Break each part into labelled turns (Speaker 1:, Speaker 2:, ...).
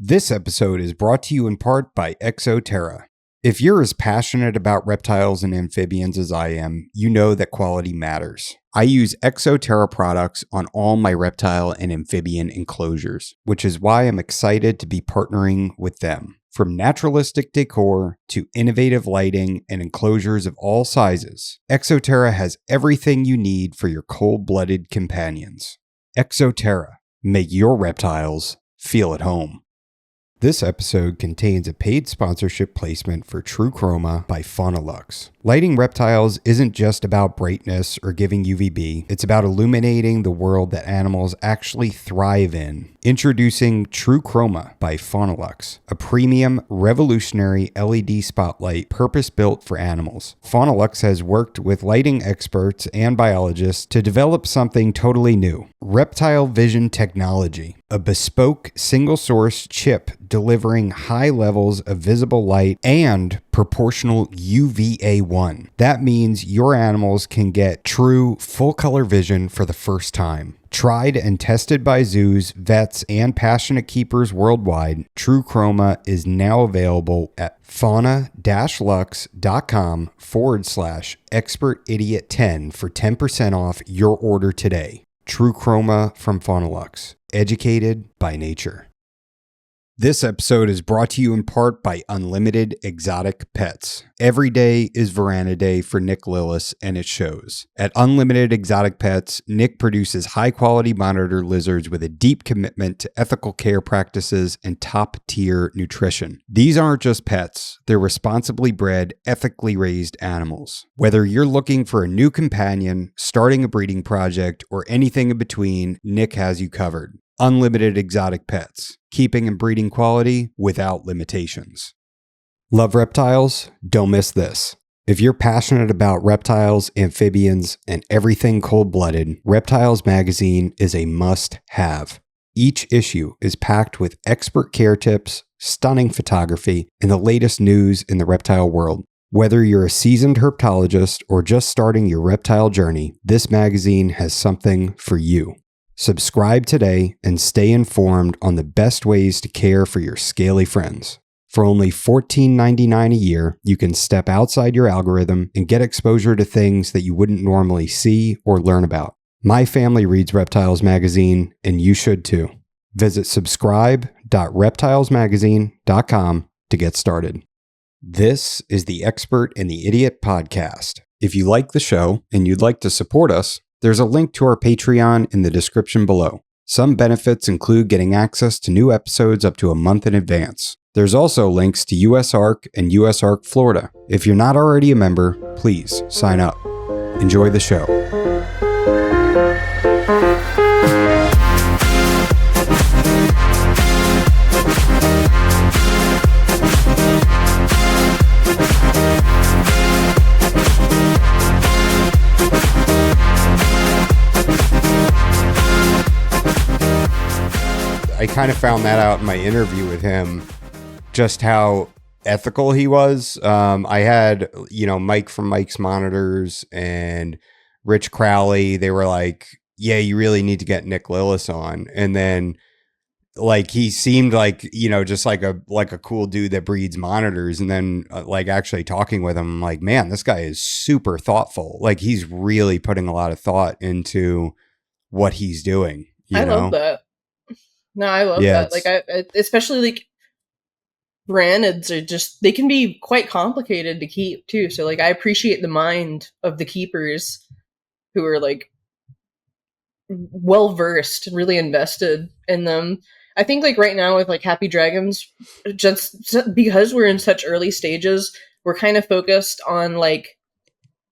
Speaker 1: This episode is brought to you in part by Exoterra. If you're as passionate about reptiles and amphibians as I am, you know that quality matters. I use Exoterra products on all my reptile and amphibian enclosures, which is why I'm excited to be partnering with them. From naturalistic decor to innovative lighting and enclosures of all sizes, Exoterra has everything you need for your cold-blooded companions. Exoterra. Make your reptiles feel at home. This episode contains a paid sponsorship placement for True Chroma by Faunalux. Lighting reptiles isn't just about brightness or giving UVB, it's about illuminating the world that animals actually thrive in. Introducing True Chroma by Faunalux, a premium, revolutionary LED spotlight purpose-built for animals. Faunalux has worked with lighting experts and biologists to develop something totally new. Reptile Vision Technology, a bespoke single-source chip delivering high levels of visible light and proportional UVA1. That means your animals can get true full-color vision for the first time. Tried and tested by zoos, vets, and passionate keepers worldwide, True Chroma is now available at fauna-lux.com/expertidiot10 for 10% off your order today. True Chroma from Faunalux. Educated by nature. This episode is brought to you in part by Unlimited Exotic Pets. Every day is Veranda Day for Nick Lillis, and it shows. At Unlimited Exotic Pets, Nick produces high-quality monitor lizards with a deep commitment to ethical care practices and top-tier nutrition. These aren't just pets. They're responsibly bred, ethically raised animals. Whether you're looking for a new companion, starting a breeding project, or anything in between, Nick has you covered. Unlimited Exotic Pets, keeping and breeding quality without limitations. Love reptiles? Don't miss this. If you're passionate about reptiles, amphibians, and everything cold-blooded, Reptiles Magazine is a must-have. Each issue is packed with expert care tips, stunning photography, and the latest news in the reptile world. Whether you're a seasoned herpetologist or just starting your reptile journey, this magazine has something for you. Subscribe today and stay informed on the best ways to care for your scaly friends. For only $14.99 a year, you can step outside your algorithm and get exposure to things that you wouldn't normally see or learn about. My family reads Reptiles Magazine, and you should too. Visit subscribe.reptilesmagazine.com to get started. This is the Expert and the Idiot podcast. If you like the show and you'd like to support us, there's a link to our Patreon in the description below. Some benefits include getting access to new episodes up to a month in advance. There's also links to USARK and USARK Florida. If you're not already a member, please sign up. Enjoy the show. I kind of found that out in my interview with him, just how ethical he was. I had, Mike from Mike's Monitors and Rich Crowley. They were like, yeah, you really need to get Nick Lillis on. And then he seemed like, just like a cool dude that breeds monitors. And then actually talking with him, I'm like, man, this guy is super thoughtful. Like he's really putting a lot of thought into what he's doing.
Speaker 2: I love that. No, I love that. I especially brandeds are they can be quite complicated to keep too. So I appreciate the mind of the keepers who are well versed and really invested in them. I think right now with Happy Dragons, just because we're in such early stages, we're kind of focused on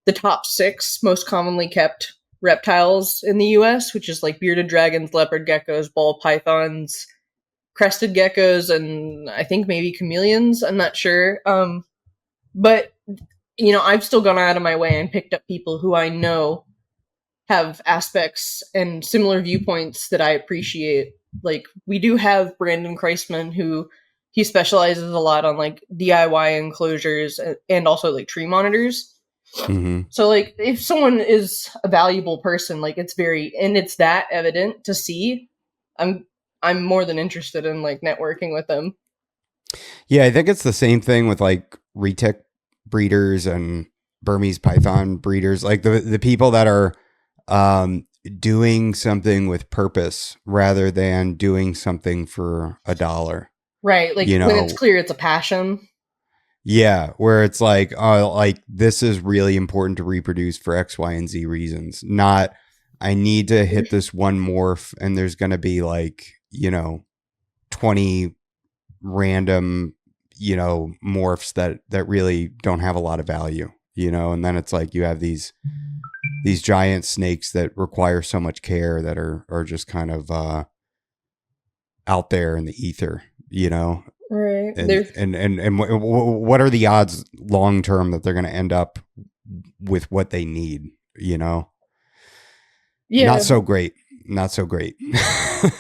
Speaker 2: the top 6 most commonly kept reptiles in the US, which is bearded dragons, leopard geckos, ball pythons, crested geckos, and I think maybe chameleons. I'm not sure. But I've still gone out of my way and picked up people who I know have aspects and similar viewpoints that I appreciate. We do have Brandon Kreisman, who he specializes a lot on DIY enclosures and also tree monitors. Mm-hmm. So if someone is a valuable person, it's that evident to see. I'm I'm more than interested in like networking with them.
Speaker 1: Yeah, I think it's the same thing with like retic breeders and Burmese python breeders, like the people that are doing something with purpose rather than doing something for a dollar.
Speaker 2: Right, like
Speaker 1: You
Speaker 2: when it's
Speaker 1: know,
Speaker 2: clear it's a passion.
Speaker 1: yeah, where it's like, oh, like this is really important to reproduce for X, Y, and Z reasons. Not, I need to hit this one morph, and there's going to be like, 20 random, morphs that really don't have a lot of value, and then it's like you have these giant snakes that require so much care that are just kind of out there in the ether,
Speaker 2: Right.
Speaker 1: and what are the odds long term that they're going to end up with what they need,
Speaker 2: Yeah.
Speaker 1: Not so great.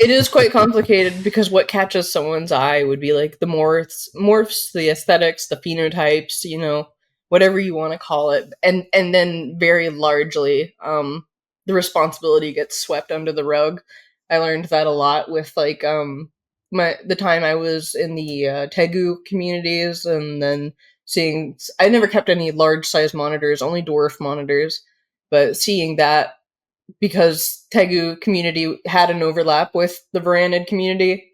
Speaker 2: It is quite complicated because what catches someone's eye would be like the morphs, the aesthetics, the phenotypes, whatever you want to call it, and then very largely, the responsibility gets swept under the rug. I learned that a lot with like the time I was in the Tegu communities, and then seeing I never kept any large size monitors, only dwarf monitors, but seeing that because Tegu community had an overlap with the Varanid community.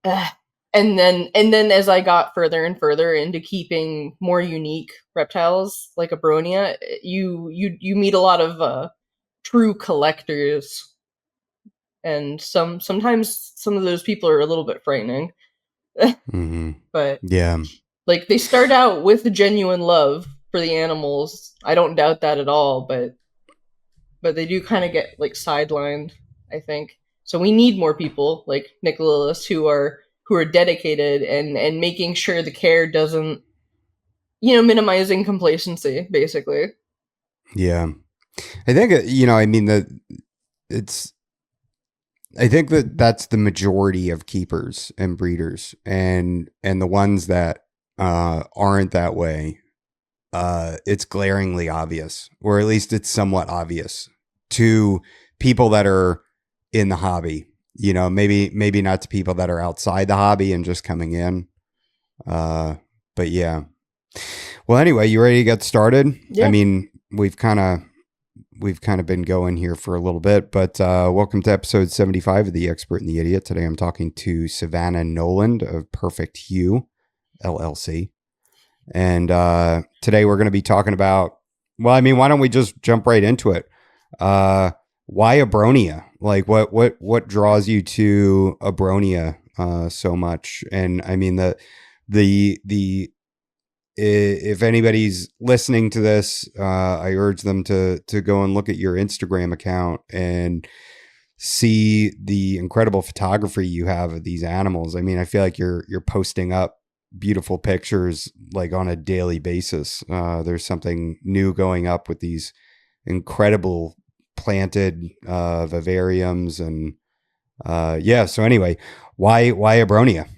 Speaker 2: And then as I got further and further into keeping more unique reptiles like Abronia, you meet a lot of true collectors, and sometimes some of those people are a little bit frightening.
Speaker 1: Mm-hmm.
Speaker 2: But
Speaker 1: yeah,
Speaker 2: like they start out with genuine love for the animals. I don't doubt that at all, but they do kind of get like sidelined, I think. So we need more people like Nick Lillis who are dedicated and making sure the care doesn't, minimizing complacency, basically.
Speaker 1: yeah. I think I mean that it's. I think that's the majority of keepers and breeders, and the ones that aren't that way. It's glaringly obvious, or at least it's somewhat obvious to people that are in the hobby. Maybe not to people that are outside the hobby and just coming in. But yeah. Well, anyway, you ready to get started?
Speaker 2: Yeah.
Speaker 1: I mean, we've kind of been going here for a little bit, but welcome to episode 75 of The Expert and the Idiot. Today I'm talking to Savannah Noland of Perfect Hue LLC. And today we're going to be talking about, well, I mean, why don't we just jump right into it? Why Abronia? Like what draws you to Abronia so much? And I mean, the if anybody's listening to this, I urge them to go and look at your Instagram account and see the incredible photography you have of these animals. I mean, I feel like you're posting up beautiful pictures like on a daily basis. There's something new going up with these incredible planted vivariums and yeah. So anyway, why Abronia?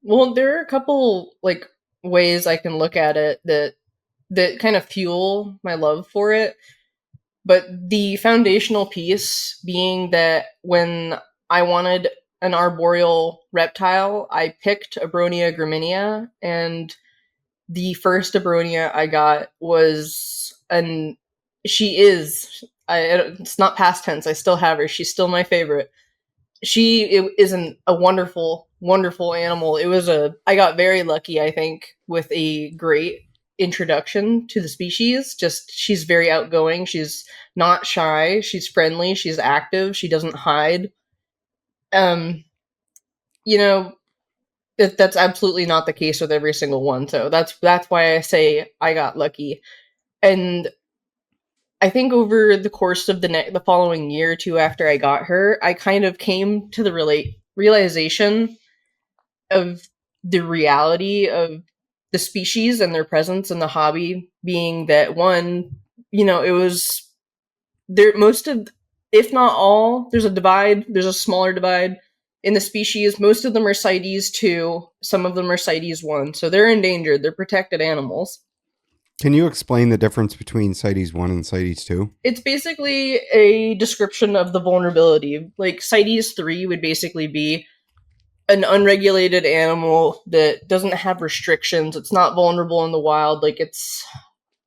Speaker 2: Well, there are a couple like ways I can look at it that kind of fuel my love for it. But the foundational piece being that when I wanted an arboreal reptile, I picked Abronia graminia, and the first Abronia I got was it's not past tense, I still have her, she's still my favorite. It is a wonderful, wonderful animal. I got very lucky, I think, with a great introduction to the species. Just, she's very outgoing. She's not shy. She's friendly. She's active. She doesn't hide. Um, that's absolutely not the case with every single one. So that's why I say I got lucky. And I think over the course of the following year or two after I got her, I kind of came to the realization of the reality of the species and their presence in the hobby, being that one, it was there most of, if not all, there's a smaller divide in the species. Most of them are CITES 2, some of them are CITES 1, so they're endangered, they're protected animals.
Speaker 1: Can you explain the difference between CITES 1 and CITES 2?
Speaker 2: It's basically a description of the vulnerability. Like CITES 3 would basically be an unregulated animal that doesn't have restrictions. It's not vulnerable in the wild. Like it's,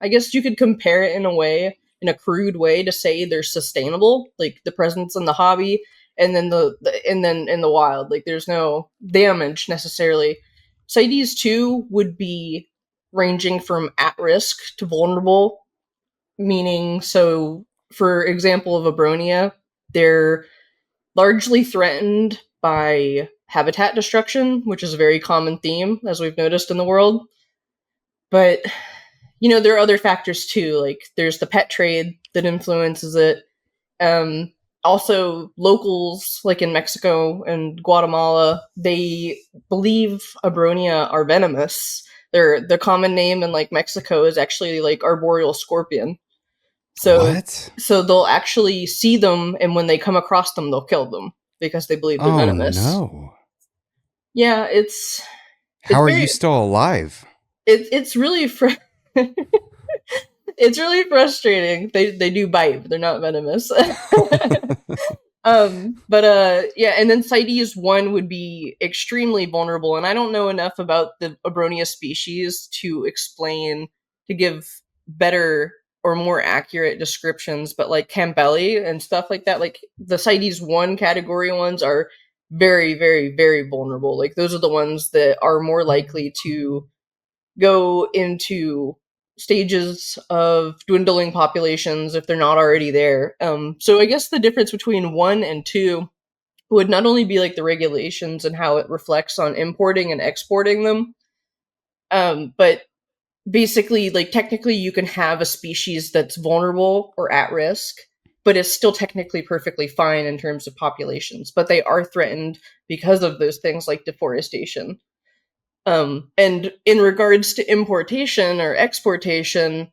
Speaker 2: I guess you could compare it in a way, in a crude way, to say they're sustainable, like the presence in the hobby, and then and then in the wild, like there's no damage necessarily. CITES 2 would be ranging from at risk to vulnerable, meaning, so for example of Abronia, they're largely threatened by habitat destruction, which is a very common theme, as we've noticed in the world. But, there are other factors too, like there's the pet trade that influences it. Also, locals, like in Mexico and Guatemala, they believe Abronia are venomous. The common name in like Mexico is actually like arboreal scorpion. So,
Speaker 1: What?
Speaker 2: so they'll actually see them, and when they come across them, they'll kill them because they believe they're venomous.
Speaker 1: No.
Speaker 2: Yeah, it's
Speaker 1: How are
Speaker 2: very,
Speaker 1: you still alive?
Speaker 2: it's really it's really frustrating. They do bite, but they're not venomous. Yeah, and then CITES 1 would be extremely vulnerable, and I don't know enough about the Abronia species to give better or more accurate descriptions, but like Campbelli and stuff like that, like the CITES 1 category ones are very, very, very vulnerable. Like those are the ones that are more likely to go into stages of dwindling populations if they're not already there. So I guess the difference between 1 and 2 would not only be like the regulations and how it reflects on importing and exporting them, but basically, like technically you can have a species that's vulnerable or at risk, but it's still technically perfectly fine in terms of populations, but they are threatened because of those things like deforestation. And in regards to importation or exportation,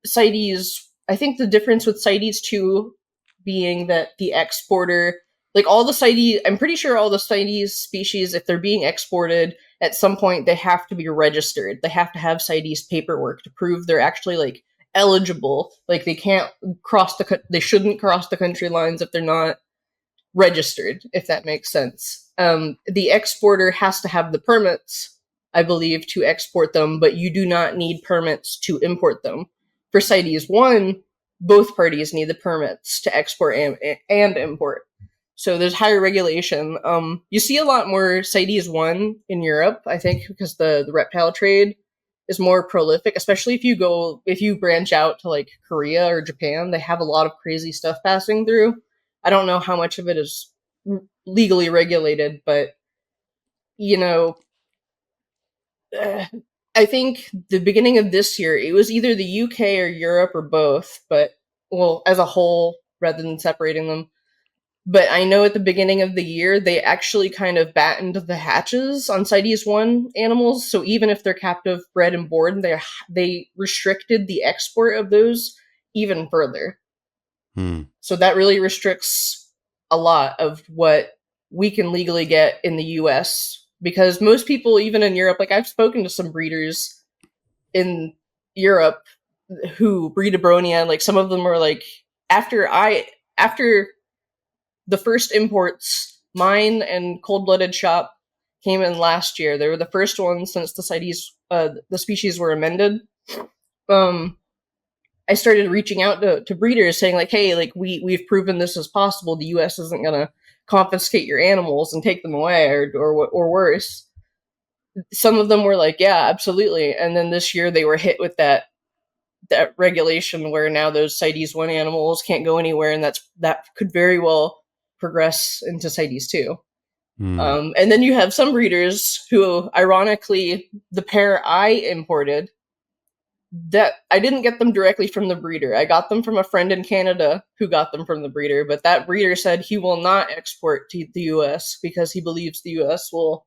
Speaker 2: CITES, I think the difference with CITES 2 being that the exporter, like all the CITES, I'm pretty sure all the CITES species, if they're being exported, at some point they have to be registered. They have to have CITES paperwork to prove they're actually like eligible. Like they shouldn't cross the country lines if they're not registered, if that makes sense. The exporter has to have the permits, I believe, to export them, but you do not need permits to import them. For CITES 1, both parties need the permits to export and import. So there's higher regulation. You see a lot more CITES 1 in Europe, I think, because the reptile trade is more prolific, especially if you branch out to like Korea or Japan. They have a lot of crazy stuff passing through. I don't know how much of it is legally regulated, but I think the beginning of this year, it was either the UK or Europe or both, but well, as a whole, rather than separating them. But I know at the beginning of the year, they actually kind of battened the hatches on CITES 1 animals. So even if they're captive, bred, and born, they restricted the export of those even further. So that really restricts a lot of what we can legally get in the US, because most people, even in Europe, like I've spoken to some breeders in Europe who breed Abronia, and like some of them are like, after the first imports, mine and Cold Blooded Shop came in last year. They were the first ones since the CITES, the species were amended. I started reaching out to breeders saying like, hey, like we've proven this is possible. The US isn't going to confiscate your animals and take them away or worse. Some of them were like, yeah, absolutely. And then this year they were hit with that regulation where now those CITES 1 animals can't go anywhere, and that could very well progress into CITES 2. And then you have some breeders who, ironically, the pair I imported, that I didn't get them directly from the breeder. I got them from a friend in Canada who got them from the breeder, but that breeder said he will not export to the US because he believes the US will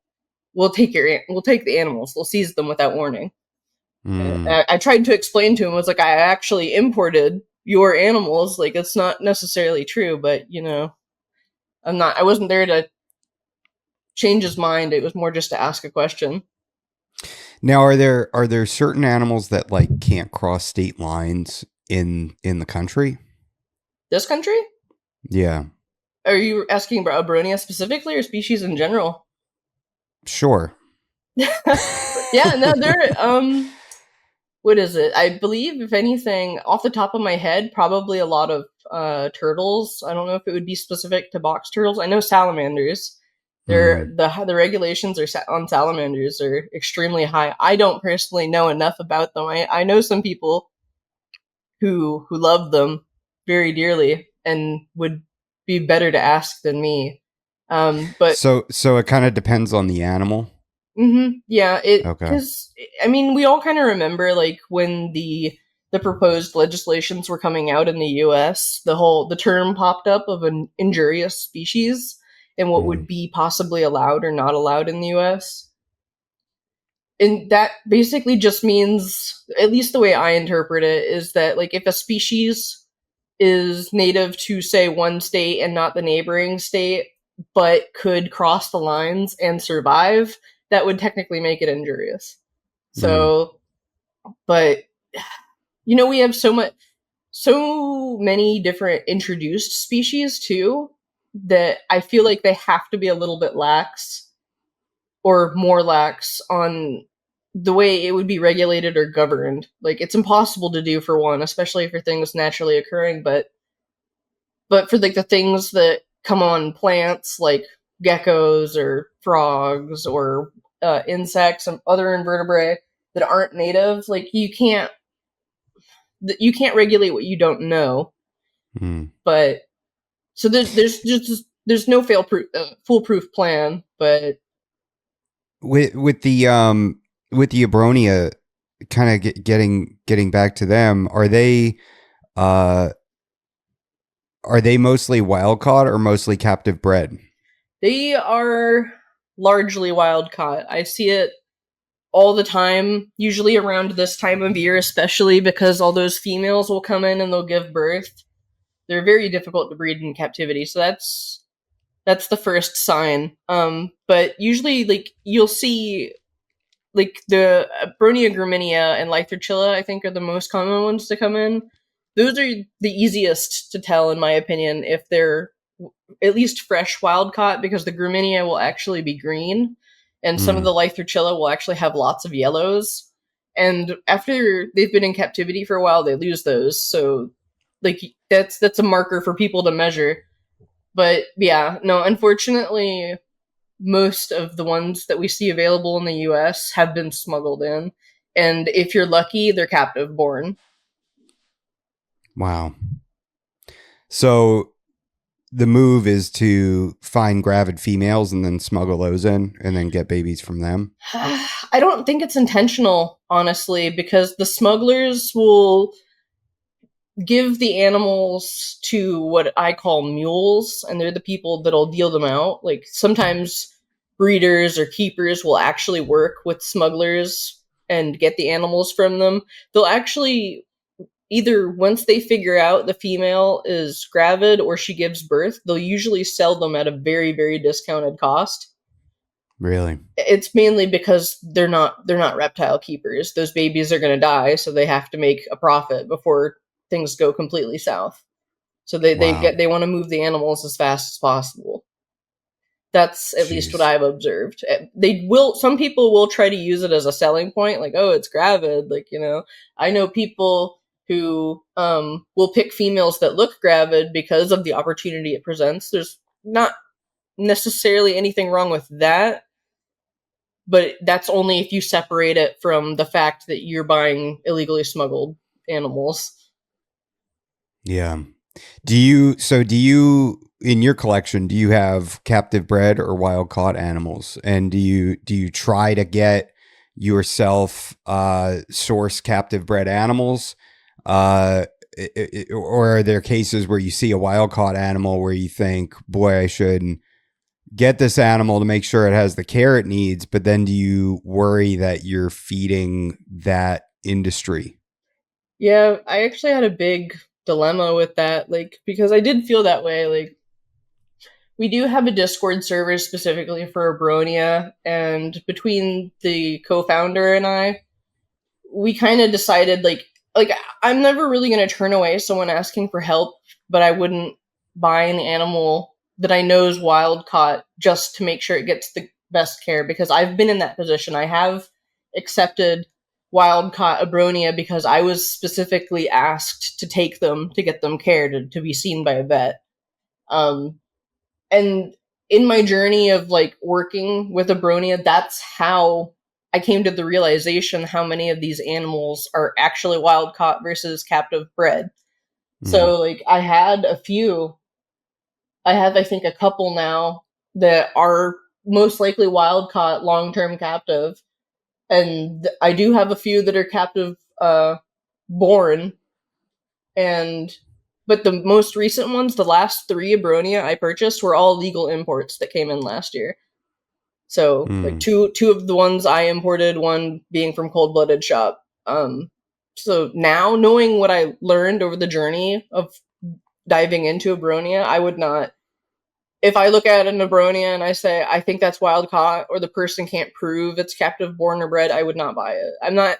Speaker 2: take the animals. They'll seize them without warning. I tried to explain to him, was like, I actually imported your animals. Like, it's not necessarily true, but I wasn't there to change his mind. It was more just to ask a question.
Speaker 1: Now, are there certain animals that like can't cross state lines in the country?
Speaker 2: This country?
Speaker 1: Yeah,
Speaker 2: Are you asking about Abronia specifically or species in general?
Speaker 1: sure.
Speaker 2: Yeah, no, they're what is it? I believe, if anything, off the top of my head, probably a lot of turtles. I don't know if it would be specific to box turtles. I know salamanders.
Speaker 1: Hmm.
Speaker 2: The regulations on salamanders are extremely high. I don't personally know enough about them. I know some people who love them very dearly and would be better to ask than me. But
Speaker 1: So it kind of depends on the animal.
Speaker 2: yeah, it
Speaker 1: Okay.
Speaker 2: because I mean we all kind of remember like when the proposed legislations were coming out in the U.S. The term popped up of an injurious species and what
Speaker 1: Hmm.
Speaker 2: would be possibly allowed or not allowed in the U.S. And that basically just means, at least the way I interpret it, is that like if a species is native to say one state and not the neighboring state, but could cross the lines and survive, that would technically make it injurious.
Speaker 1: Hmm.
Speaker 2: So, but we have so many different introduced species too that I feel like they have to be a little bit lax or more lax on the way it would be regulated or governed. Like it's impossible to do for one, especially for things naturally occurring, but for like the things that come on plants like geckos or frogs or insects and other invertebrate that aren't native, like you can't regulate what you don't know.
Speaker 1: Hmm.
Speaker 2: But so there's no foolproof plan. But
Speaker 1: With the Abronia, kind of getting back to them, uh are they mostly wild caught or mostly captive bred?
Speaker 2: they are largely wild caught. I see it all the time, usually around this time of year, especially because all those females will come in and they'll give birth. They're very difficult to breed in captivity, so that's the first sign. But usually, like you'll see, like the Bronia graminia and Lytherchilla, I think, are the most common ones to come in. Those are the easiest to tell, in my opinion, if they're at least fresh wild caught, because the graminia will actually be green, and some of
Speaker 1: Hmm.
Speaker 2: the Lytherchilla will actually have lots of yellows. And after they've been in captivity for a while, they lose those. So, like that's a marker for people to measure. But yeah, no, unfortunately, most of the ones that we see available in the US have been smuggled in. And if you're lucky, they're captive born.
Speaker 1: Wow. So the move is to find gravid females and then smuggle those in and then get babies from them.
Speaker 2: I don't think it's intentional, honestly, because the smugglers will give the animals to what I call mules, and they're the people that'll deal them out. Like sometimes breeders or keepers will actually work with smugglers and get the animals from them. They'll actually either once they figure out the female is gravid or she gives birth, they'll usually sell them at a very, very discounted cost.
Speaker 1: Really?
Speaker 2: It's mainly because they're not reptile keepers. Those babies are going to die, so they have to make a profit before things go completely south. So
Speaker 1: Wow.
Speaker 2: they want to move the animals as fast as possible. That's at least what
Speaker 1: Jeez.
Speaker 2: I've observed. They will Some people will try to use it as a selling point, like, oh, it's gravid. Like, I know people who will pick females that look gravid because of the opportunity it presents. There's not necessarily anything wrong with that, but that's only if you separate it from the fact that you're buying illegally smuggled animals.
Speaker 1: Yeah. Do you in your collection, do you have captive bred or wild caught animals? And do you try to get yourself source captive bred animals? Uh or are there cases where you see a wild caught animal where you think, boy, I should get this animal to make sure it has the care it needs, but then do you worry that you're feeding that industry?
Speaker 2: Yeah, I actually had a big dilemma with that, like, because I did feel that way. Like, We do have a Discord server specifically for Abronia, and between the co-founder and I, we kind of decided like I'm never really going to turn away someone asking for help, but I wouldn't buy an animal that I know is wild caught just to make sure it gets the best care, because I've been in that position. I have accepted wild caught Abronia because I was specifically asked to take them to get them cared to be seen by a vet. And in my journey of like working with Abronia, that's how I came to the realization how many of these animals are actually wild caught versus captive bred. So like I had a few, I have I think a couple now that are most likely wild caught long term captive, and I do have a few that are captive born, and but the most recent ones, the last three Abronia I purchased, were all legal imports that came in last year. So like two of the ones I imported, one being from Cold Blooded Shop. So now knowing what I learned over the journey of diving into Abronia, I would not. If I look at an Abronia and I say I think that's wild caught, or the person can't prove it's captive born or bred, I would not buy it.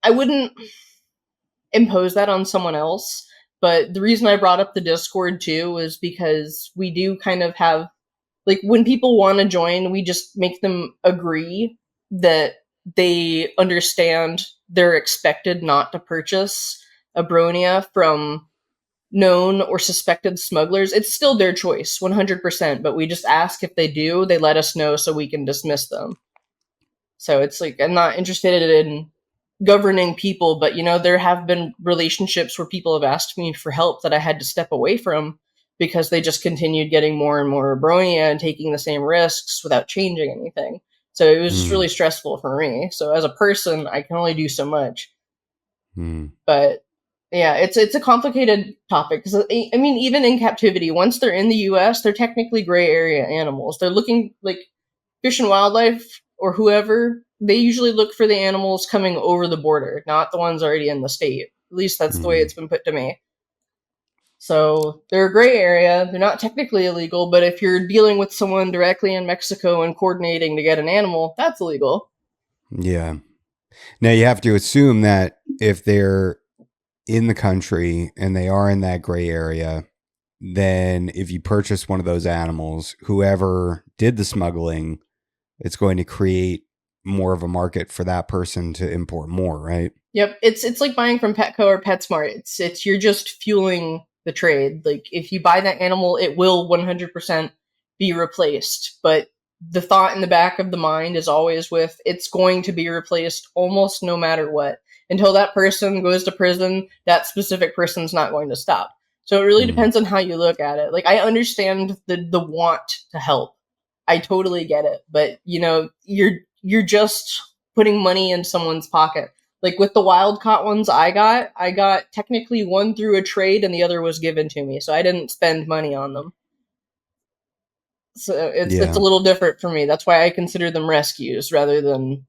Speaker 2: I wouldn't impose that on someone else. But the reason I brought up the Discord too is because we do kind of have, like, when people want to join, we just make them agree that they understand they're expected not to purchase a Bronia from known or suspected smugglers. It's still their choice, 100%, but we just ask if they do, they let us know so we can dismiss them. So it's like, I'm not interested in governing people, but you know, there have been relationships where people have asked me for help that I had to step away from because they just continued getting more and more Abronia and taking the same risks without changing anything. So it was just really stressful for me. So as a person, I can only do so much. But yeah, it's a complicated topic, because I mean, even in captivity, once they're in the U.S., they're technically gray area animals. They're looking like Fish and Wildlife or whoever. They usually look for the animals coming over the border, not the ones already in the state. At least that's the way it's been put to me. So they're a gray area. They're not technically illegal, but if you're dealing with someone directly in Mexico and coordinating to get an animal, that's illegal.
Speaker 1: Yeah. Now you have to assume that if they're in the country and they are in that gray area, then if you purchase one of those animals, whoever did the smuggling, it's going to create more of a market for that person to import more, right?
Speaker 2: Yep, it's like buying from Petco or PetSmart. It's you're just fueling the trade. Like if you buy that animal, it will 100% be replaced. But the thought in the back of the mind is always with it's going to be replaced almost no matter what. Until that person goes to prison, that specific person's not going to stop. So it really depends on how you look at it. Like I understand the want to help. I totally get it. But you know, you're just putting money in someone's pocket. Like with the wild caught ones I got technically one through a trade and the other was given to me. So I didn't spend money on them. So it's a little different for me. That's why I consider them rescues rather than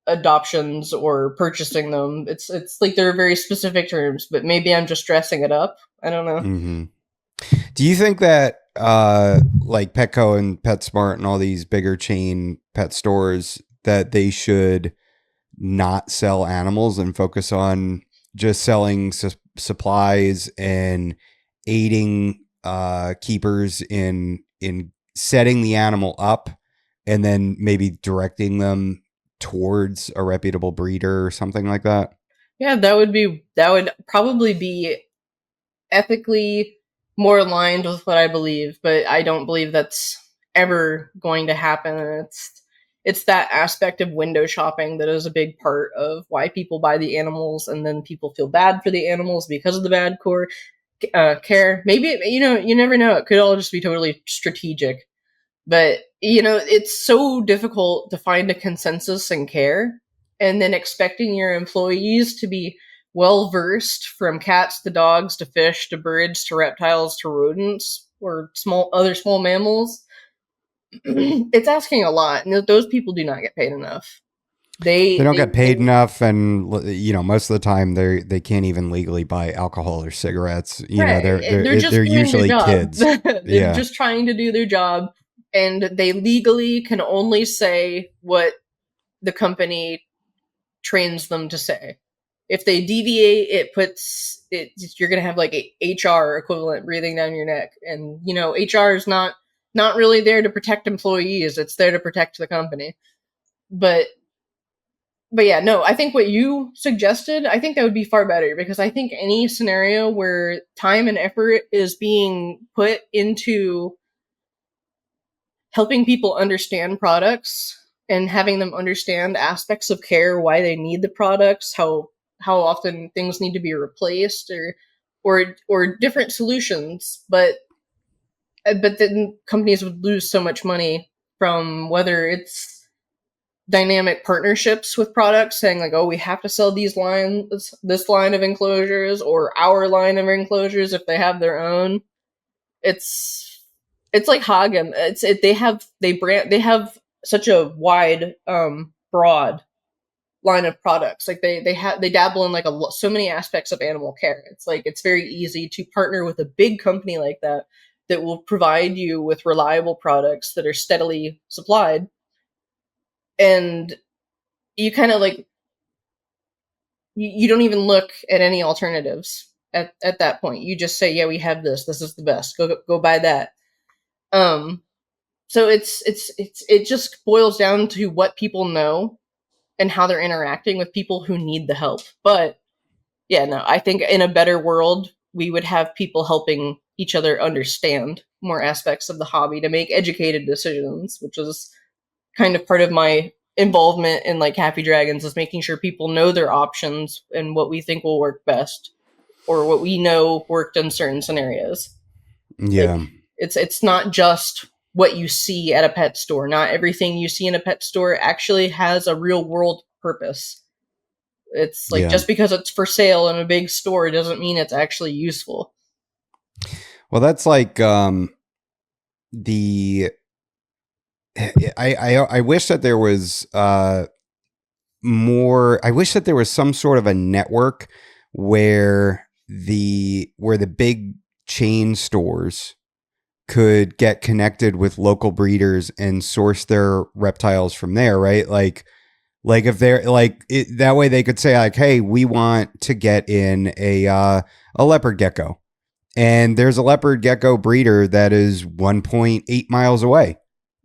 Speaker 2: adoptions or purchasing them. It's like there are very specific terms, but maybe I'm just dressing it up. I don't know.
Speaker 1: Do you think that like Petco and PetSmart and all these bigger chain pet stores, that they should not sell animals and focus on just selling supplies and aiding keepers in setting the animal up and then maybe directing them towards a reputable breeder or something like that?
Speaker 2: Yeah, that would probably be ethically more aligned with what I believe, but I don't believe that's ever going to happen. It's that aspect of window shopping that is a big part of why people buy the animals, and then people feel bad for the animals because of the bad care. Maybe, you know, you never know. It could all just be totally strategic. But, you know, it's so difficult to find a consensus and care, and then expecting your employees to be well versed from cats to dogs to fish to birds to reptiles to rodents or other small mammals. It's asking a lot, and those people do not get paid enough.
Speaker 1: They don't get paid
Speaker 2: they
Speaker 1: enough, and most of the time they can't even legally buy alcohol or cigarettes.
Speaker 2: right. They're
Speaker 1: They're
Speaker 2: just doing their
Speaker 1: usually
Speaker 2: job.
Speaker 1: kids.
Speaker 2: They're
Speaker 1: Yeah,
Speaker 2: just trying to do their job, and they legally can only say what the company trains them to say. If they deviate, you're gonna have like a HR equivalent breathing down your neck, and HR is not really there to protect employees; it's there to protect the company. But yeah, no, I think what you suggested, I think that would be far better, because I think any scenario where time and effort is being put into helping people understand products and having them understand aspects of care, why they need the products, how often things need to be replaced, or different solutions, but then companies would lose so much money from whether it's dynamic partnerships with products saying like, oh, we have to sell this line of enclosures, or our line of enclosures if they have their own. It's like Hagen. They have such a wide, broad line of products. Like they dabble in like so many aspects of animal care. It's like it's very easy to partner with a big company like that will provide you with reliable products that are steadily supplied, and you kind of like you don't even look at any alternatives at that point. You just say, yeah, we have this. This is the best. Go buy that. Um, so it just boils down to what people know and how they're interacting with people who need the help. But yeah, no, I think in a better world, we would have people helping each other understand more aspects of the hobby to make educated decisions, which is kind of part of my involvement in like Happy Dragons, is making sure people know their options and what we think will work best, or what we know worked in certain scenarios. Like
Speaker 1: yeah,
Speaker 2: it's not just what you see at a pet store. Not everything you see in a pet store actually has a real world purpose. It's like
Speaker 1: yeah.
Speaker 2: just because it's for sale in a big store doesn't mean it's actually useful.
Speaker 1: Well, that's like the. I wish that there was more. I wish that there was some sort of a network where the big chain stores could get connected with local breeders and source their reptiles from there, right? Like if they're like that way they could say like, hey, we want to get in a leopard gecko, and there's a leopard gecko breeder that is 1.8 miles away.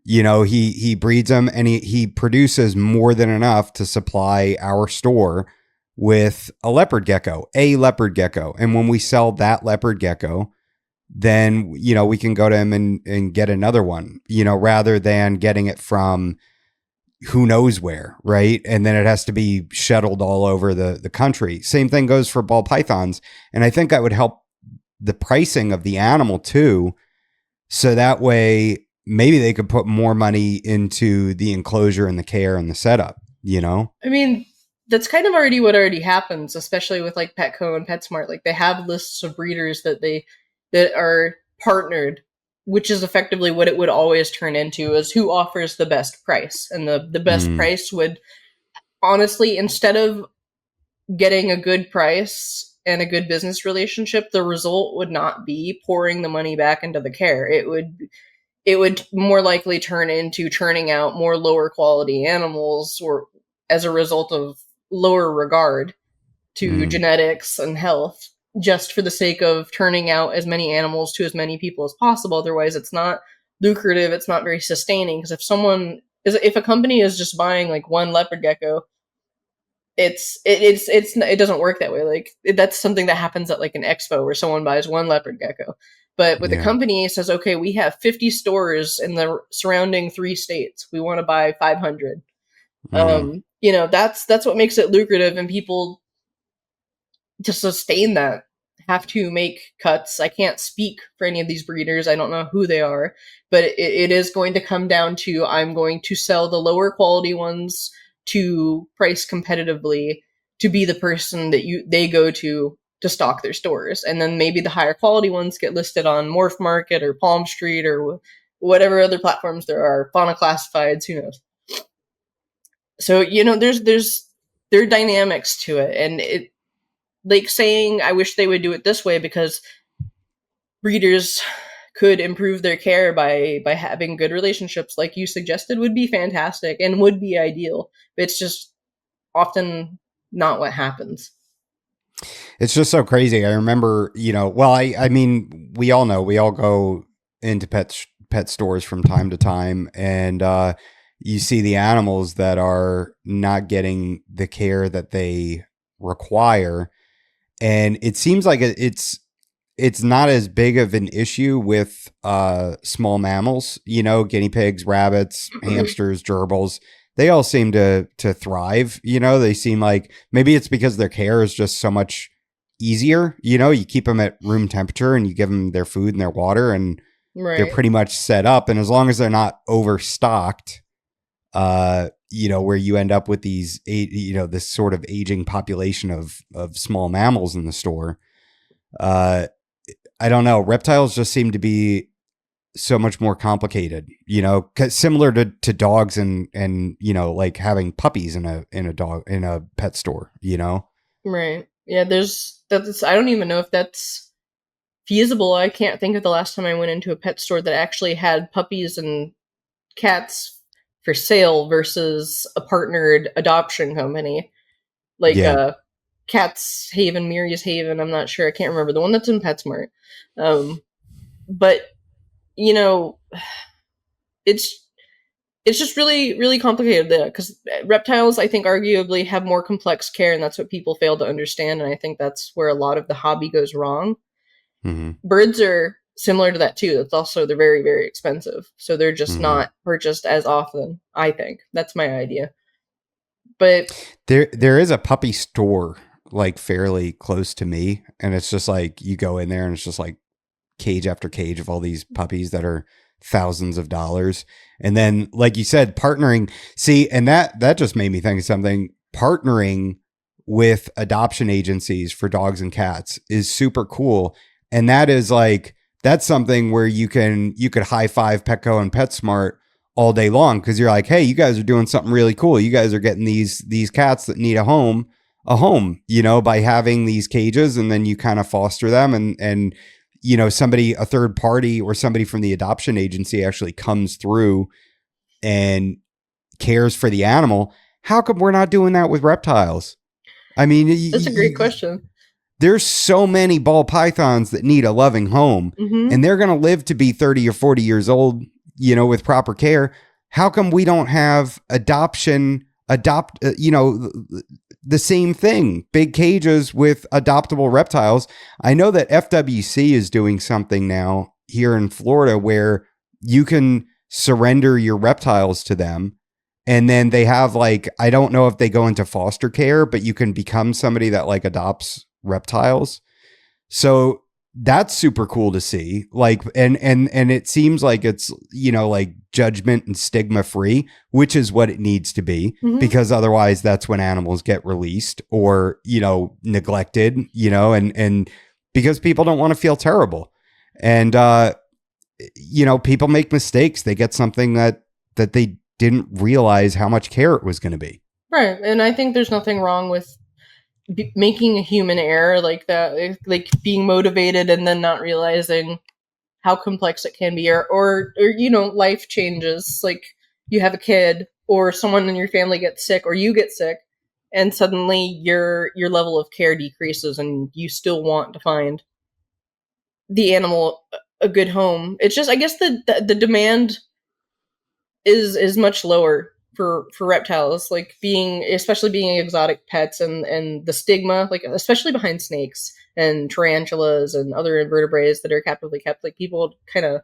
Speaker 1: He breeds them, and he produces more than enough to supply our store with a leopard gecko. And when we sell that leopard gecko, then, we can go to him and get another one, rather than getting it from who knows where, right? And then it has to be shuttled all over the country. Same thing goes for ball pythons. And I think that would help the pricing of the animal too. So that way, maybe they could put more money into the enclosure and the care and the setup,
Speaker 2: I mean, that's kind of already what already happens, especially with like Petco and PetSmart. Like they have lists of breeders that are partnered, which is effectively what it would always turn into, is who offers the best price. And the best price would, honestly, instead of getting a good price and a good business relationship, the result would not be pouring the money back into the care. It would more likely turn into churning out more lower quality animals, or as a result of lower regard to genetics and health, just for the sake of turning out as many animals to as many people as possible. Otherwise, it's not lucrative. It's not very sustaining. Because if a company is just buying like one leopard gecko, it doesn't work that way. Like that's something that happens at like an expo where someone buys one leopard gecko. But with a company says, okay, we have 50 stores in the surrounding 3 states. We want to buy 500. That's what makes it lucrative, and people, to sustain that, have to make cuts. I can't speak for any of these breeders. I don't know who they are, but it is going to come down to, I'm going to sell the lower quality ones to price competitively, to be the person that they go to stock their stores. And then maybe the higher quality ones get listed on Morph Market or Palm Street or whatever other platforms there are, Fauna Classifieds, who knows. So, there are dynamics to it, and it, like saying, I wish they would do it this way because breeders could improve their care by having good relationships like you suggested would be fantastic and would be ideal. It's just often not what happens.
Speaker 1: It's just so crazy. I remember, well, I mean, we all know, we all go into pet stores from time to time, and you see the animals that are not getting the care that they require, and it seems like it's not as big of an issue with small mammals, guinea pigs, rabbits, hamsters, gerbils. They all seem to thrive. They seem like maybe it's because their care is just so much easier. You keep them at room temperature and you give them their food and their water, and
Speaker 2: Right.
Speaker 1: they're pretty much set up. And as long as they're not overstocked, where you end up with these, this sort of aging population of small mammals in the store. I don't know. Reptiles just seem to be so much more complicated, similar to dogs and like having puppies in a pet store,
Speaker 2: Right. Yeah, that's I don't even know if that's feasible. I can't think of the last time I went into a pet store that actually had puppies and cats for sale versus a partnered adoption company. Like
Speaker 1: Yeah.
Speaker 2: Cat's Haven, Miri's Haven, I'm not sure. I can't remember. The one that's in PetSmart. But it's just really, really complicated there because reptiles, I think, arguably have more complex care, and that's what people fail to understand. And I think that's where a lot of the hobby goes wrong.
Speaker 1: Mm-hmm.
Speaker 2: Birds are similar to that too. That's also, they're very, very expensive, so they're just not purchased as often. I think that's my idea. But
Speaker 1: there is a puppy store like fairly close to me, and it's just like you go in there and it's just like cage after cage of all these puppies that are thousands of dollars. And then, like you said, partnering. See, and that just made me think of something. Partnering with adoption agencies for dogs and cats is super cool. And that is like, that's something where you could high five Petco and PetSmart all day long, because you're like, hey, you guys are doing something really cool. You guys are getting these cats that need a home, by having these cages, and then you kind of foster them, and somebody, a third party or somebody from the adoption agency actually comes through and cares for the animal. How come we're not doing that with reptiles? I mean,
Speaker 2: that's a great question.
Speaker 1: There's so many ball pythons that need a loving home, and they're going to live to be 30 or 40 years old, with proper care. How come we don't have the same thing, big cages with adoptable reptiles? I know that FWC is doing something now here in Florida where you can surrender your reptiles to them, and then they have, like, I don't know if they go into foster care, but you can become somebody that like adopts reptiles. So that's super cool to see. Like, and it seems like it's, like judgment and stigma free, which is what it needs to be, because otherwise that's when animals get released or, neglected, and because people don't want to feel terrible. And, people make mistakes. They get something that they didn't realize how much care it was going to be.
Speaker 2: Right. And I think there's nothing wrong with making a human error like that, like being motivated and then not realizing how complex it can be, or life changes, like you have a kid or someone in your family gets sick or you get sick, and suddenly your level of care decreases and you still want to find the animal a good home. It's just, I guess the demand is much lower for reptiles, like especially being exotic pets, and the stigma, like especially behind snakes and tarantulas and other invertebrates that are captively kept. Like, people kind of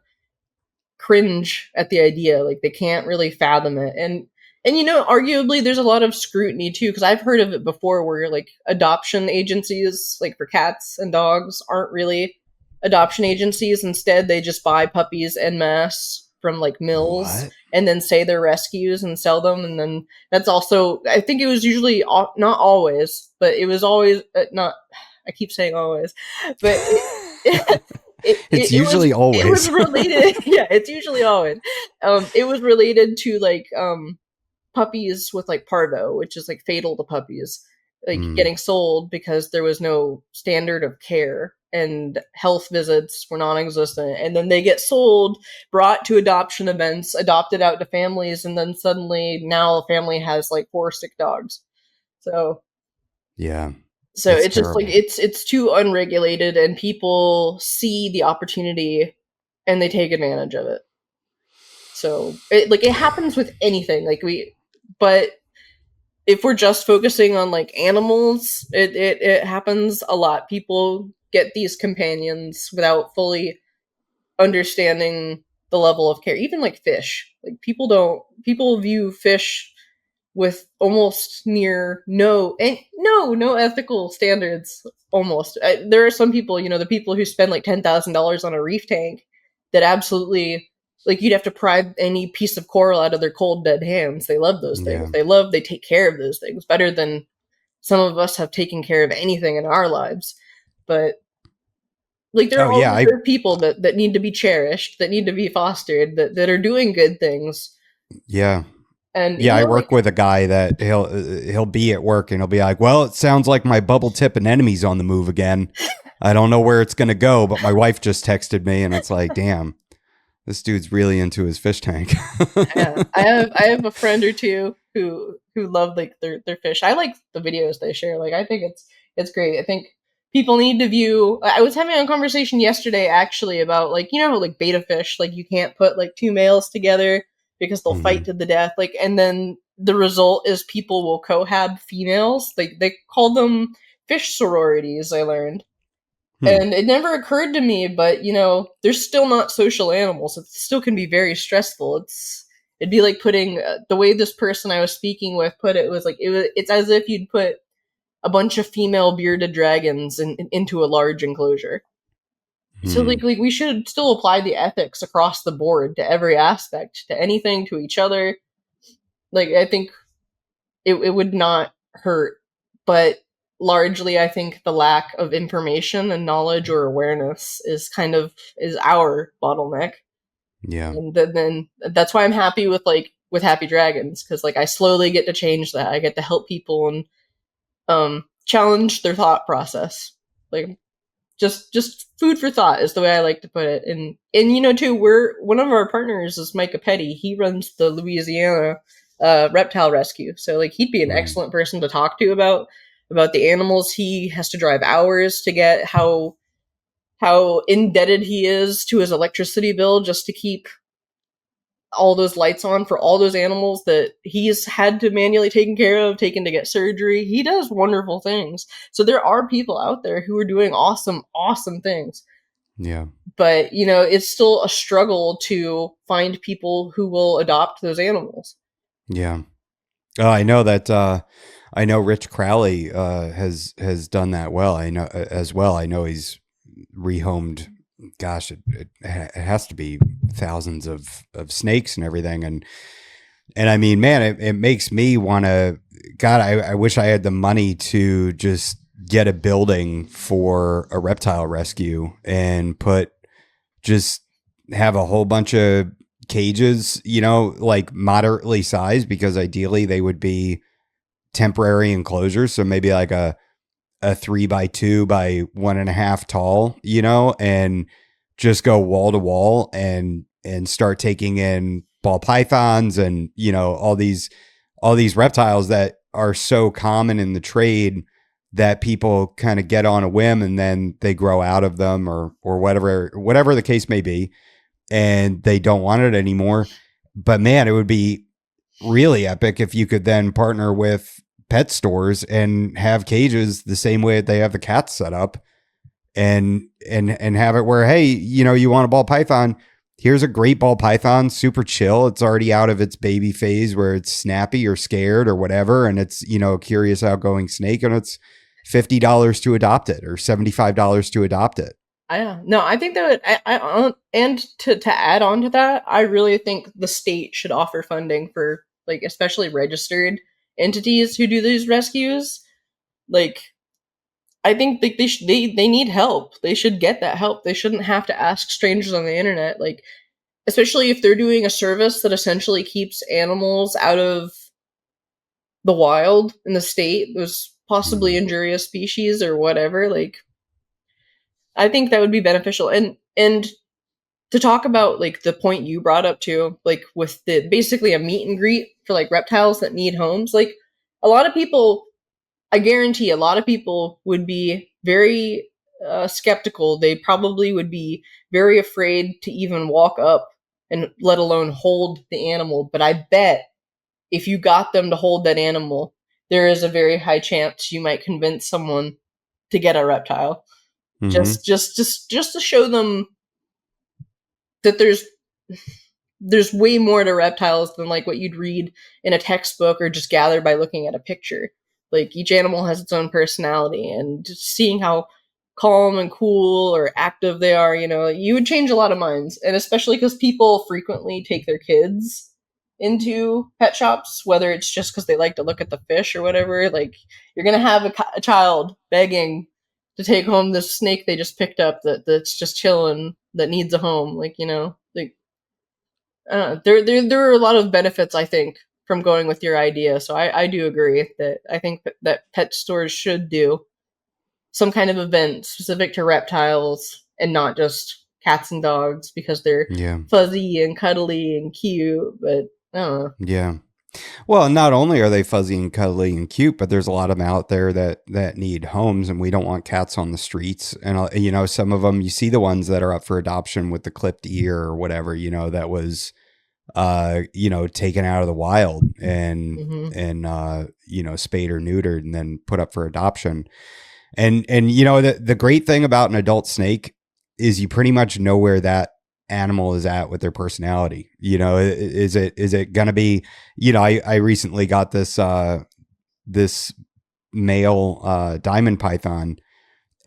Speaker 2: cringe at the idea, like they can't really fathom it. And arguably there's a lot of scrutiny too, because I've heard of it before where like adoption agencies, like for cats and dogs, aren't really adoption agencies. Instead, they just buy puppies en masse from like mills and then say they're rescues and sell them. And then that's also, I think it was usually, not always, but it was always not, I keep saying always, but
Speaker 1: it's usually always.
Speaker 2: It was related. Yeah, it's usually always. It was related to like puppies with like parvo, which is like fatal to puppies, like
Speaker 1: Mm.
Speaker 2: getting sold because there was no standard of care and health visits were non-existent, and then they get sold, brought to adoption events, adopted out to families, and then suddenly now a family has like 4 sick dogs. So
Speaker 1: Yeah.
Speaker 2: it's just like
Speaker 1: terrible.
Speaker 2: it's too unregulated, and people see the opportunity and they take advantage of it. So it happens with anything, but if we're just focusing on like animals, it happens a lot. People get these companions without fully understanding the level of care. Even like fish, like people view fish with almost near no ethical standards. Almost, there are some people, the people who spend like $10,000 on a reef tank that absolutely, like, you'd have to pry any piece of coral out of their cold dead hands. They love those things.
Speaker 1: Yeah.
Speaker 2: They take care of those things better than some of us have taken care of anything in our lives. But like, there
Speaker 1: Oh yeah.
Speaker 2: are people that need to be cherished, that need to be fostered, that are doing good things.
Speaker 1: Yeah.
Speaker 2: And
Speaker 1: Yeah, I work with a guy that he'll be at work and he'll be like, "Well, it sounds like my bubble tip anemone's on the move again. I don't know where it's going to go, but my wife just texted me," and it's like, "Damn, this dude's really into his fish tank."
Speaker 2: Yeah, I have a friend or two who love like their fish. I like the videos they share. Like, I think it's great. I think people need to view. I was having a conversation yesterday actually about, like, how like beta fish, like, you can't put like 2 males together because they'll fight
Speaker 1: Mhm.
Speaker 2: to the death. Like, and then the result is people will cohab females. Like, they call them fish sororities, I learned.
Speaker 1: Hmm.
Speaker 2: And it never occurred to me, but they're still not social animals. It still can be very stressful. It'd be like putting, the way this person I was speaking with put it was like, it's as if you'd put a bunch of female bearded dragons into a large enclosure. So
Speaker 1: Hmm.
Speaker 2: like we should still apply the ethics across the board to every aspect, to anything, to each other. Like, I think it would not hurt, but largely I think the lack of information and knowledge or awareness is our bottleneck.
Speaker 1: Yeah.
Speaker 2: And then that's why I'm happy with Happy Dragons, because like I slowly get to change that. I get to help people and challenge their thought process. Like, just food for thought is the way I like to put it. And too, we're one of our partners is Micah Petty. He runs the Louisiana reptile rescue. So like, he'd be an
Speaker 1: Mm.
Speaker 2: excellent person to talk to about the animals. He has to drive hours to get how indebted he is to his electricity bill just to keep all those lights on for all those animals that he's had to manually taken care of, taken to get surgery. He does wonderful things. So there are people out there who are doing awesome, awesome things.
Speaker 1: Yeah.
Speaker 2: But, it's still a struggle to find people who will adopt those animals.
Speaker 1: Yeah. Oh, I know that. I know Rich Crowley has done that well. I know as well. I know he's rehomed. Gosh, it has to be thousands of snakes and everything. And I mean, man, it makes me want to. God, I wish I had the money to just get a building for a reptile rescue and just have a whole bunch of cages, like moderately sized, because ideally they would be temporary enclosures. So maybe like a 3x2 by 1.5 tall, and just go wall to wall and start taking in ball pythons and, all these reptiles that are so common in the trade that people kind of get on a whim and then they grow out of them or whatever the case may be, and they don't want it anymore. But man, it would be really epic if you could then partner with pet stores and have cages the same way that they have the cats set up, and have it where, hey, you want a ball python, here's a great ball python, super chill. It's already out of its baby phase where it's snappy or scared or whatever, and it's, a curious outgoing snake, and it's $50 to adopt it or $75 to adopt it.
Speaker 2: Yeah, no, I think that and to add on to that, I really think the state should offer funding for, like, especially registered entities who do these rescues. Like, I think they need help. They should get that help. They shouldn't have to ask strangers on the internet. Like, especially if they're doing a service that essentially keeps animals out of the wild in the state, those possibly injurious species or whatever, like I think that would be beneficial. And to talk about like the point you brought up too, like with the basically a meet and greet for like reptiles that need homes, like a lot of people, I guarantee a lot of people would be very skeptical. They probably would be very afraid to even walk up and let alone hold the animal. But I bet if you got them to hold that animal, there is a very high chance you might convince someone to get a reptile. Just to show them that there's way more to reptiles than like what you'd read in a textbook or just gather by looking at a picture. Like each animal has its own personality, and just seeing how calm and cool or active they are, you know, you would change a lot of minds. And especially because people frequently take their kids into pet shops, whether it's just because they like to look at the fish or whatever. Like you're gonna have a child begging to take home this snake they just picked up that's just chilling, that needs a home. Like, you know, like there are a lot of benefits, I think, from going with your idea. So I do agree that I think that pet stores should do some kind of event specific to reptiles and not just cats and dogs because they're fuzzy and cuddly and cute. But I don't know.
Speaker 1: Yeah. Well, not only are they fuzzy and cuddly and cute, but there's a lot of them out there that need homes, and we don't want cats on the streets. And, you know, some of them, you see the ones that are up for adoption with the clipped ear or whatever, you know, that was, you know, taken out of the wild and, you know, spayed or neutered and then put up for adoption. And, you know, the great thing about an adult snake is you pretty much know where that animal is at with their personality. You know, is it going to be, you know, I recently got this male diamond python,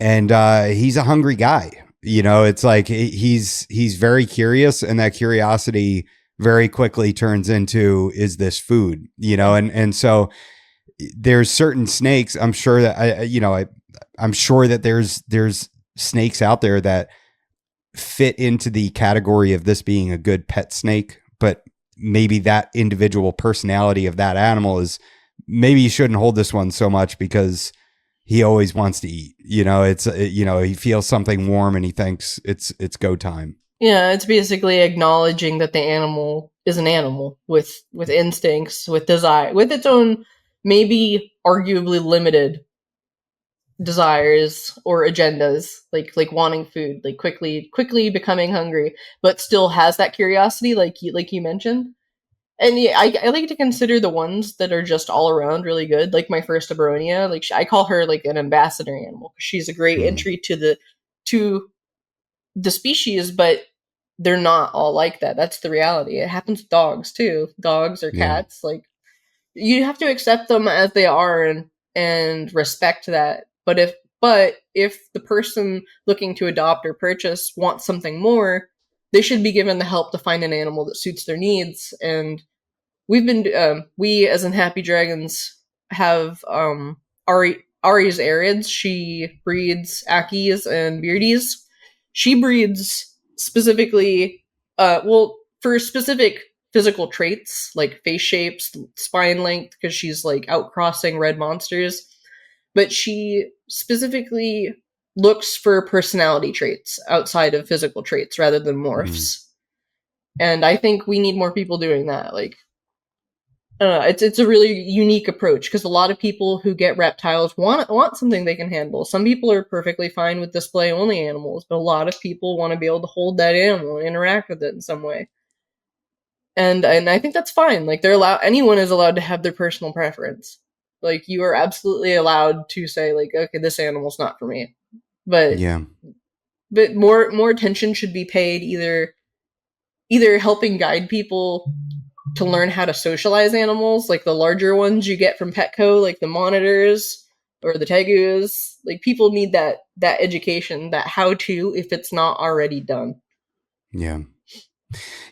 Speaker 1: and he's a hungry guy. You know, it's like he's very curious, and that curiosity very quickly turns into, is this food? You know, and so there's certain snakes, I'm sure that I'm sure that there's snakes out there that fit into the category of this being a good pet snake, but maybe that individual personality of that animal is, maybe you shouldn't hold this one so much because he always wants to eat. You know, you know, he feels something warm and he thinks it's go time.
Speaker 2: Yeah, it's basically acknowledging that the animal is an animal with instincts, with desire, with its own maybe arguably limited desires or agendas, like wanting food, like quickly becoming hungry, but still has that curiosity, like you mentioned. And yeah, I like to consider the ones that are just all around really good, like my first Abonia. Like I call her like an ambassador animal. She's a great entry to the species, but they're not all like that. That's the reality. It happens to dogs too. Dogs or cats, like you have to accept them as they are and respect that. But if the person looking to adopt or purchase wants something more, they should be given the help to find an animal that suits their needs. And we as in Happy Dragons have Ari's Arids. She breeds Ackies and Beardies. She breeds specifically, for specific physical traits like face shapes, spine length, because she's like outcrossing red monsters. But she specifically looks for personality traits outside of physical traits rather than morphs. And I think we need more people doing that. Like, it's a really unique approach because a lot of people who get reptiles want something they can handle. Some people are perfectly fine with display only animals, but a lot of people want to be able to hold that animal and interact with it in some way. And I think that's fine. Like anyone is allowed to have their personal preference. Like you are absolutely allowed to say like, okay, this animal's not for me. But more attention should be paid either helping guide people to learn how to socialize animals, like the larger ones you get from Petco, like the monitors or the tegus. Like people need that education, that how to, if it's not already done.
Speaker 1: Yeah.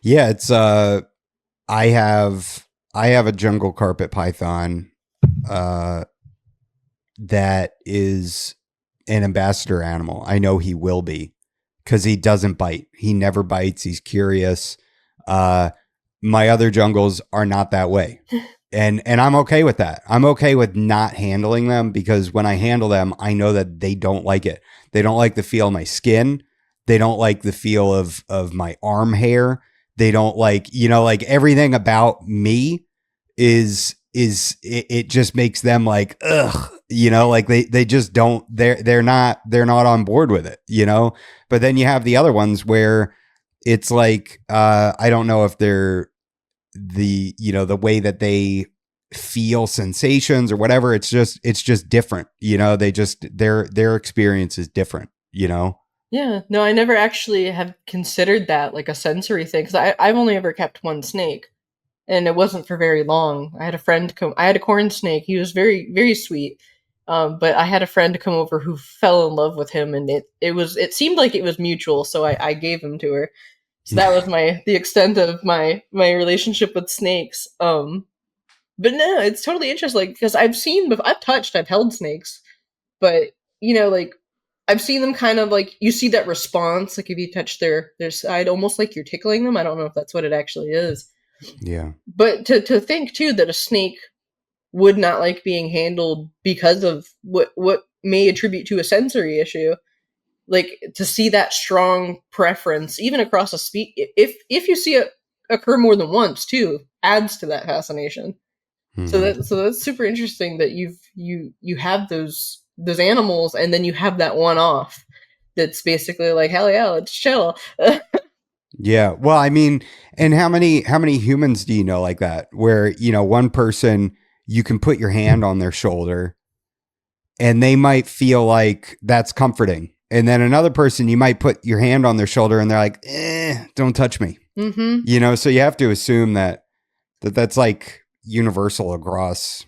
Speaker 1: It's I have a jungle carpet python that is an ambassador animal. I know he will be because he doesn't bite. He never bites. He's curious. My other jungles are not that way. And I'm okay with that. I'm okay with not handling them, because when I handle them, I know that they don't like it. They don't like the feel of my skin. They don't like the feel of my arm hair. They don't like, like everything about me it just makes them like, ugh, like they just don't, they're not on board with it, but then you have the other ones where it's like, I don't know if they're the way that they feel sensations or whatever. It's just different, they just, their experience is different,
Speaker 2: Yeah, no, I never actually have considered that like a sensory thing, because I've only ever kept one snake, and it wasn't for very long. I had a friend come. I had a corn snake. He was very, very sweet, but I had a friend come over who fell in love with him, and it seemed like it was mutual. So I gave him to her. So that was the extent of my relationship with snakes. But no, it's totally interesting, because I've held snakes, but like I've seen them kind of like, you see that response, like if you touch their side, almost like you're tickling them. I don't know if that's what it actually is.
Speaker 1: Yeah.
Speaker 2: But to think too that a snake would not like being handled because of what may attribute to a sensory issue, like to see that strong preference even across a if you see it occur more than once too, adds to that fascination.
Speaker 1: Mm-hmm.
Speaker 2: So that's super interesting that you have those animals, and then you have that one off that's basically like, hell yeah, let's chill.
Speaker 1: Yeah. Well, I mean, and how many humans do you know like that, where, one person, you can put your hand on their shoulder and they might feel like that's comforting. And then another person, you might put your hand on their shoulder and they're like, don't touch me.
Speaker 2: Mm-hmm.
Speaker 1: So you have to assume that's like universal across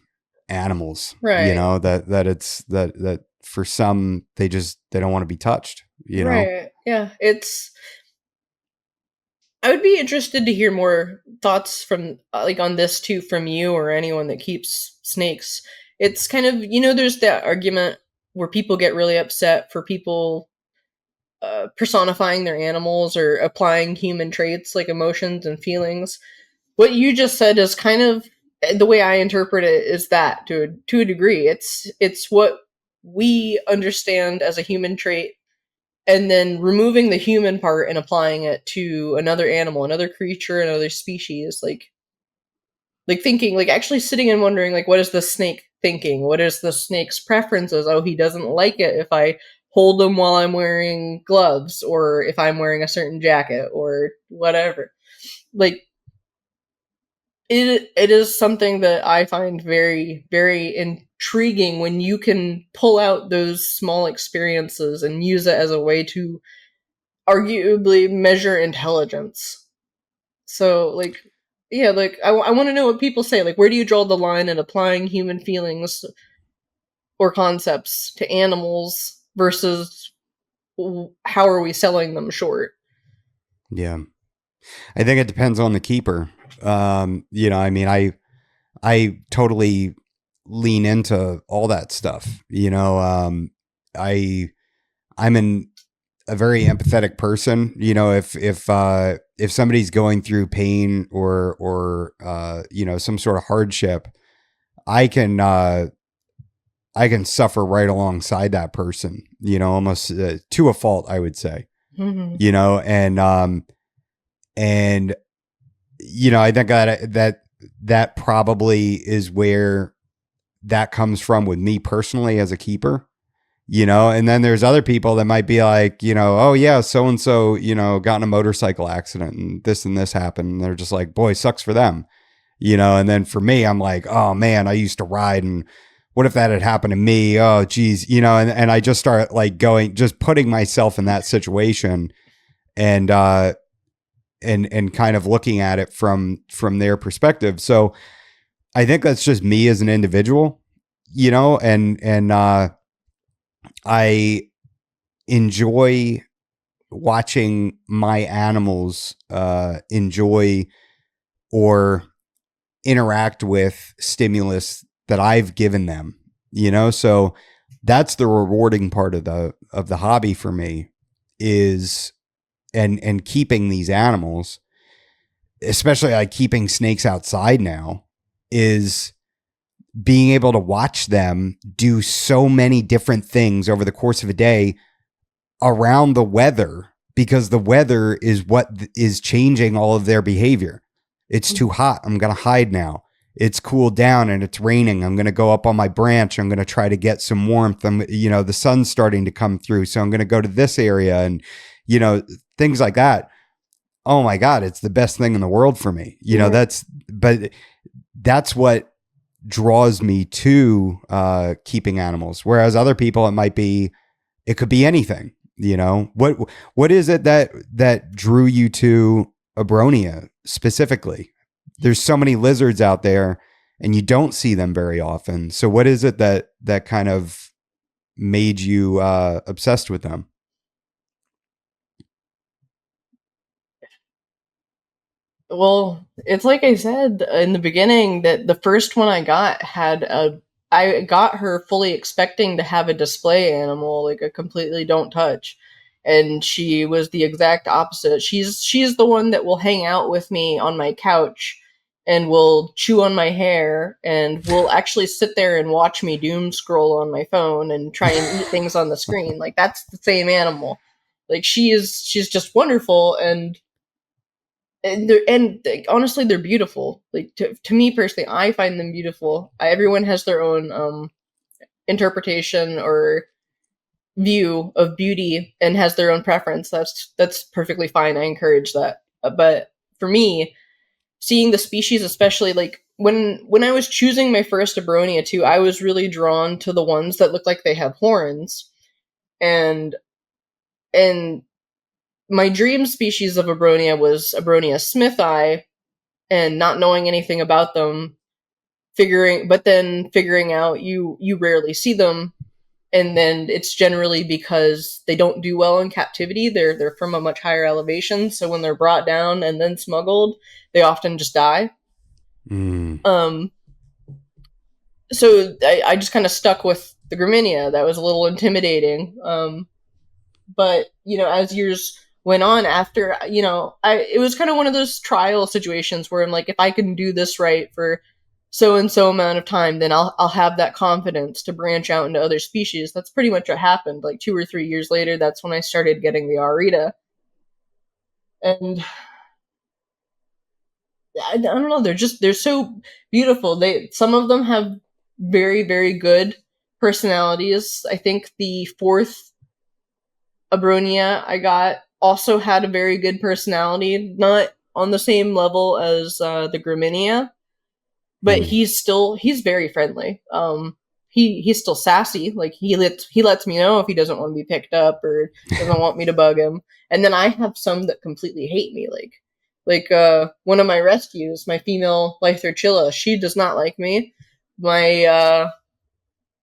Speaker 1: animals,
Speaker 2: Right.
Speaker 1: that it's that for some, they don't want to be touched,
Speaker 2: Right. Yeah. I would be interested to hear more thoughts from like on this too from you or anyone that keeps snakes. It's kind of, there's that argument where people get really upset for people personifying their animals or applying human traits like emotions and feelings. What you just said is kind of the way I interpret it, is that to a degree, it's what we understand as a human trait, and then removing the human part and applying it to another animal, another creature, another species, like thinking, like actually sitting and wondering, like, what is the snake thinking? What is the snake's preferences? Oh, he doesn't like it if I hold him while I'm wearing gloves, or if I'm wearing a certain jacket, or whatever. Like, it is something that I find very, very intriguing when you can pull out those small experiences and use it as a way to arguably measure intelligence. So, like, yeah, like, I want to know what people say. Like, where do you draw the line in applying human feelings or concepts to animals versus how are we selling them short?
Speaker 1: Yeah. I think it depends on the keeper. I mean, I totally lean into all that stuff. I'm a very empathetic person. If somebody's going through pain or some sort of hardship, I can suffer right alongside that person. Almost to a fault, I would say.
Speaker 2: Mm-hmm.
Speaker 1: And I think that probably is where that comes from with me personally as a keeper. And then there's other people that might be like, oh yeah, so-and-so, got in a motorcycle accident and this happened. And they're just like, boy, sucks for them, and then for me, I'm like, oh man, I used to ride, and what if that had happened to me? Oh geez, and I just start like just putting myself in that situation and kind of looking at it from their perspective. So I think that's just me as an individual, and I enjoy watching my animals enjoy or interact with stimulus that I've given them, so that's the rewarding part of the hobby for me, is and keeping these animals, especially like keeping snakes outside now. is being able to watch them do so many different things over the course of a day around the weather, because the weather is what is changing all of their behavior. It's too hot. I'm going to hide now. It's cooled down and it's raining. I'm going to go up on my branch. I'm going to try to get some warmth. The sun's starting to come through. So I'm going to go to this area and, things like that. Oh my God, it's the best thing in the world for me. That's what draws me to keeping animals. Whereas other people, it could be anything. What is it that drew you to Abonia specifically? There's so many lizards out there and you don't see them very often. So what is it that kind of made you obsessed with them?
Speaker 2: Well, it's like I said in the beginning that the first one I got I got her fully expecting to have a display animal, like a completely don't touch. And she was the exact opposite. She's the one that will hang out with me on my couch and will chew on my hair and will actually sit there and watch me doom scroll on my phone and try and eat things on the screen. Like, that's the same animal. Like, she's just wonderful, and honestly, they're beautiful. Like, to me personally, I find them beautiful. Everyone has their own interpretation or view of beauty and has their own preference. That's perfectly fine. I encourage that. But for me, seeing the species, especially like when I was choosing my first Abonia too, I was really drawn to the ones that look like they have horns, and my dream species of Abonia was Abonia smithi, and not knowing anything about them, figuring out you rarely see them, and then it's generally because they don't do well in captivity. They're from a much higher elevation, so when they're brought down and then smuggled, they often just die. So I just kind of stuck with the Graminia. That was a little intimidating. But as years went on, after it was kind of one of those trial situations where I'm like, if I can do this right for so and so amount of time, then I'll have that confidence to branch out into other species. That's pretty much what happened. Like 2 or 3 years later, that's when I started getting the Arita. And I don't know, they're so beautiful. Some of them have very, very good personalities. I think the fourth Abonia I got also had a very good personality, not on the same level as the Graminia, but he's very friendly. He's still sassy. Like, he lets me know if he doesn't want to be picked up or doesn't want me to bug him. And then I have some that completely hate me. Like one of my rescues, my female Lytherchilla, she does not like me. My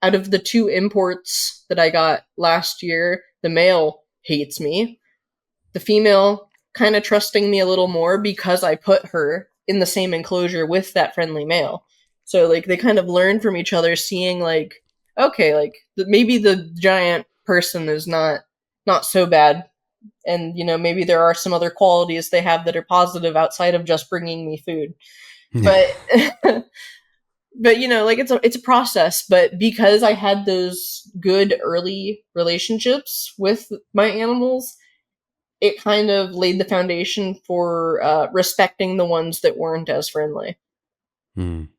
Speaker 2: out of the 2 imports that I got last year, the male hates me. The female kind of trusting me a little more because I put her in the same enclosure with that friendly male. So like they kind of learn from each other, seeing like, okay, like maybe the giant person is not so bad, and maybe there are some other qualities they have that are positive outside of just bringing me food. But but like it's a process. But because I had those good early relationships with my animals, it kind of laid the foundation for respecting the ones that weren't as friendly. And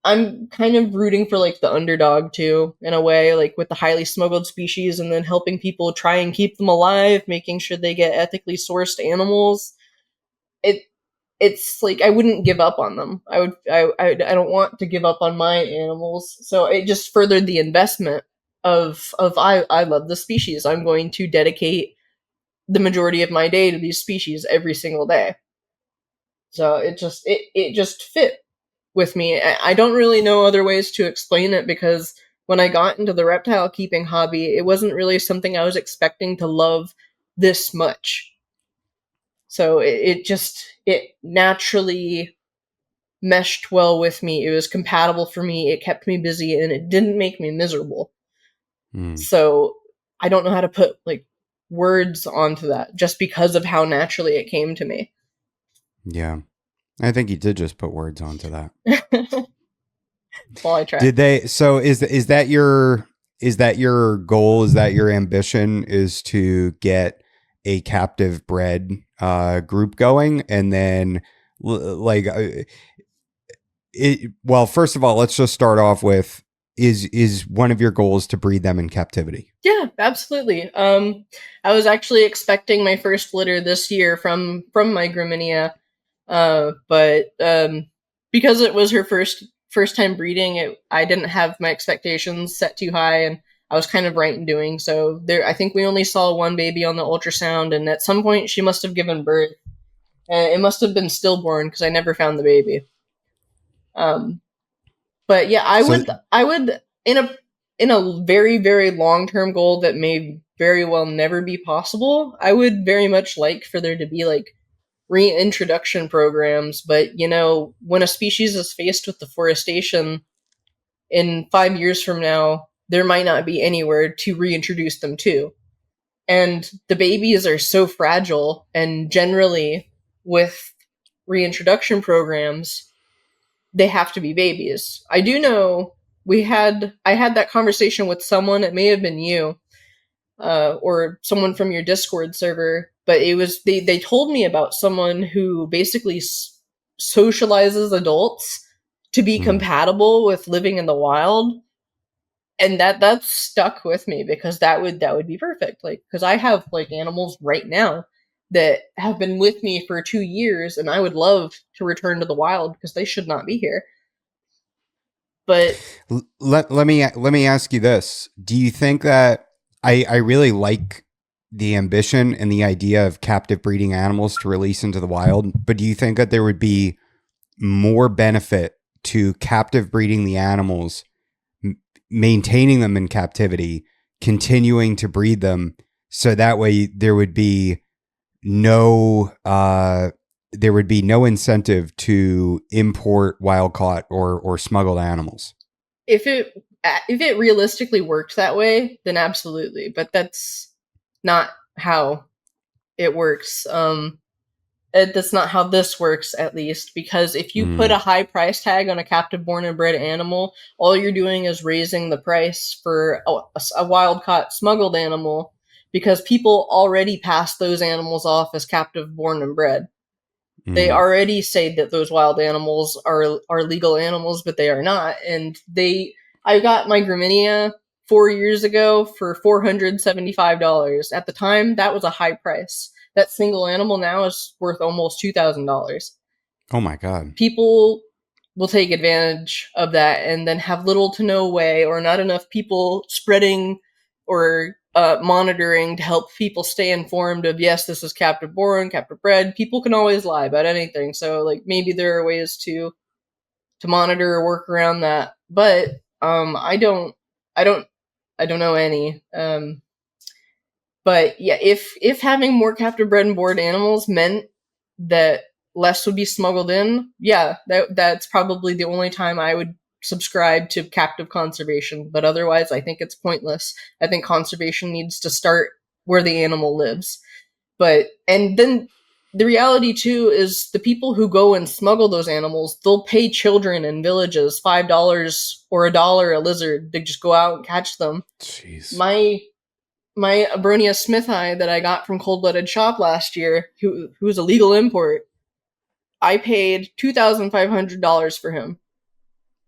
Speaker 2: I'm kind of rooting for like the underdog too, in a way, like with the highly smuggled species, and then helping people try and keep them alive, making sure they get ethically sourced animals. It's like I wouldn't give up on them. I don't want to give up on my animals. So it just furthered the investment of I love the species. I'm going to dedicate the majority of my day to these species every single day. So it just fit with me. I don't really know other ways to explain it, because when I got into the reptile keeping hobby, it wasn't really something I was expecting to love this much. So it naturally meshed well with me. It was compatible for me. It kept me busy, and it didn't make me miserable. So I don't know how to put like words onto that, just because of how naturally it came to me.
Speaker 1: Yeah. I think you did just put words onto that.
Speaker 2: Well, I try.
Speaker 1: Did they? So is that your goal? Is that your ambition? Is to get a captive bred group going, and then well, first of all, let's just start off with is one of your goals to breed them in captivity?
Speaker 2: Yeah, absolutely. I was actually expecting my first litter this year from my Graminia, but because it was her first time breeding, I didn't have my expectations set too high, and I was kind of right in doing so. I think we only saw one baby on the ultrasound, and at some point she must have given birth. It must have been stillborn because I never found the baby. But yeah, I would in a very, very long-term goal that may very well never be possible, I would very much like for there to be like reintroduction programs. But when a species is faced with deforestation in 5 years from now, there might not be anywhere to reintroduce them to. And the babies are so fragile, and generally with reintroduction programs, they have to be babies. I do know I had that conversation with someone, it may have been you, or someone from your Discord server, but it was, they told me about someone who basically socializes adults to be compatible with living in the wild. And that's stuck with me because that would be perfect. Like, because I have like animals right now that have been with me for 2 years, and I would love to return to the wild because they should not be here. But
Speaker 1: let me ask you this: do you think that I really like the ambition and the idea of captive breeding animals to release into the wild, but do you think that there would be more benefit to captive breeding the animals, maintaining them in captivity, continuing to breed them, so that way there would be no incentive to import wild-caught or smuggled animals?
Speaker 2: If it realistically worked that way, then absolutely. But that's not how it works. That's not how this works, at least, because if you put a high price tag on a captive born and bred animal, all you're doing is raising the price for a wild-caught smuggled animal, because people already pass those animals off as captive born and bred. They already say that those wild animals are legal animals, but they are not. And I got my Graminia 4 years ago for $475. At the time, that was a high price. That single animal now is worth almost $2,000.
Speaker 1: Oh my God.
Speaker 2: People will take advantage of that and then have little to no way, or not enough people spreading or monitoring to help people stay informed of, yes, this is captive born, captive bred. People can always lie about anything. So like maybe there are ways to monitor or work around that. But I don't know any. But yeah, if having more captive bred and board animals meant that less would be smuggled in, yeah, that's probably the only time I would subscribe to captive conservation. But otherwise, I think it's pointless. I think conservation needs to start where the animal lives. And then the reality too is the people who go and smuggle those animals, they'll pay children in villages $5 or $1 a lizard to just go out and catch them.
Speaker 1: Jeez.
Speaker 2: My Abonia Sehy that I got from Cold Blooded Shop last year, who was a legal import, I paid $2,500 for him.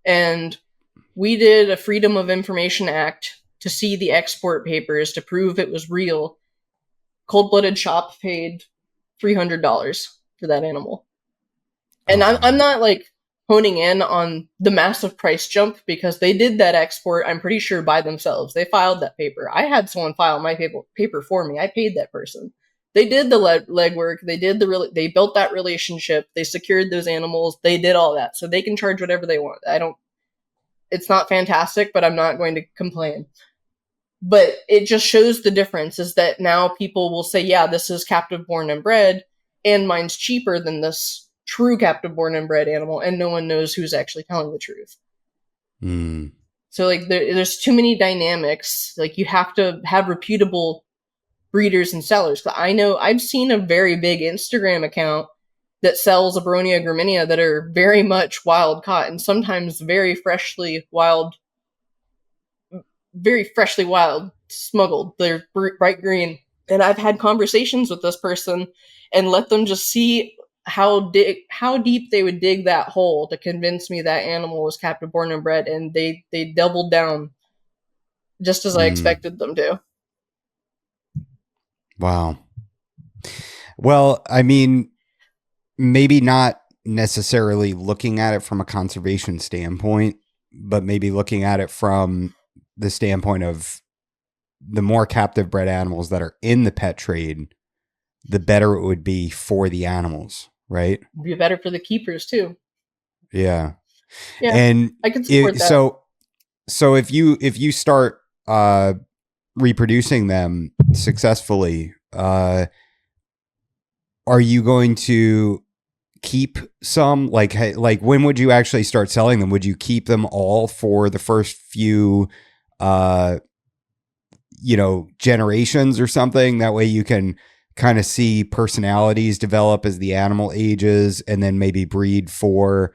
Speaker 2: And we did a Freedom of Information Act to see the export papers to prove it was real. Cold Blooded Shop paid $300 for that animal. And I'm not like honing in on the massive price jump, because they did that export, I'm pretty sure, by themselves. They filed that paper. I had someone file my paper for me. I paid that person. They did the legwork. They built that relationship. They secured those animals. They did all that. So they can charge whatever they want. It's not fantastic, but I'm not going to complain. But it just shows the difference, is that now people will say, yeah, this is captive born and bred, and mine's cheaper than this true captive born and bred animal, and no one knows who's actually telling the truth. So like there's too many dynamics. Like you have to have reputable breeders and sellers. I know I've seen a very big Instagram account that sells Abonia graminia that are very much wild caught and sometimes very freshly wild smuggled. They're bright green. And I've had conversations with this person and let them just see how deep they would dig that hole to convince me that animal was captive born and bred, and they doubled down just as I expected them to.
Speaker 1: Wow. Well, I mean, maybe not necessarily looking at it from a conservation standpoint, but maybe looking at it from the standpoint of the more captive bred animals that are in the pet trade, the better it would be for the animals, right?
Speaker 2: It'd be better for the keepers too.
Speaker 1: Yeah.
Speaker 2: Yeah.
Speaker 1: And
Speaker 2: I can support that.
Speaker 1: So if you start reproducing them successfully, are you going to keep some? Like when would you actually start selling them? Would you keep them all for the first few generations or something? That way you can kind of see personalities develop as the animal ages, and then maybe breed for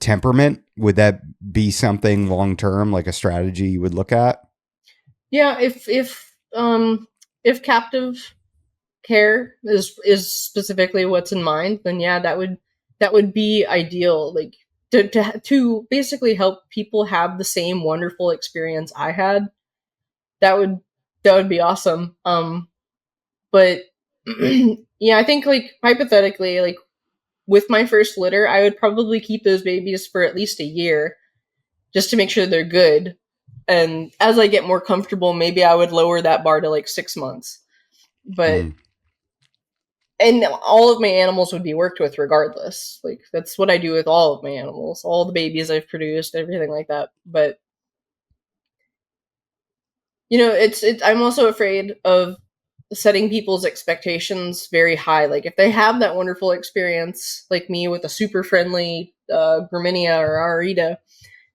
Speaker 1: temperament. Would that be something long term, like a strategy you would look at?
Speaker 2: Yeah, if captive care is specifically what's in mind, then yeah, that would be ideal. Like to basically help people have the same wonderful experience I had. That would be awesome. But yeah, I think like hypothetically, like with my first litter, I would probably keep those babies for at least a year just to make sure they're good. And as I get more comfortable, maybe I would lower that bar to like 6 months. But and all of my animals would be worked with regardless. Like that's what I do with all of my animals, all the babies I've produced, everything like that. But I'm also afraid of setting people's expectations very high. Like if they have that wonderful experience, like me with a super friendly Graminia or Arita,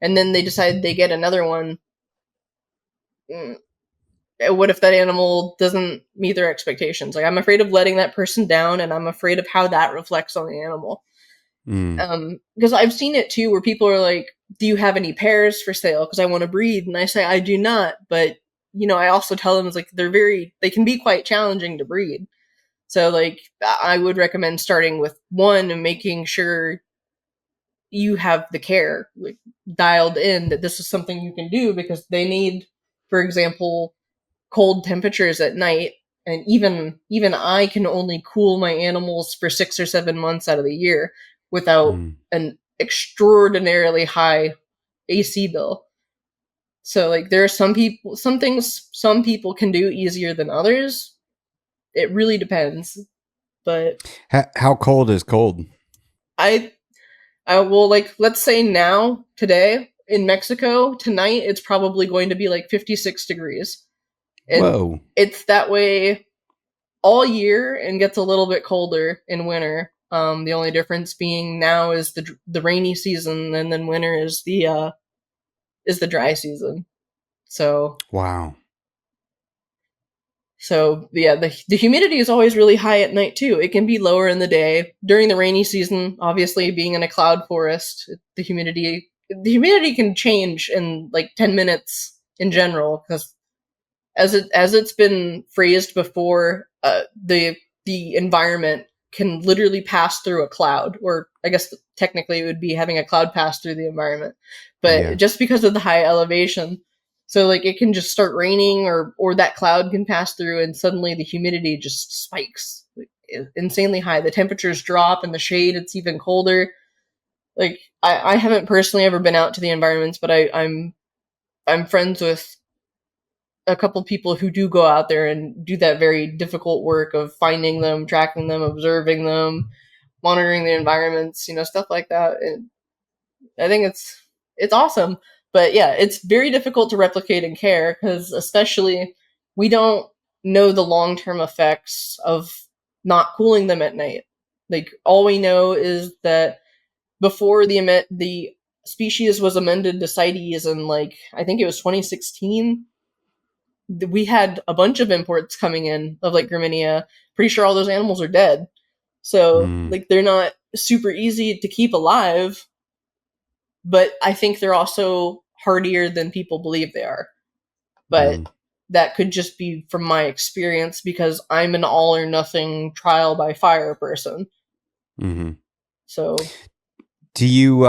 Speaker 2: and then they decide they get another one, what if that animal doesn't meet their expectations? Like I'm afraid of letting that person down, and I'm afraid of how that reflects on the animal. Because I've seen it too, where people are like, "Do you have any pairs for sale? Because I want to breed," and I say, "I do not," but I also tell them it's like they can be quite challenging to breed. So like I would recommend starting with one and making sure you have the care like dialed in that this is something you can do, because they need, for example, cold temperatures at night, and even I can only cool my animals for 6 or 7 months out of the year without an extraordinarily high AC bill. So like there are some things some people can do easier than others. It really depends. But
Speaker 1: how cold is cold?
Speaker 2: I will, like, let's say now today in Mexico tonight it's probably going to be like 56 degrees.
Speaker 1: Whoa.
Speaker 2: It's that way all year and gets a little bit colder in winter. The only difference being now is the rainy season, and then winter is the dry season. So
Speaker 1: wow.
Speaker 2: So yeah, the humidity is always really high at night too. It can be lower in the day during the rainy season. Obviously, being in a cloud forest, the humidity can change in like 10 minutes in general, because as it's been phrased before, the environment can literally pass through a cloud, or I guess technically it would be having a cloud pass through the environment, but just because of the high elevation. So like it can just start raining, or that cloud can pass through, and suddenly the humidity just spikes like, insanely high. The temperatures drop, in the shade it's even colder. Like I haven't personally ever been out to the environments, but I'm friends with a couple people who do go out there and do that very difficult work of finding them, tracking them, observing them, monitoring the environments, stuff like that. And I think it's awesome. But yeah, it's very difficult to replicate in care, because especially we don't know the long-term effects of not cooling them at night. Like all we know is that before the species was amended to CITES in like I think it was 2016, we had a bunch of imports coming in of like Graminia. Pretty sure all those animals are dead. So like they're not super easy to keep alive, but I think they're also hardier than people believe they are. But that could just be from my experience because I'm an all or nothing trial by fire person. So
Speaker 1: do you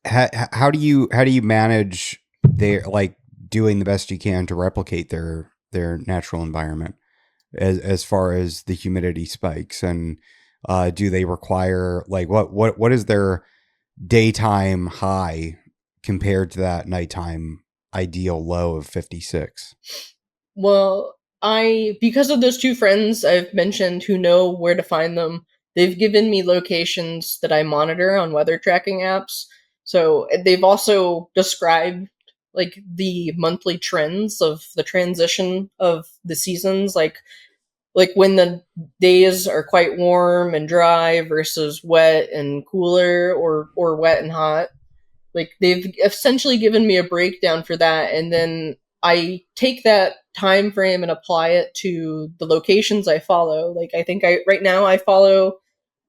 Speaker 1: how do you manage their, like, doing the best you can to replicate their natural environment as far as the humidity spikes, and do they require, like, what is their daytime high compared to that nighttime ideal low of 56?
Speaker 2: Well, because of those two friends I've mentioned who know where to find them, they've given me locations that I monitor on weather tracking apps. So they've also described like the monthly trends of the transition of the seasons, like when the days are quite warm and dry versus wet and cooler, or wet and hot. Like they've essentially given me a breakdown for that, and then I take that time frame and apply it to the locations I follow. Like I think right now I follow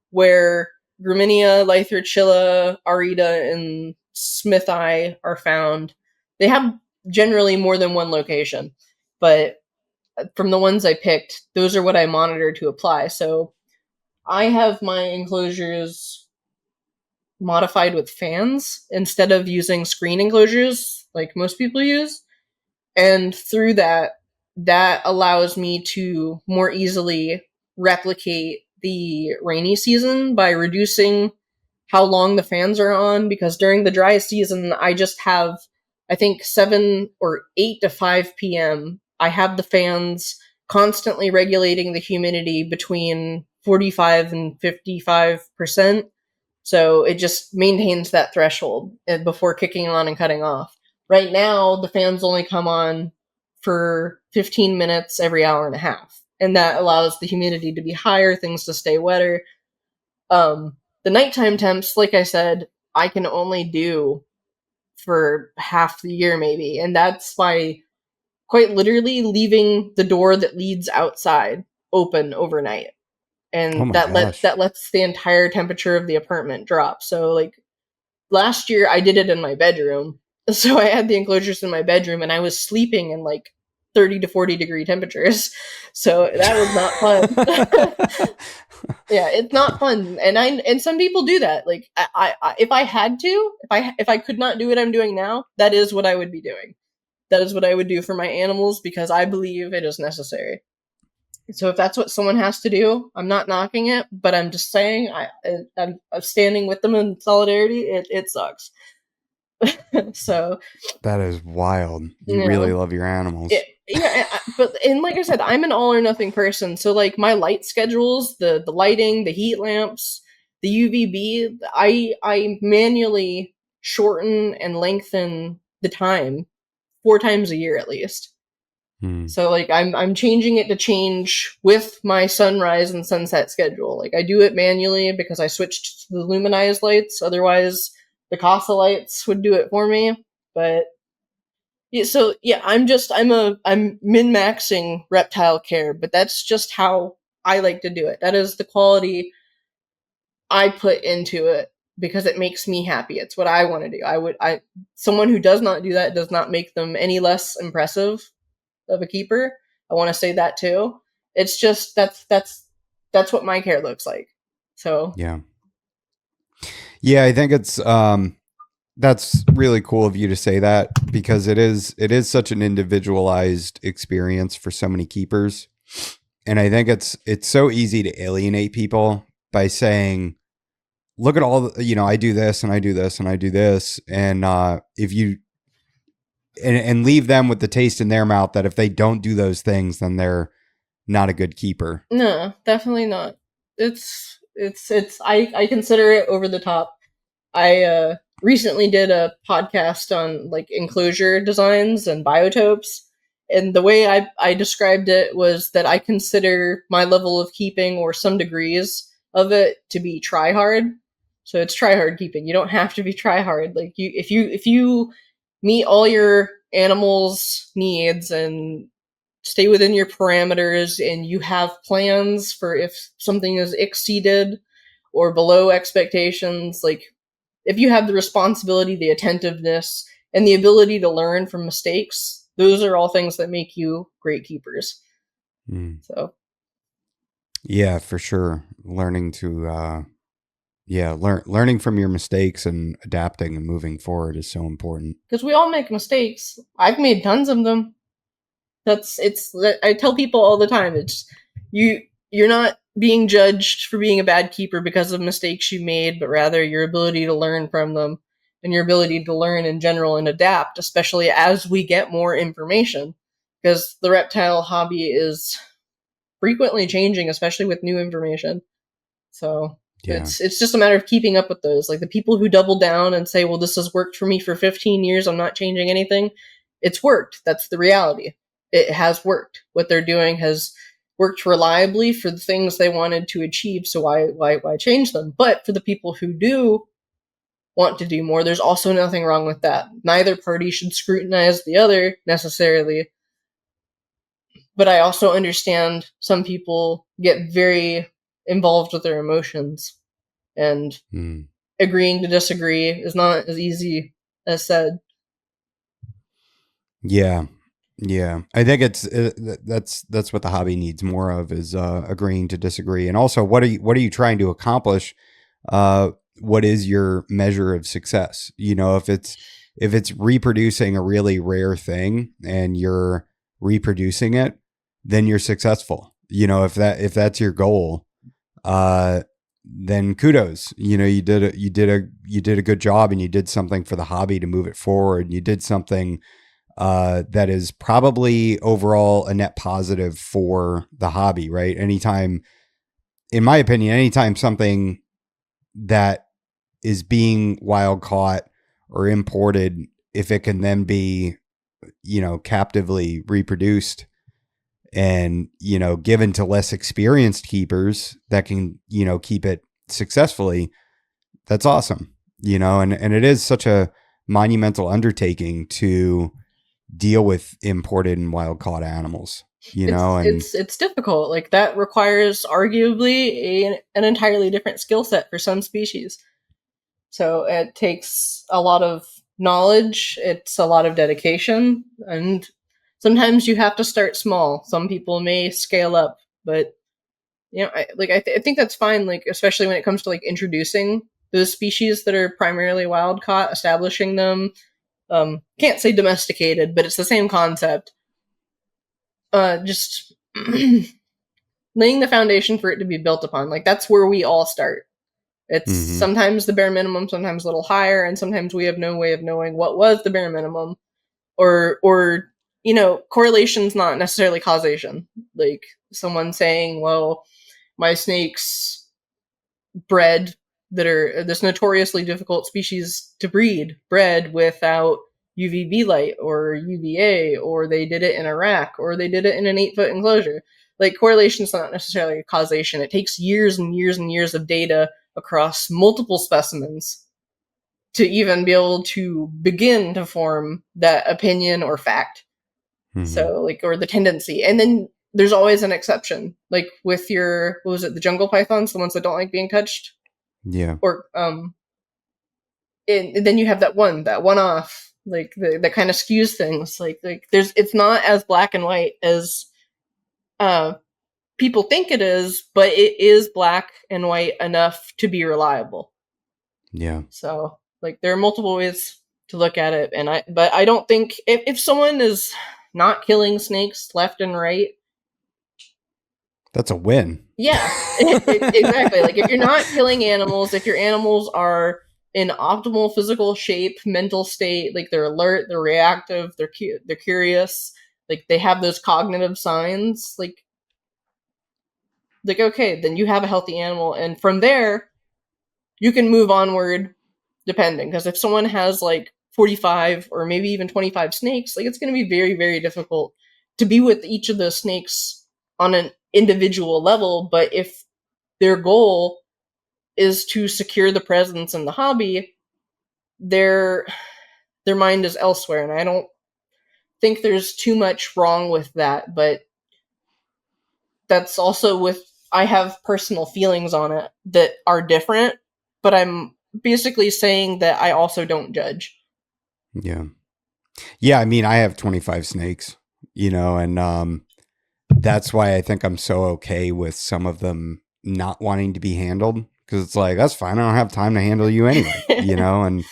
Speaker 2: where Graminia, Lythrochilla, Arita, and Smithi are found. They have generally more than one location, but from the ones I picked, those are what I monitor to apply. So I have my enclosures modified with fans instead of using screen enclosures like most people use. And through that allows me to more easily replicate the rainy season by reducing how long the fans are on, because during the dry season I just have, I think, 7 or 8 to 5 p.m. I have the fans constantly regulating the humidity between 45 and 55%. So it just maintains that threshold before kicking on and cutting off. Right now, the fans only come on for 15 minutes every hour and a half. And that allows the humidity to be higher, things to stay wetter. The nighttime temps, like I said, I can only do for half the year maybe. And that's by quite literally leaving the door that leads outside open overnight.
Speaker 1: Oh
Speaker 2: And
Speaker 1: my gosh.
Speaker 2: that lets the entire temperature of the apartment drop. So like last year I did it in my bedroom. So I had the enclosures in my bedroom and I was sleeping in like 30 to 40 degree temperatures. So that was not fun. Yeah, it's not fun. And some people do that. Like I if I had to, if I could not do what I'm doing now, that is what I would be doing. That is what I would do for my animals because I believe it is necessary. So if that's what someone has to do, I'm not knocking it, but I'm just saying I'm standing with them in solidarity. It sucks. So
Speaker 1: That is wild. You
Speaker 2: you
Speaker 1: really
Speaker 2: know,
Speaker 1: love your animals.
Speaker 2: but like I said, I'm an all or nothing person. So like my light schedules, the lighting, the heat lamps, the UVB, I manually shorten and lengthen the time 4 times a year at least. So like I'm changing it to change with my sunrise and sunset schedule. Like I do it manually because I switched to the luminized lights. Otherwise, the Casa lights would do it for me. But yeah, so yeah, I'm min maxing reptile care, but that's just how I like to do it. That is the quality I put into it because it makes me happy. It's what I want to do. Someone who does not do that does not make them any less impressive of a keeper. I want to say that too. It's just that's what my care looks like. So
Speaker 1: Yeah, I think it's that's really cool of you to say that, because it is such an individualized experience for so many keepers. And I think it's so easy to alienate people by saying, look at all the, I do this and I do this and I do this. And if you, and leave them with the taste in their mouth that if they don't do those things, then they're not a good keeper.
Speaker 2: no, definitely not. It's I consider it over the top. I recently did a podcast on like enclosure designs and biotopes, and the way I described it was that I consider my level of keeping, or some degrees of it, to be try hard. So it's try hard keeping. You don't have to be try hard. Like if you meet all your animals' needs and stay within your parameters and you have plans for if something is exceeded or below expectations, like if you have the responsibility, the attentiveness, and the ability to learn from mistakes, those are all things that make you great keepers. So
Speaker 1: yeah, for sure. Learning to learning from your mistakes and adapting and moving forward is so important.
Speaker 2: because we all make mistakes. I've made tons of them. I tell people all the time, it's you're not being judged for being a bad keeper because of mistakes you made, but rather your ability to learn from them and your ability to learn in general and adapt, especially as we get more information. Because the reptile hobby is frequently changing, especially with new information. So it's just a matter of keeping up with those. Like the people who double down and say, well, this has worked for me for 15 years, I'm not changing anything. It's worked. That's the reality. It has worked. What they're doing has worked reliably for the things they wanted to achieve. So why change them? But for the people who do want to do more, there's also nothing wrong with that. Neither party should scrutinize the other necessarily. But I also understand some people get very involved with their emotions, and agreeing to disagree is not as easy as said.
Speaker 1: Yeah. I think that's what the hobby needs more of is agreeing to disagree. And also, what are you trying to accomplish? What is your measure of success? You know, if it's reproducing a really rare thing and you're reproducing it, then you're successful. You know, if that's your goal, then kudos. You know, you did a good job, and you did something for the hobby to move it forward. You did something that is probably overall a net positive for the hobby, right? Anytime, in my opinion, anytime something that is being wild caught or imported, if it can then be, captively reproduced and, given to less experienced keepers that can, keep it successfully, that's awesome, and it is such a monumental undertaking to deal with imported and wild caught animals,
Speaker 2: it's difficult. Like that requires arguably an entirely different skill set for some species. So it takes a lot of knowledge. It's a lot of dedication, and sometimes you have to start small. Some people may scale up, but I think that's fine. Like especially when it comes to like introducing those species that are primarily wild caught, establishing them. Can't say domesticated, but it's the same concept. Just laying the foundation for it to be built upon. Like that's where we all start. It's sometimes the bare minimum, sometimes a little higher, and sometimes we have no way of knowing what was the bare minimum, or correlation's not necessarily causation. Like someone saying, well, my snake's bred that are this notoriously difficult species to bred without UVB light or UVA, or they did it in Iraq, or they did it in an 8-foot enclosure. Like correlation is not necessarily a causation. It takes years and years and years of data across multiple specimens to even be able to begin to form that opinion or fact. So or the tendency. And then there's always an exception. Like with your, what was it, the jungle pythons, the ones that don't like being touched?
Speaker 1: Yeah.
Speaker 2: Or and then you have that one off, like that kind of skews things. Like it's not as black and white as people think it is, but it is black and white enough to be reliable.
Speaker 1: Yeah.
Speaker 2: So like there are multiple ways to look at it, but I don't think if someone is not killing snakes left and right,
Speaker 1: that's a win.
Speaker 2: Yeah, exactly. Like if you're not killing animals, if your animals are in optimal physical shape, mental state, like they're alert, they're reactive, they're curious, like they have those cognitive signs, like okay, then you have a healthy animal, and from there you can move onward depending, because if someone has like 45 or maybe even 25 snakes, like it's going to be very, very difficult to be with each of those snakes on an individual level. But if their goal is to secure the presence in the hobby, their mind is elsewhere. And I don't think there's too much wrong with that, but that's also with, I have personal feelings on it that are different, but I'm basically saying that I also don't judge.
Speaker 1: Yeah. Yeah. I mean, I have 25 snakes, and that's why I think I'm so okay with some of them not wanting to be handled, because it's like, that's fine. I don't have time to handle you anyway,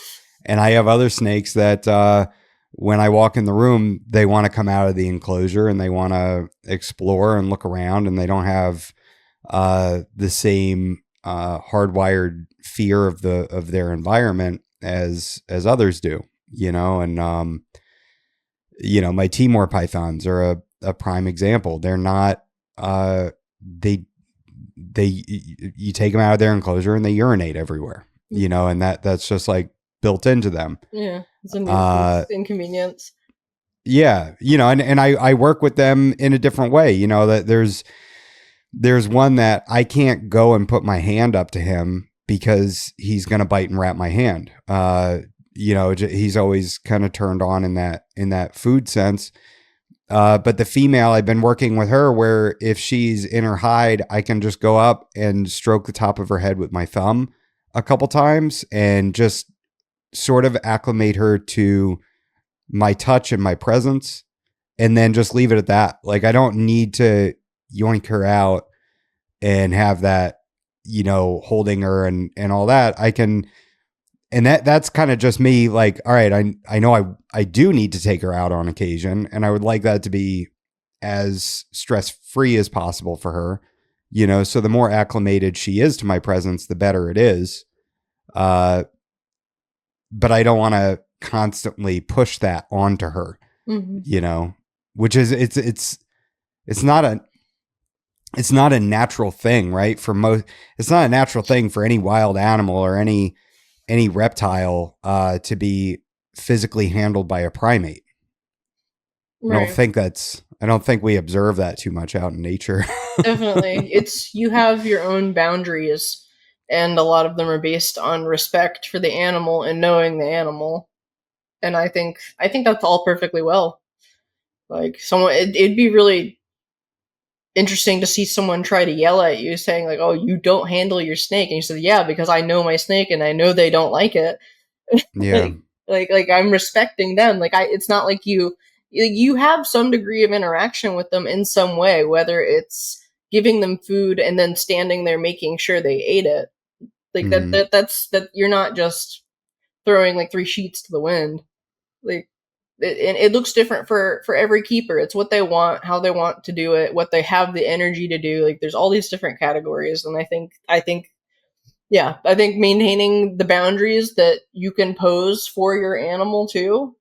Speaker 1: and I have other snakes that, when I walk in the room, they want to come out of the enclosure and they want to explore and look around, and they don't have the same hardwired fear of their environment as others do, and my Timor pythons are a prime example. They're not they you take them out of their enclosure and they urinate everywhere, and that's just like built into them.
Speaker 2: Yeah, it's an inconvenience.
Speaker 1: Yeah, and I work with them in a different way. That there's one that I can't go and put my hand up to him because he's going to bite and wrap my hand. He's always kind of turned on in that food sense. But the female, I've been working with her where if she's in her hide, I can just go up and stroke the top of her head with my thumb a couple times and just sort of acclimate her to my touch and my presence, and then just leave it at that. Like, I don't need to yoink her out and have that, holding her and all that. I can, and that's kind of just me, like, all right, I know I do need to take her out on occasion, and I would like that to be as stress-free as possible for her, so the more acclimated she is to my presence, the better it is. But I don't want to constantly push that onto her, which is, it's not a natural thing, right? It's not a natural thing for any wild animal or any reptile to be physically handled by a primate. Right. I don't think we observe that too much out in nature.
Speaker 2: Definitely. You have your own boundaries, and a lot of them are based on respect for the animal and knowing the animal. And I think that's all perfectly well. Like, it'd be really interesting to see someone try to yell at you saying like, "Oh, you don't handle your snake." And you said, "Yeah, because I know my snake and I know they don't like it."
Speaker 1: Yeah.
Speaker 2: like I'm respecting them. Like, it's not like you have some degree of interaction with them in some way, whether it's giving them food and then standing there making sure they ate it. Like, that's you're not just throwing like 3 sheets to the wind. Like, it looks different for every keeper. It's what they want, how they want to do it, what they have the energy to do. Like, there's all these different categories, and I think maintaining the boundaries that you can pose for your animal too,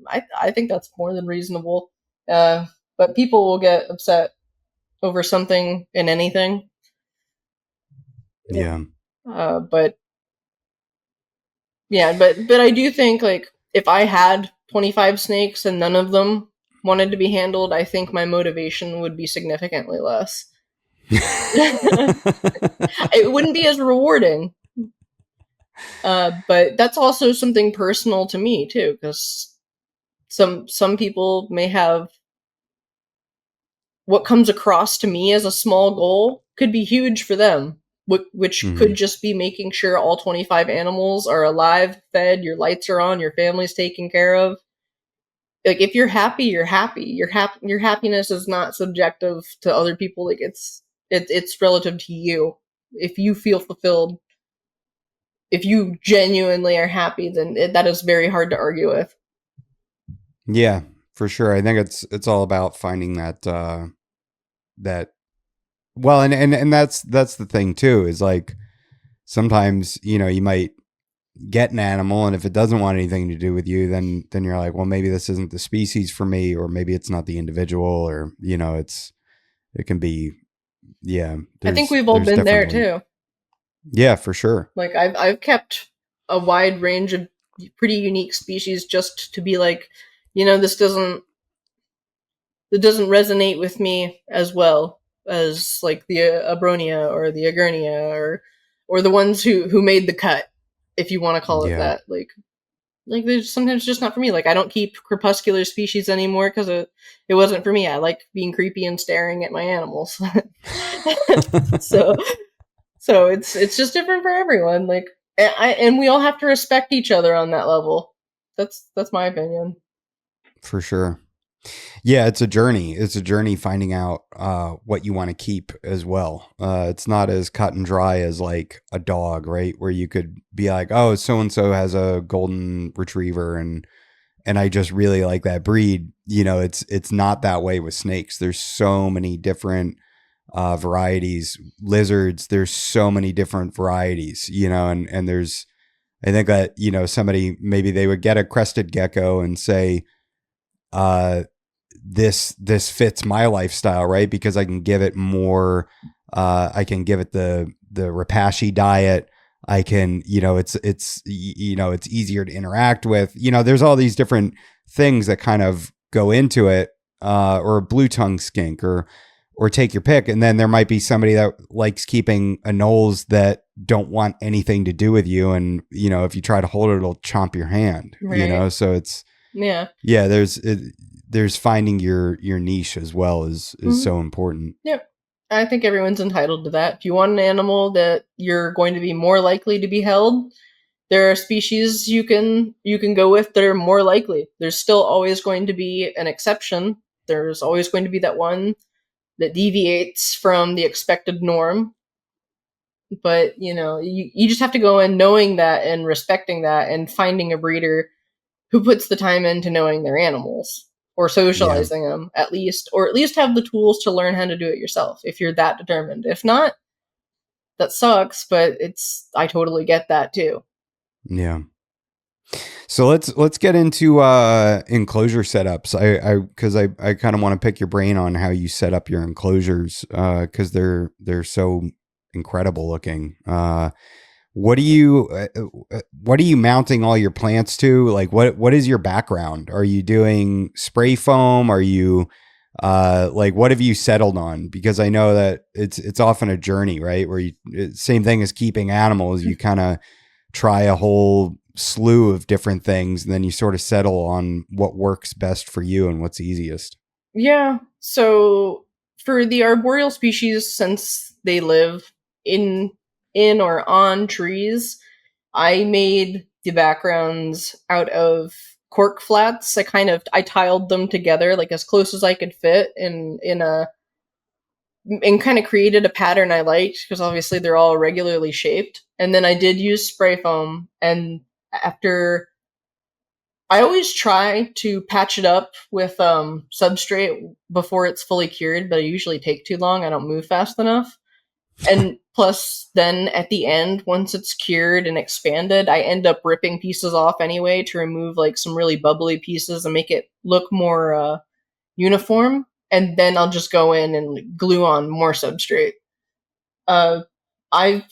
Speaker 2: I think that's more than reasonable. But people will get upset over something in anything.
Speaker 1: Yeah.
Speaker 2: But I do think, like, if I had 25 snakes and none of them wanted to be handled, I think my motivation would be significantly less. It wouldn't be as rewarding. But that's also something personal to me too, because some people may have what comes across to me as a small goal could be huge for them, which could just be making sure all 25 animals are alive, fed, your lights are on, your family's taken care of. Like, if you're happy, you're happy. Your happiness is not subjective to other people. Like, it's relative to you. If you feel fulfilled, if you genuinely are happy, then that is very hard to argue with.
Speaker 1: Yeah, for sure. I think it's all about finding that well, and that's the thing too, is like, sometimes, you might get an animal, and if it doesn't want anything to do with you, then you're like, well, maybe this isn't the species for me, or maybe it's not the individual, or it can be, yeah.
Speaker 2: I think we've all been there too.
Speaker 1: Yeah, for sure.
Speaker 2: Like, I've kept a wide range of pretty unique species just to be like, this doesn't resonate with me as well as like the Abronia or the Agurnia or the ones who made the cut, if you want to call it that. Like, Like, there's sometimes just not for me. Like, I don't keep crepuscular species anymore because it wasn't for me. I like being creepy and staring at my animals. so so it's just different for everyone. Like, and we all have to respect each other on that level. That's my opinion.
Speaker 1: For sure. Yeah, it's a journey. It's a journey finding out what you want to keep as well. It's not as cut and dry as like a dog, right? Where you could be like, oh, so and so has a golden retriever, and I just really like that breed. You know, it's not that way with snakes. There's so many different varieties. Lizards, there's so many different varieties. You know, and there's, I think that, you know, somebody, maybe they would get a crested gecko and say, this fits my lifestyle, right? Because I can give it more, I can give it the Repashy diet. I can, you know, it's you know, it's easier to interact with. You know, there's all these different things that kind of go into it, or a blue tongue skink, or take your pick. And then there might be somebody that likes keeping anoles that don't want anything to do with you. And, you know, if you try to hold it, it'll chomp your hand,
Speaker 2: Right.
Speaker 1: you know? So it's,
Speaker 2: Yeah.
Speaker 1: there's finding your niche as well is so important.
Speaker 2: Yep. I think everyone's entitled to that. If you want an animal that you're going to be more likely to be held, there are species you can go with that are more likely. There's still always going to be an exception. There's always going to be that one that deviates from the expected norm. But, you know, you just have to go in knowing that and respecting that and finding a breeder who puts the time into knowing their animals or socializing them at least, or at least have the tools to learn how to do it yourself if you're that determined. If not, that sucks, but I totally get that too.
Speaker 1: Yeah. So let's get into enclosure setups. I kind of want to pick your brain on how you set up your enclosures, because they're so incredible looking. What are you mounting all your plants to? Like, what is your background? Are you doing spray foam? Are you like, what have you settled on? Because I know that it's often a journey, right? Where same thing as keeping animals, you kind of try a whole slew of different things, and then you sort of settle on what works best for you and what's easiest.
Speaker 2: Yeah. So for the arboreal species, since they live in or on trees, I made the backgrounds out of cork flats. I tiled them together like as close as I could fit and kind of created a pattern I liked because obviously they're all regularly shaped. And then I did use spray foam, and after I always try to patch it up with substrate before it's fully cured, but I usually take too long. I don't move fast enough. And plus, then at the end, once it's cured and expanded, I end up ripping pieces off anyway to remove like some really bubbly pieces and make it look more uniform. And then I'll just go in and glue on more substrate. Uh, I've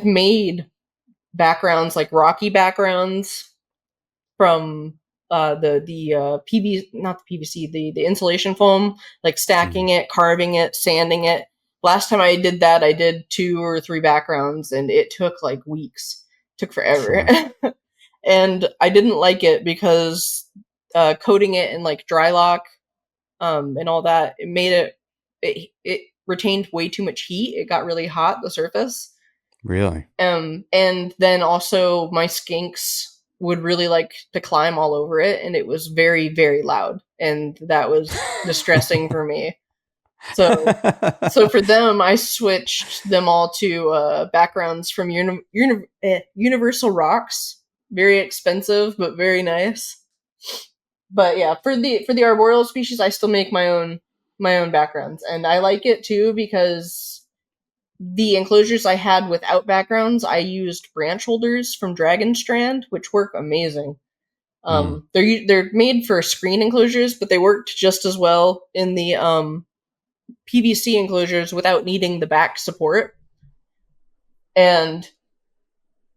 Speaker 2: made backgrounds like rocky backgrounds from the PVC, not the PVC, the insulation foam, like stacking it, carving it, sanding it. Last time I did that, I did 2 or 3 backgrounds, and it took like weeks. It took forever. Sure. And I didn't like it because coating it in like dry lock and all that, it made it retained way too much heat. It got really hot, the surface.
Speaker 1: Really?
Speaker 2: And then also my skinks would really like to climb all over it, and it was very, very loud, and that was distressing for me. So for them, I switched them all to backgrounds from Universal Rocks. Very expensive, but very nice. But yeah, for the arboreal species, I still make my own backgrounds, and I like it too because the enclosures I had without backgrounds, I used branch holders from Dragon Strand, which work amazing. They're made for screen enclosures, but they worked just as well in the PVC enclosures without needing the back support. And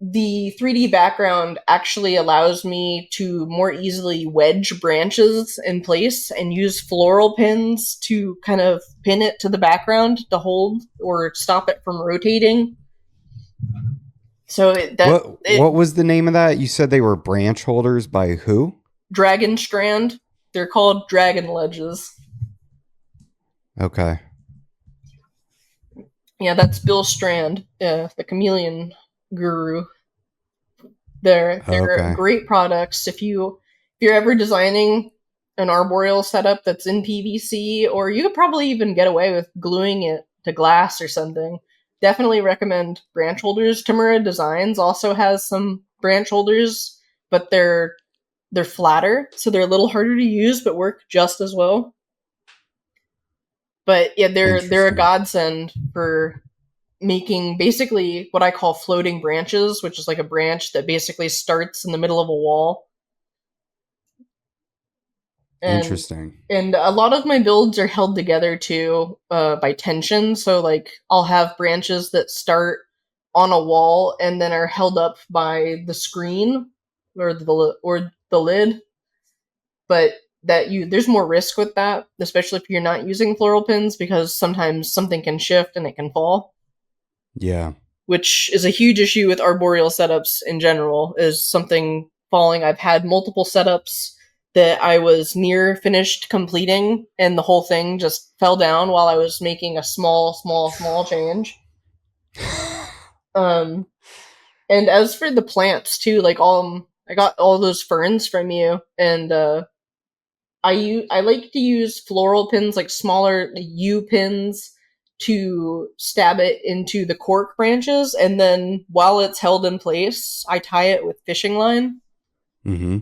Speaker 2: the 3D background actually allows me to more easily wedge branches in place and use floral pins to kind of pin it to the background to hold or stop it from rotating. So
Speaker 1: What was the name of that? You said they were branch holders by who?
Speaker 2: Dragon strand. They're called dragon ledges.
Speaker 1: Okay.
Speaker 2: Yeah, that's Bill Strand, the chameleon guru. They're
Speaker 1: Okay.
Speaker 2: great products. If you're ever designing an arboreal setup that's in PVC, or you could probably even get away with gluing it to glass or something. Definitely recommend branch holders. Tamura Designs also has some branch holders, but they're flatter, so they're a little harder to use, but work just as well. But yeah, they're a godsend for making basically what I call floating branches, which is like a branch that basically starts in the middle of a wall.
Speaker 1: Interesting.
Speaker 2: And a lot of my builds are held together too by tension. So like I'll have branches that start on a wall and then are held up by the screen or the lid. But there's more risk with that, especially if you're not using floral pins, because sometimes something can shift and it can fall.
Speaker 1: Yeah.
Speaker 2: Which is a huge issue with arboreal setups in general, is something falling. I've had multiple setups that I was near finished completing, and the whole thing just fell down while I was making a small change. And as for the plants too, like I got all those ferns from you, and I like to use floral pins, like smaller U pins, to stab it into the cork branches, and then while it's held in place, I tie it with fishing line.
Speaker 1: Mm-hmm.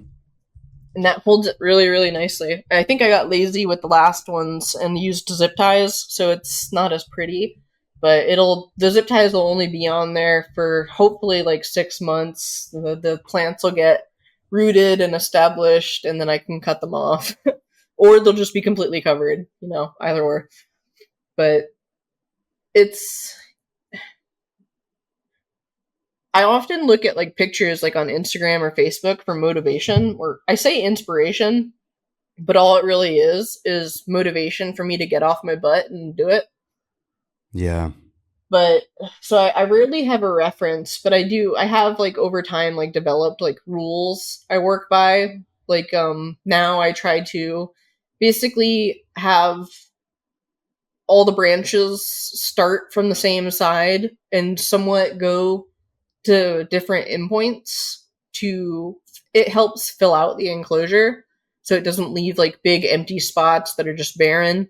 Speaker 2: And that holds it really, really nicely. I think I got lazy with the last ones and used zip ties, so it's not as pretty. But the zip ties will only be on there for hopefully like 6 months. The plants will get rooted and established, and then I can cut them off. Or they'll just be completely covered, either or. But I often look at like pictures like on Instagram or Facebook for motivation, or I say inspiration, but all it really is motivation for me to get off my butt and do it.
Speaker 1: Yeah.
Speaker 2: But so I rarely have a reference, but I have like over time like developed like rules I work by. Like now I try to basically have all the branches start from the same side and somewhat go to different endpoints it helps fill out the enclosure so it doesn't leave like big empty spots that are just barren.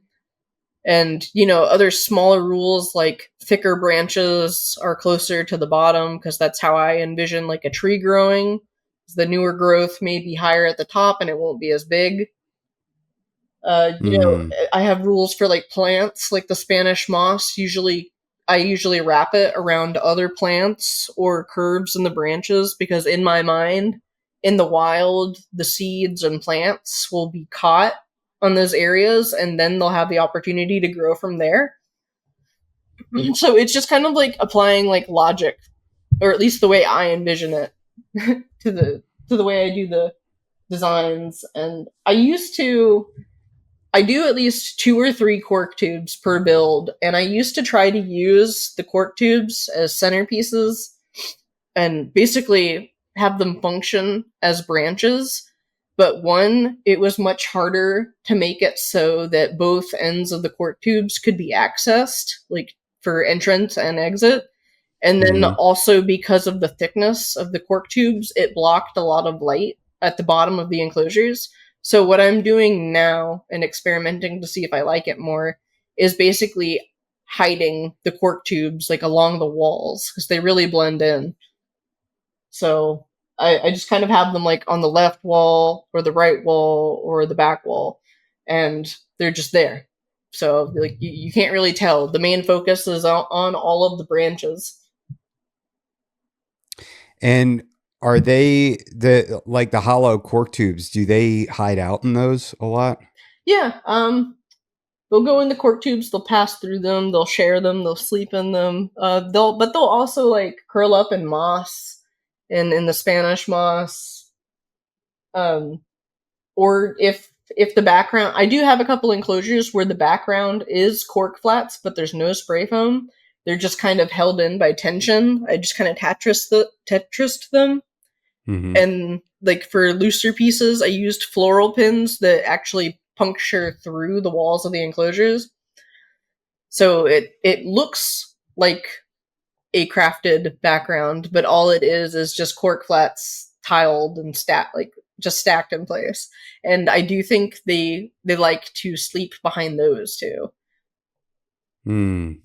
Speaker 2: And other smaller rules like thicker branches are closer to the bottom, because that's how I envision like a tree growing. The newer growth may be higher at the top and it won't be as big. I have rules for like plants, like the Spanish moss. I usually wrap it around other plants or curves in the branches, because in my mind, in the wild, the seeds and plants will be caught on those areas, and then they'll have the opportunity to grow from there. So it's just kind of like applying like logic, or at least the way I envision it, to the way I do the designs. And I do at least 2 or 3 cork tubes per build, and I used to try to use the cork tubes as centerpieces and basically have them function as branches. But one, it was much harder to make it so that both ends of the cork tubes could be accessed, like for entrance and exit. And then also, because of the thickness of the cork tubes, it blocked a lot of light at the bottom of the enclosures. So what I'm doing now and experimenting to see if I like it more is basically hiding the cork tubes like along the walls, because they really blend in. So I just kind of have them like on the left wall or the right wall or the back wall, and they're just there. So like you can't really tell. The main focus is on all of the branches.
Speaker 1: And are they the hollow cork tubes? Do they hide out in those a lot?
Speaker 2: Yeah. They'll go in the cork tubes. They'll pass through them. They'll share them. They'll sleep in them. They'll also like curl up in moss, in the Spanish moss. Or if the background, I do have a couple enclosures where the background is cork flats, but there's no spray foam. they're just kind of held in by tension. I just kind of Tetrised them.
Speaker 1: Mm-hmm.
Speaker 2: And like for looser pieces, I used floral pins that actually puncture through the walls of the enclosures. So it looks like a crafted background, but all it is just cork flats tiled and just stacked in place. And I do think they like to sleep behind those too.
Speaker 1: Mm.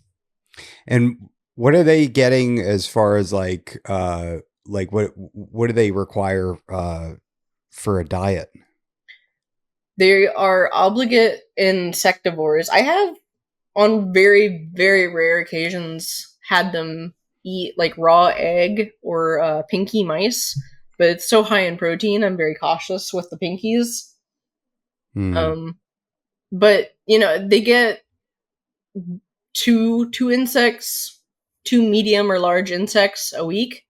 Speaker 1: And what are they getting as far as like what do they require for a diet?
Speaker 2: They are obligate insectivores. I have, on very, very rare occasions, had them eat like raw egg or pinky mice, but it's so high in protein, I'm very cautious with the pinkies.
Speaker 1: Mm.
Speaker 2: But they get two insects, two medium or large insects a week.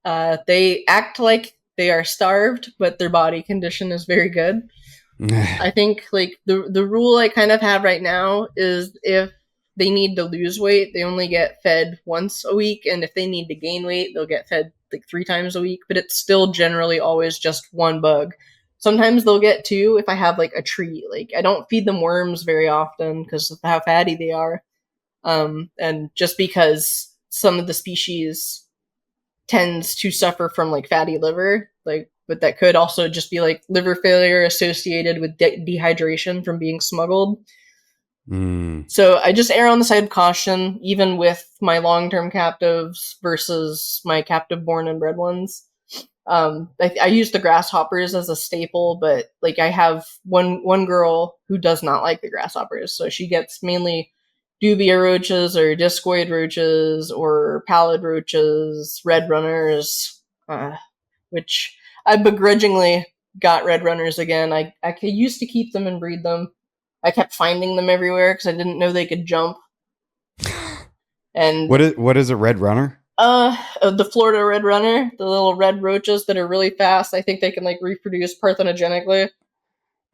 Speaker 2: They act like they are starved, but their body condition is very good. I think like the rule I kind of have right now is if they need to lose weight, they only get fed once a week, and if they need to gain weight, they'll get fed like 3 times a week, but it's still generally always just one bug. Sometimes they'll get 2 if I have like a treat. Like I don't feed them worms very often because of how fatty they are. And just because some of the species tends to suffer from like fatty liver, but that could also just be like liver failure associated with dehydration from being smuggled. So I just err on the side of caution, even with my long-term captives versus my captive born and bred ones. I use the grasshoppers as a staple, but like I have one girl who does not like the grasshoppers, so she gets mainly dubia roaches or discoid roaches or pallid roaches, red runners, which I begrudgingly got red runners again. I used to keep them and breed them. I kept finding them everywhere because I didn't know they could jump. And
Speaker 1: what is a red runner?
Speaker 2: The Florida red runner, the little red roaches that are really fast. I think they can like reproduce parthenogenically.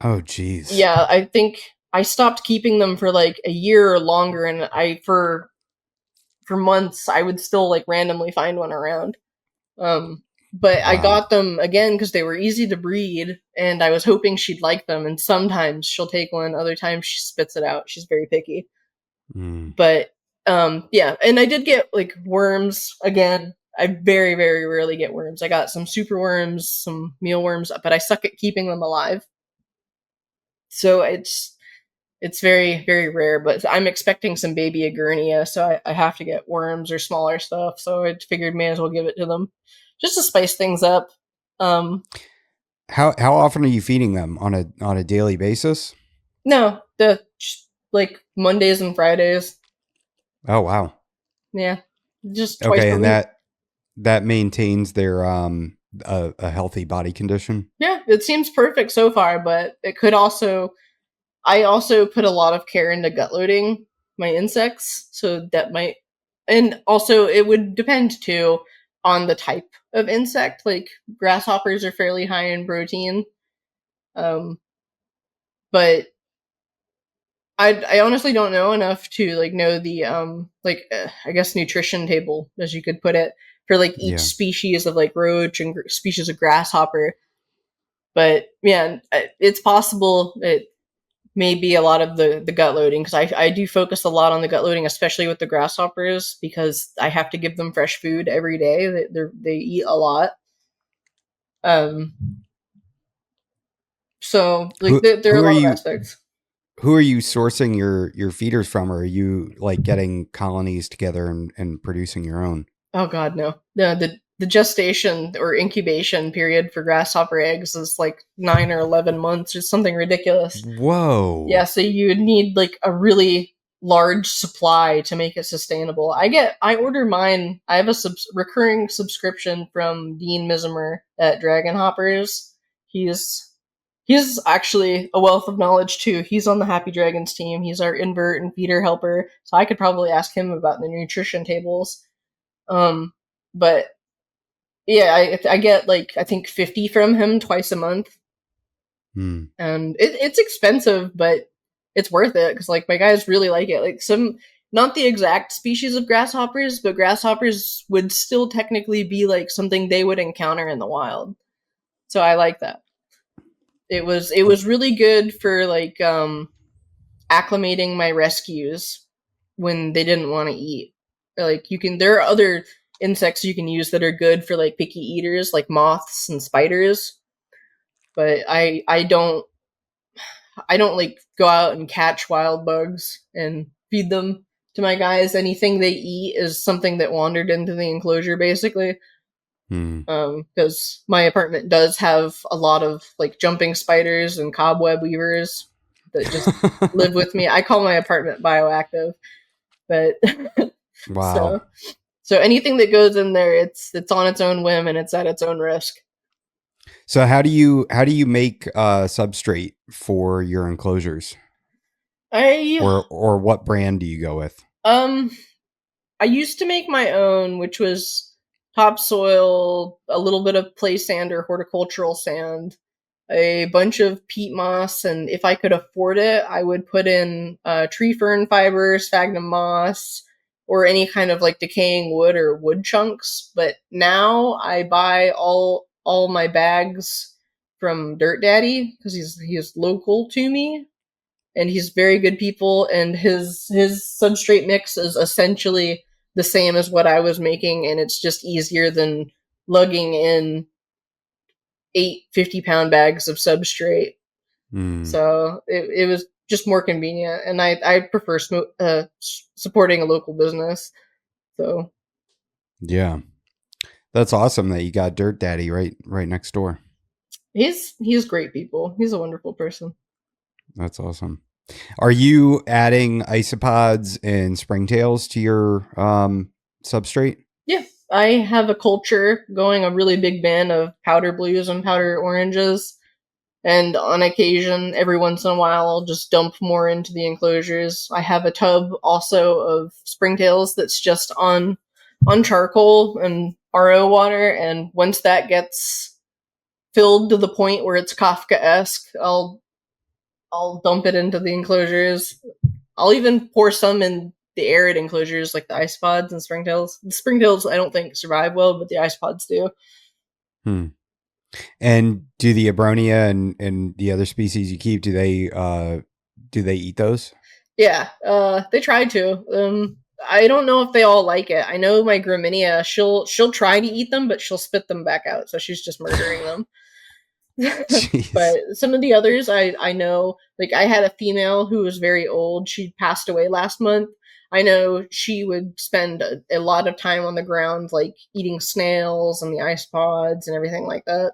Speaker 1: Oh, geez.
Speaker 2: Yeah, I think I stopped keeping them for like a year or longer, and for months I would still like randomly find one around. But
Speaker 1: Wow.
Speaker 2: I got them again because they were easy to breed, and I was hoping she'd like them. And sometimes she'll take one, other times she spits it out. She's very picky. But yeah, and I did get like worms again. I very, very rarely get worms. I got some super worms, some mealworms, but I suck at keeping them alive. So it's very, very rare. But I'm expecting some baby Agurnia, so I have to get worms or smaller stuff. So I figured may as well give it to them, just to spice things up.
Speaker 1: How often are you feeding them on a daily basis?
Speaker 2: No, like Mondays and Fridays.
Speaker 1: Oh, wow.
Speaker 2: Yeah, just twice
Speaker 1: Okay,
Speaker 2: a
Speaker 1: and
Speaker 2: week.
Speaker 1: that maintains their a healthy body condition.
Speaker 2: Yeah, it seems perfect so far, but it could also. I also put a lot of care into gut loading my insects, so that might, and also it would depend too on the type of insect. Like grasshoppers are fairly high in protein, but I honestly don't know enough to like know the I guess nutrition table, as you could put it, for like each
Speaker 1: Yeah.
Speaker 2: species of like roach and species of grasshopper. But yeah, it's possible it may be a lot of the gut loading, because I do focus a lot on the gut loading, especially with the grasshoppers, because I have to give them fresh food every day. They eat a lot. So like there are a
Speaker 1: Who are
Speaker 2: lot of
Speaker 1: you
Speaker 2: aspects.
Speaker 1: who are you sourcing your feeders from, or are you like getting colonies together and producing your own?
Speaker 2: Oh God, no. The gestation or incubation period for grasshopper eggs is like 9 or 11 months or something ridiculous.
Speaker 1: Whoa.
Speaker 2: Yeah, so you would need like a really large supply to make it sustainable. I order mine. I have a recurring subscription from Dean Misimer at Dragon Hoppers. He's actually a wealth of knowledge too. He's on the Happy Dragons team. He's our invert and feeder helper. So I could probably ask him about the nutrition tables. But yeah, I get like I think 50 from him twice a month. And it's expensive, but it's worth it because like my guys really like it. Like not the exact species of grasshoppers, but grasshoppers would still technically be like something they would encounter in the wild. So I like that. It was really good for like acclimating my rescues when they didn't want to eat. Like there are other insects you can use that are good for like picky eaters, like moths and spiders. But I don't like go out and catch wild bugs and feed them to my guys. Anything they eat is something that wandered into the enclosure, basically. Because my apartment does have a lot of like jumping spiders and cobweb weavers that just live with me. I call my apartment bioactive, but
Speaker 1: Wow.
Speaker 2: so anything that goes in there, it's on its own whim and it's at its own risk.
Speaker 1: So how do you make substrate for your enclosures? Or what brand do you go with?
Speaker 2: I used to make my own, which was topsoil, a little bit of play sand or horticultural sand, a bunch of peat moss, and if I could afford it, I would put in tree fern fiber, sphagnum moss, or any kind of like decaying wood or wood chunks. But now I buy all my bags from Dirt Daddy because he's local to me. And he's very good people, and his substrate mix is essentially the same as what I was making, and it's just easier than lugging in 8 50-pound bags of substrate. So it was just more convenient, and I prefer supporting a local business. So
Speaker 1: yeah, that's awesome that you got Dirt Daddy right next door.
Speaker 2: He's great people. He's a wonderful person.
Speaker 1: That's awesome. Are you adding isopods and springtails to your substrate?
Speaker 2: Yeah, I have a culture going, a really big bin of powder blues and powder oranges. And on occasion, every once in a while, I'll just dump more into the enclosures. I have a tub also of springtails that's just on charcoal and RO water. And once that gets filled to the point where it's Kafka-esque, I'll dump it into the enclosures. I'll even pour some in the arid enclosures, like the isopods and springtails. The springtails, I don't think survive well, but the isopods do.
Speaker 1: And do the Abonia and the other species you keep, do they eat those?
Speaker 2: Yeah, they try to. I don't know if they all like it. I know my Graminia, she'll try to eat them, but she'll spit them back out, so she's just murdering them. But some of the others I know, like I had a female who was very old. She passed away last month. I know she would spend a lot of time on the ground, like eating snails and the isopods and everything like that.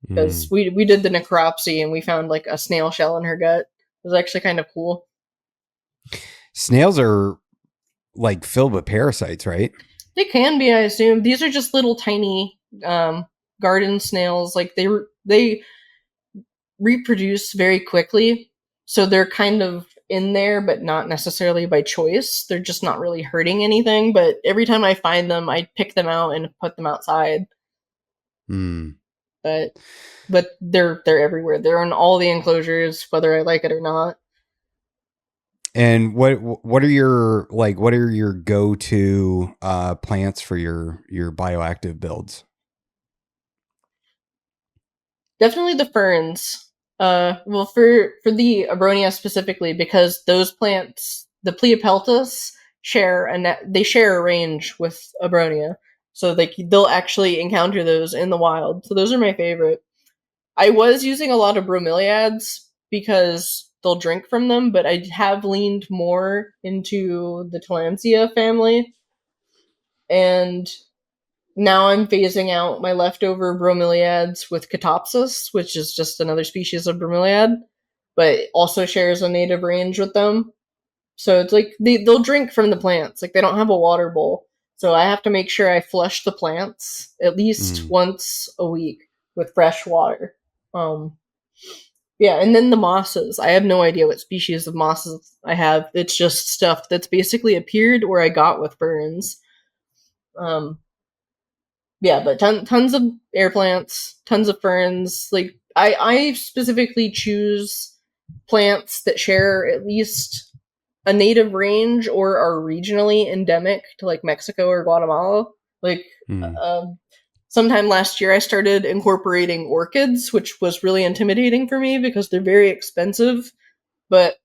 Speaker 2: Because we did the necropsy and we found like a snail shell in her gut. It was actually kind of cool.
Speaker 1: Snails are like filled with parasites, right?
Speaker 2: They can be, I assume. These are just little tiny garden snails. Like they reproduce very quickly, so they're kind of in there, but not necessarily by choice. They're just not really hurting anything. But every time I find them, I pick them out and put them outside. But they're everywhere. They're in all the enclosures, whether I like it or not.
Speaker 1: And what are your go-to plants for your bioactive builds?
Speaker 2: Definitely the ferns. Well, for the Abonia specifically, because those plants, the Pleopeltis, share a range with Abonia, so they'll actually encounter those in the wild. So those are my favorite. I was using a lot of bromeliads because they'll drink from them, but I have leaned more into the Tillandsia family, and now I'm phasing out my leftover bromeliads with Catopsis, which is just another species of bromeliad, but also shares a native range with them. So it's like they'll drink from the plants. Like they don't have a water bowl. So I have to make sure I flush the plants at least once a week with fresh water. Yeah, and then the mosses. I have no idea what species of mosses I have. It's just stuff that's basically appeared or I got with ferns. Yeah, but tons of air plants, tons of ferns. Like I specifically choose plants that share at least a native range or are regionally endemic to like Mexico or Guatemala. Like sometime last year, I started incorporating orchids, which was really intimidating for me because they're very expensive, but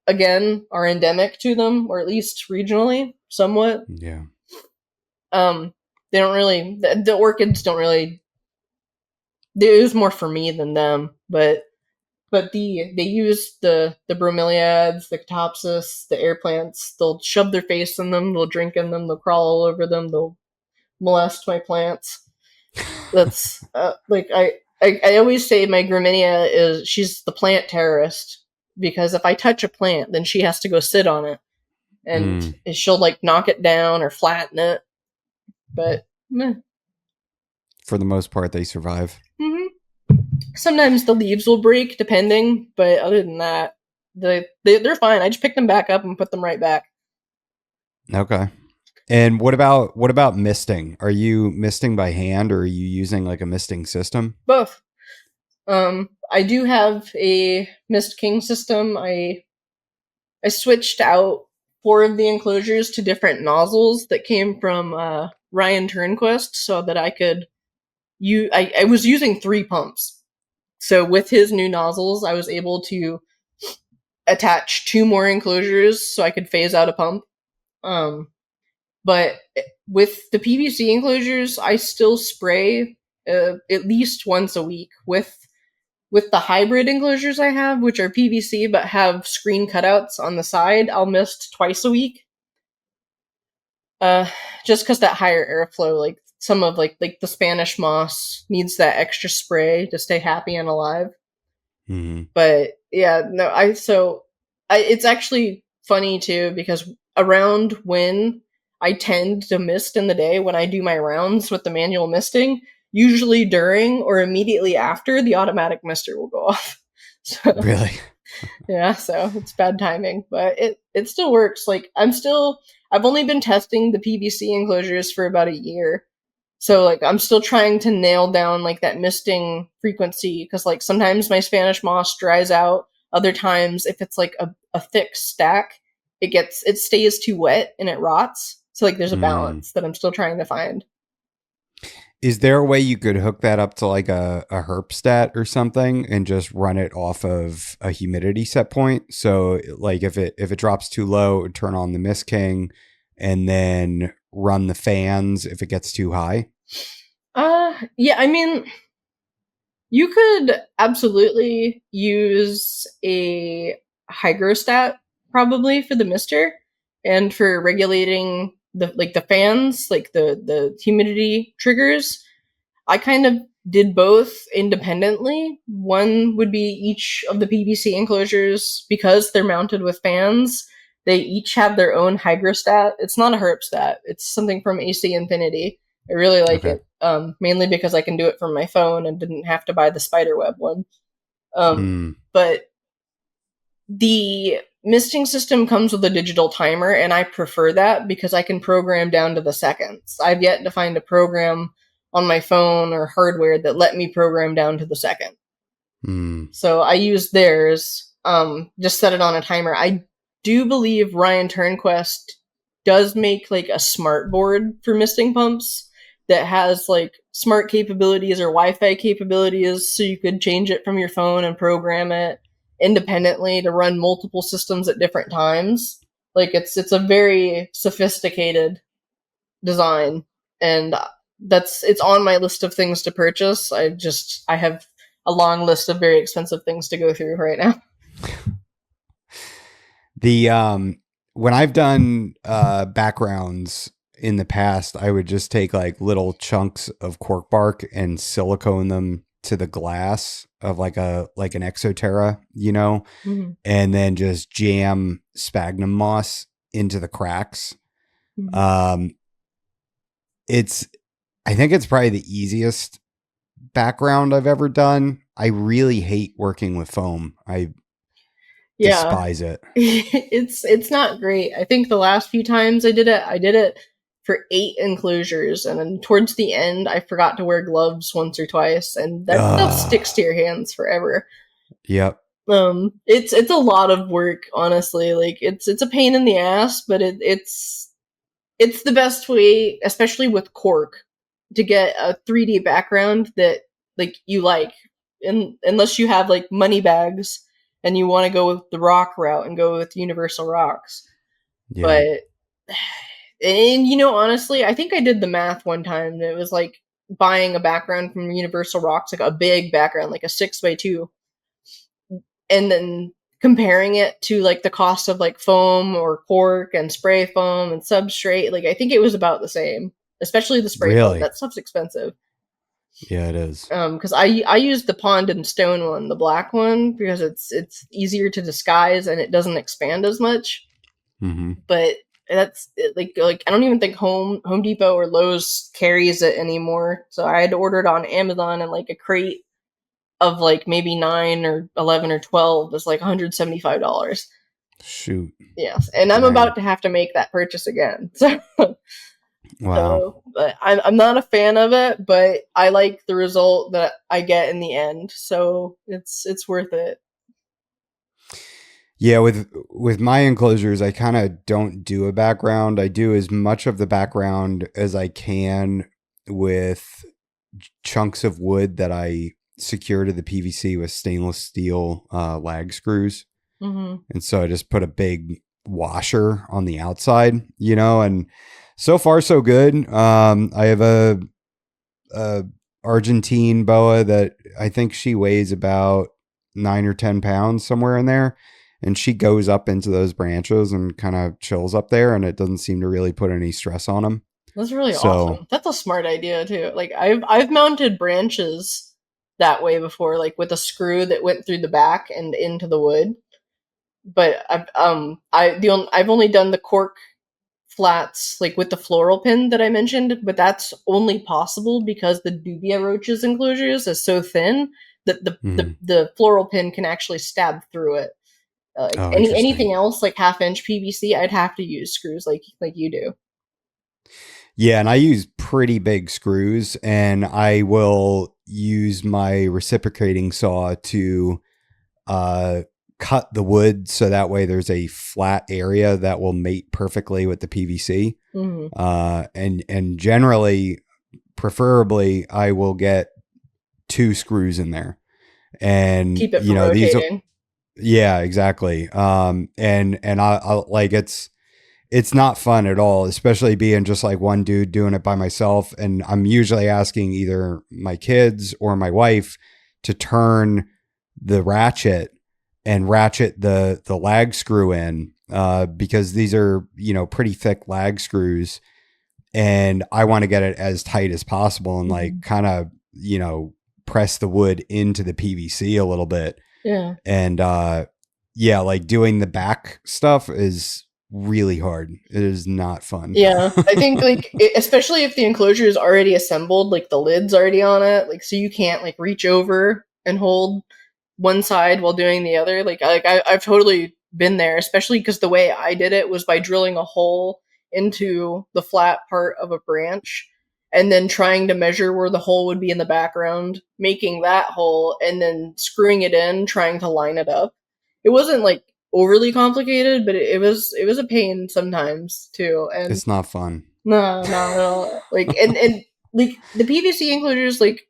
Speaker 2: again, are endemic to them, or at least regionally, somewhat.
Speaker 1: Yeah.
Speaker 2: They don't really, the orchids don't really, it was more for me than them, but they use the bromeliads, the catopsis, the air plants. They'll shove their face in them, they'll drink in them, they'll crawl all over them, they'll molest my plants. That's like I always say my Graminia is she's the plant terrorist, because if I touch a plant, then she has to go sit on it, and she'll like knock it down or flatten it. But
Speaker 1: for the most part, they survive.
Speaker 2: Mm-hmm. Sometimes the leaves will break, depending, but other than that, they're fine. I just pick them back up and put them right back.
Speaker 1: Okay. And what about misting? Are you misting by hand, or are you using like a misting system?
Speaker 2: Both. I do have a Mist King system. I switched out 4 of the enclosures to different nozzles that came from Ryan Turnquist, so that I could I was using 3 pumps. So with his new nozzles, I was able to attach 2 more enclosures so I could phase out a pump. But with the PVC enclosures, I still spray at least once a week. With the hybrid enclosures I have, which are PVC but have screen cutouts on the side, I'll mist twice a week. Just because that higher airflow, like some of like the Spanish moss needs that extra spray to stay happy and alive.
Speaker 1: Mm-hmm.
Speaker 2: But yeah, no, it's actually funny too, because around when I tend to mist in the day when I do my rounds with the manual misting, usually during or immediately after the automatic mister will go off. So,
Speaker 1: really?
Speaker 2: Yeah, so it's bad timing, but it still works. Like I've only been testing the PVC enclosures for about a year. So like I'm still trying to nail down like that misting frequency, because like sometimes my Spanish moss dries out. Other times, if it's like a thick stack, it stays too wet and it rots. So like there's a balance that I'm still trying to find.
Speaker 1: Is there a way you could hook that up to like a herpstat or something and just run it off of a humidity set point? So like if it drops too low, turn on the Mist King and then run the fans if it gets too high?
Speaker 2: Yeah, I mean, you could absolutely use a hygrostat probably for the mister, and for regulating the fans, like the humidity triggers. I kind of did both independently. One would be each of the PVC enclosures, because they're mounted with fans. They each have their own hygrostat. It's not a herpstat. It's something from AC Infinity. I really like it, mainly because I can do it from my phone and didn't have to buy the spiderweb one. But the misting system comes with a digital timer, and I prefer that because I can program down to the seconds. I've yet to find a program on my phone or hardware that let me program down to the second. So I use theirs, just set it on a timer. I do believe Ryan Turnquist does make like a smart board for misting pumps that has like smart capabilities or Wi-Fi capabilities, so you could change it from your phone and program it independently to run multiple systems at different times. Like it's a very sophisticated design, and it's on my list of things to purchase. I have a long list of very expensive things to go through right now.
Speaker 1: When I've done backgrounds in the past, I would just take like little chunks of cork bark and silicone them to the glass of like an Exoterra, and then just jam sphagnum moss into the cracks. I think it's probably the easiest background I've ever done. I really hate working with foam. I despise it.
Speaker 2: It's not great. I think the last few times I did it for 8 enclosures, and then towards the end I forgot to wear gloves once or twice, and that stuff sticks to your hands forever.
Speaker 1: Yep.
Speaker 2: It's a lot of work, honestly. Like it's a pain in the ass, but it's the best way, especially with cork, to get a 3D background that like you like. And unless you have like money bags and you want to go with the rock route and go with universal rocks.
Speaker 1: Yeah.
Speaker 2: But and you know, honestly, I think I did the math one time. And it was like buying a background from Universal Rocks, like a big background, like a 6x2, and then comparing it to like the cost of like foam or cork and spray foam and substrate. Like I think it was about the same, especially the spray foam.
Speaker 1: Really?
Speaker 2: That stuff's expensive.
Speaker 1: Yeah, it is.
Speaker 2: Because I used the pond and stone one, the black one, because it's easier to disguise and it doesn't expand as much.
Speaker 1: Mm-hmm.
Speaker 2: But that's like I don't even think Home Depot or Lowe's carries it anymore. So I had to order it on Amazon, and like a crate of like maybe 9 or 11 or 12 is like $175.
Speaker 1: Shoot.
Speaker 2: Yes, and I'm
Speaker 1: Dang.
Speaker 2: about to have to make that purchase again.
Speaker 1: Wow.
Speaker 2: So, but I'm not a fan of it, but I like the result that I get in the end. So it's worth it.
Speaker 1: Yeah, with my enclosures, I kind of don't do a background. I do as much of the background as I can with chunks of wood that I secure to the PVC with stainless steel lag screws.
Speaker 2: Mm-hmm.
Speaker 1: And so I just put a big washer on the outside, and so far so good. I have a Argentine boa that I think she weighs about 9 or 10 pounds, somewhere in there. And she goes up into those branches and kind of chills up there, and it doesn't seem to really put any stress on them.
Speaker 2: That's really awesome. That's a smart idea too. Like I've mounted branches that way before, like with a screw that went through the back and into the wood. But I've only done the cork flats like with the floral pin that I mentioned, but that's only possible because the dubia roaches enclosures is so thin that the floral pin can actually stab through it. Anything else like 1/2 inch PVC, I'd have to use screws like you do.
Speaker 1: Yeah, and I use pretty big screws, and I will use my reciprocating saw to cut the wood so that way there's a flat area that will mate perfectly with the PVC. Mm-hmm. And generally, preferably, I will get 2 screws in there, and
Speaker 2: keep it from rotating.
Speaker 1: Yeah, exactly. And I like it's not fun at all, especially being just like one dude doing it by myself. And I'm usually asking either my kids or my wife to turn the ratchet and ratchet the lag screw in, because these are, pretty thick lag screws, and I want to get it as tight as possible and like kind of, press the wood into the PVC a little bit.
Speaker 2: Yeah.
Speaker 1: And like doing the back stuff is really hard. It is not fun.
Speaker 2: Yeah. I think like especially if the enclosure is already assembled, like the lid's already on it, like so you can't like reach over and hold one side while doing the other. I've totally been there, especially because the way I did it was by drilling a hole into the flat part of a branch and then trying to measure where the hole would be in the background, making that hole, and then screwing it in, trying to line it up. It wasn't like overly complicated, but it was a pain sometimes too. And
Speaker 1: it's not fun.
Speaker 2: No, not at all. Like and like the PVC enclosures, like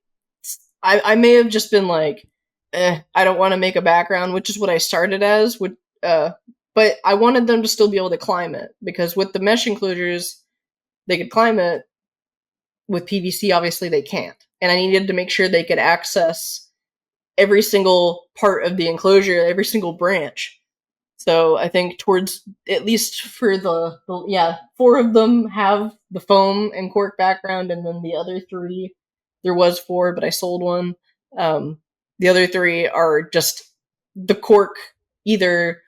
Speaker 2: I may have just been like, I don't want to make a background, which is what I started as. But I wanted them to still be able to climb it, because with the mesh enclosures, they could climb it. With PVC, obviously they can't. And I needed to make sure they could access every single part of the enclosure, every single branch. So I think towards, at least for the 4 of them have the foam and cork background, and then the other 3, there was 4, but I sold one. The other 3 are just the cork either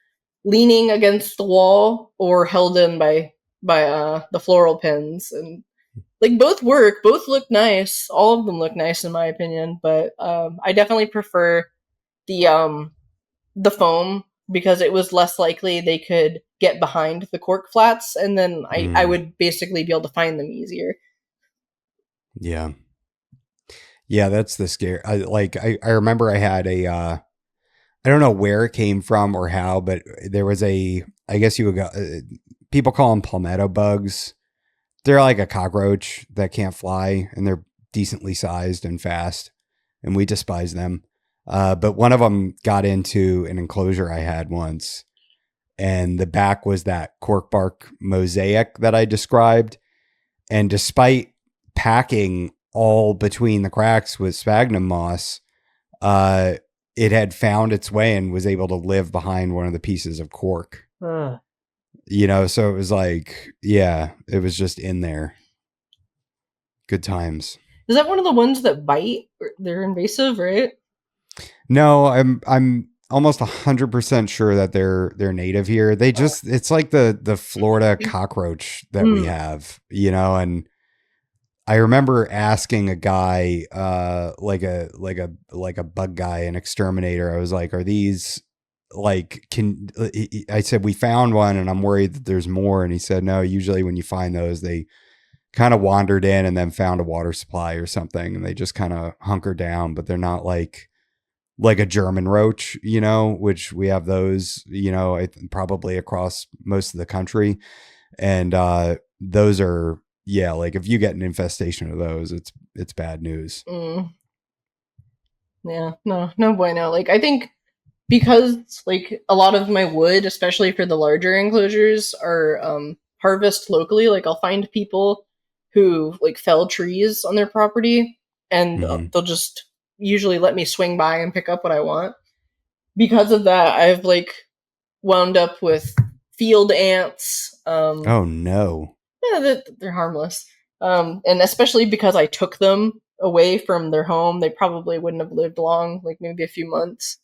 Speaker 2: leaning against the wall or held in by the floral pins, and like both work, both look nice. All of them look nice in my opinion, but I definitely prefer the foam, because it was less likely they could get behind the cork flats, and then I would basically be able to find them easier.
Speaker 1: Yeah. Yeah, that's the scare. I remember I had I don't know where it came from or how, but there was I guess you would go, people call them palmetto bugs. They're like a cockroach that can't fly, and they're decently sized and fast, and we despise them. But one of them got into an enclosure I had once, and the back was that cork bark mosaic that I described. And despite packing all between the cracks with sphagnum moss, it had found its way and was able to live behind one of the pieces of cork. So it was like, yeah, it was just in there. Good times.
Speaker 2: Is that one of the ones that bite? They're invasive, right?
Speaker 1: No, I'm almost 100% sure that they're native here. They just, it's like the Florida cockroach that we have, and I remember asking a guy, like a bug guy, an exterminator. I was like, are these I said, we found one and I'm worried that there's more. And he said, no, usually when you find those, they kind of wandered in and then found a water supply or something, and they just kind of hunker down, but they're not like a German roach, which we have those, probably across most of the country. And, those are, yeah, like if you get an infestation of those, it's bad news.
Speaker 2: Yeah, no bueno. Like, I think because like a lot of my wood, especially for the larger enclosures, are harvest locally. Like, I'll find people who like fell trees on their property, and they'll just usually let me swing by and pick up what I want. Because of that, I've like wound up with field ants.
Speaker 1: Oh no.
Speaker 2: Yeah, they're harmless. And especially because I took them away from their home, they probably wouldn't have lived long, like maybe a few months.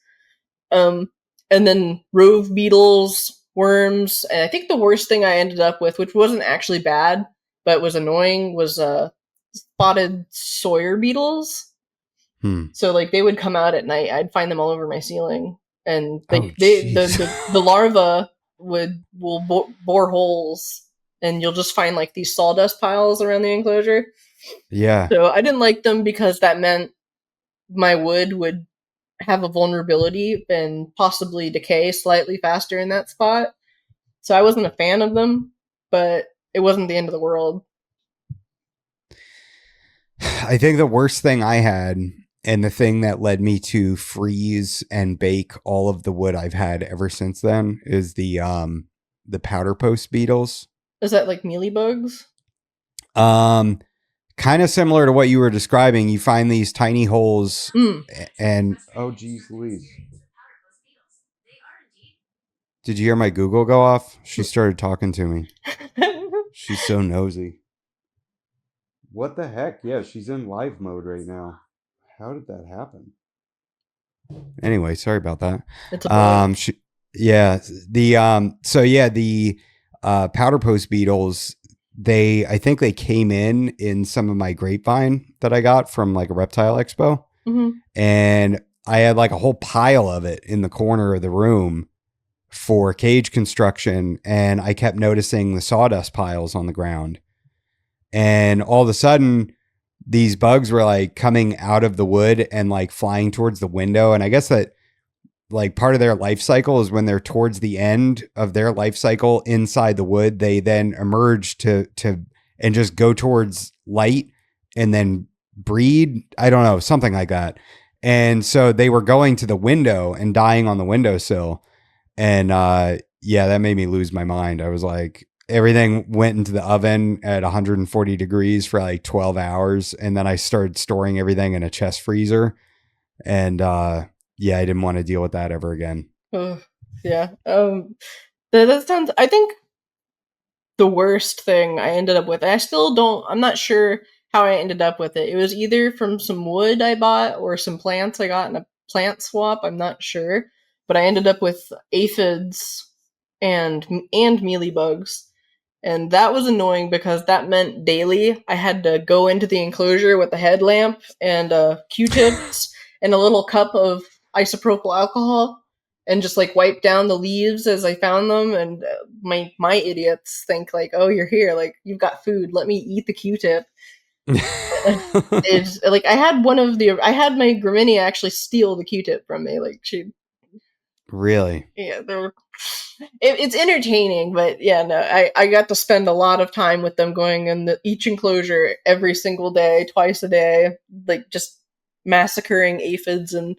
Speaker 2: And then rove beetles, worms, and I think the worst thing I ended up with, which wasn't actually bad, but was annoying, was spotted Sawyer beetles. So like they would come out at night. I'd find them all over my ceiling, and the larva will bore holes, and you'll just find like these sawdust piles around the enclosure.
Speaker 1: Yeah.
Speaker 2: So I didn't like them because that meant my wood would have a vulnerability and possibly decay slightly faster in that spot. So I wasn't a fan of them, but it wasn't the end of the world.
Speaker 1: I think the worst thing I had, and the thing that led me to freeze and bake all of the wood I've had ever since then, is the powder post beetles.
Speaker 2: Is that like mealybugs?
Speaker 1: Kind of similar to what you were describing. You find these tiny holes, and oh geez Louise. Did you hear my Google go off? She started talking to me. She's so nosy. What the heck? Yeah, she's in live mode right now. How did that happen? Anyway, sorry about that.
Speaker 2: It's a
Speaker 1: the powder post beetles, I think they came in some of my grapevine that I got from like a reptile expo. And I had like a whole pile of it in the corner of the room for cage construction. And I kept noticing the sawdust piles on the ground. And all of a sudden, these bugs were like coming out of the wood and like flying towards the window. And I guess that like part of their life cycle is when they're towards the end of their life cycle inside the wood, they then emerge to and just go towards light and then breed. I don't know, something like that. And so they were going to the window and dying on the windowsill. And that made me lose my mind. I was like, everything went into the oven at 140 degrees for like 12 hours. And then I started storing everything in a chest freezer. And I didn't want to deal with that ever again.
Speaker 2: Yeah. That sounds, I think the worst thing I ended up with, I'm not sure how I ended up with it. It was either from some wood I bought or some plants I got in a plant swap. I'm not sure. But I ended up with aphids and mealybugs. And that was annoying because that meant daily I had to go into the enclosure with a headlamp and Q-tips and a little cup of isopropyl alcohol and just like wipe down the leaves as I found them. And my idiots think like, oh, you're here, like you've got food, let me eat the Q-tip. It's like I had my Graminia actually steal the Q-tip from me. Like
Speaker 1: Really?
Speaker 2: Yeah, it's entertaining, but yeah, no, I got to spend a lot of time with them going in each enclosure every single day, twice a day, like just massacring aphids and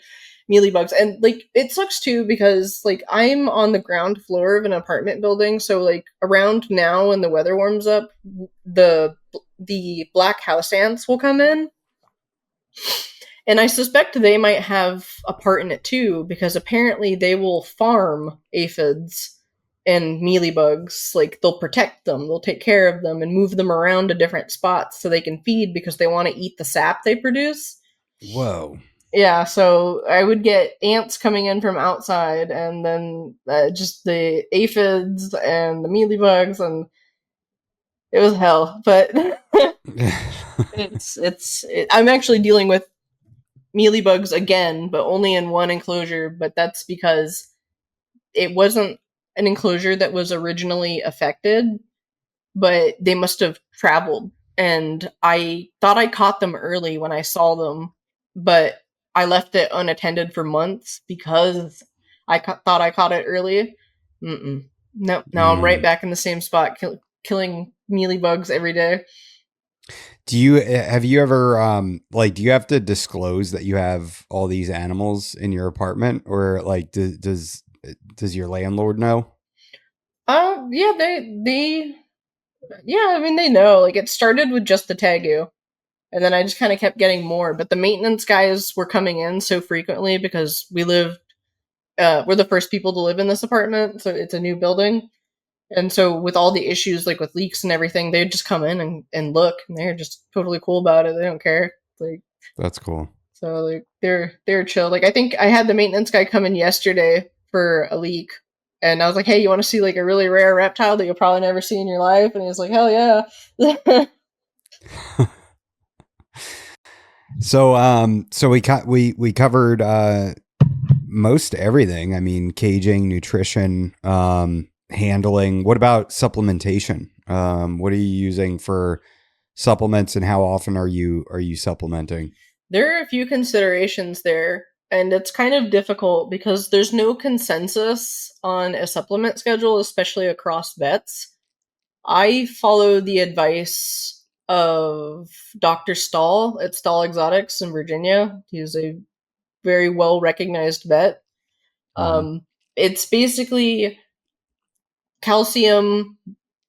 Speaker 2: mealybugs. And like it sucks too because like I'm on the ground floor of an apartment building, so like around now when the weather warms up, the black house ants will come in. And I suspect they might have a part in it too, because apparently they will farm aphids and mealybugs. Like, they'll protect them, they'll take care of them, and move them around to different spots so they can feed because they want to eat the sap they produce.
Speaker 1: Whoa.
Speaker 2: Yeah, so I would get ants coming in from outside, and then just the aphids and the mealybugs, and it was hell. But I'm actually dealing with mealybugs again, but only in one enclosure, but that's because it wasn't an enclosure that was originally affected, but they must have traveled. And I thought I caught them early when I saw them, but I left it unattended for months because thought I caught it early. Nope. Now I'm right back in the same spot, killing mealybugs every day.
Speaker 1: Have you ever, do you have to disclose that you have all these animals in your apartment, or like, does your landlord know?
Speaker 2: Yeah, I mean, they know. Like, it started with just the tegu, and then I just kind of kept getting more. But the maintenance guys were coming in so frequently because we're the first people to live in this apartment, so it's a new building. And so with all the issues, like with leaks and everything, they'd just come in and look, and they're just totally cool about it. They don't care. Like,
Speaker 1: that's cool.
Speaker 2: So like they're chill. Like, I think I had the maintenance guy come in yesterday for a leak, and I was like, "Hey, you want to see like a really rare reptile that you'll probably never see in your life?" And he was like, "Hell yeah!"
Speaker 1: So we covered most everything. I mean, caging, nutrition, handling. What about supplementation? What are you using for supplements, and how often are you supplementing?
Speaker 2: There are a few considerations there, and it's kind of difficult because there's no consensus on a supplement schedule, especially across vets. I follow the advice of Dr. Stahl at Stahl Exotics in Virginia. He's a very well recognized vet. It's basically calcium.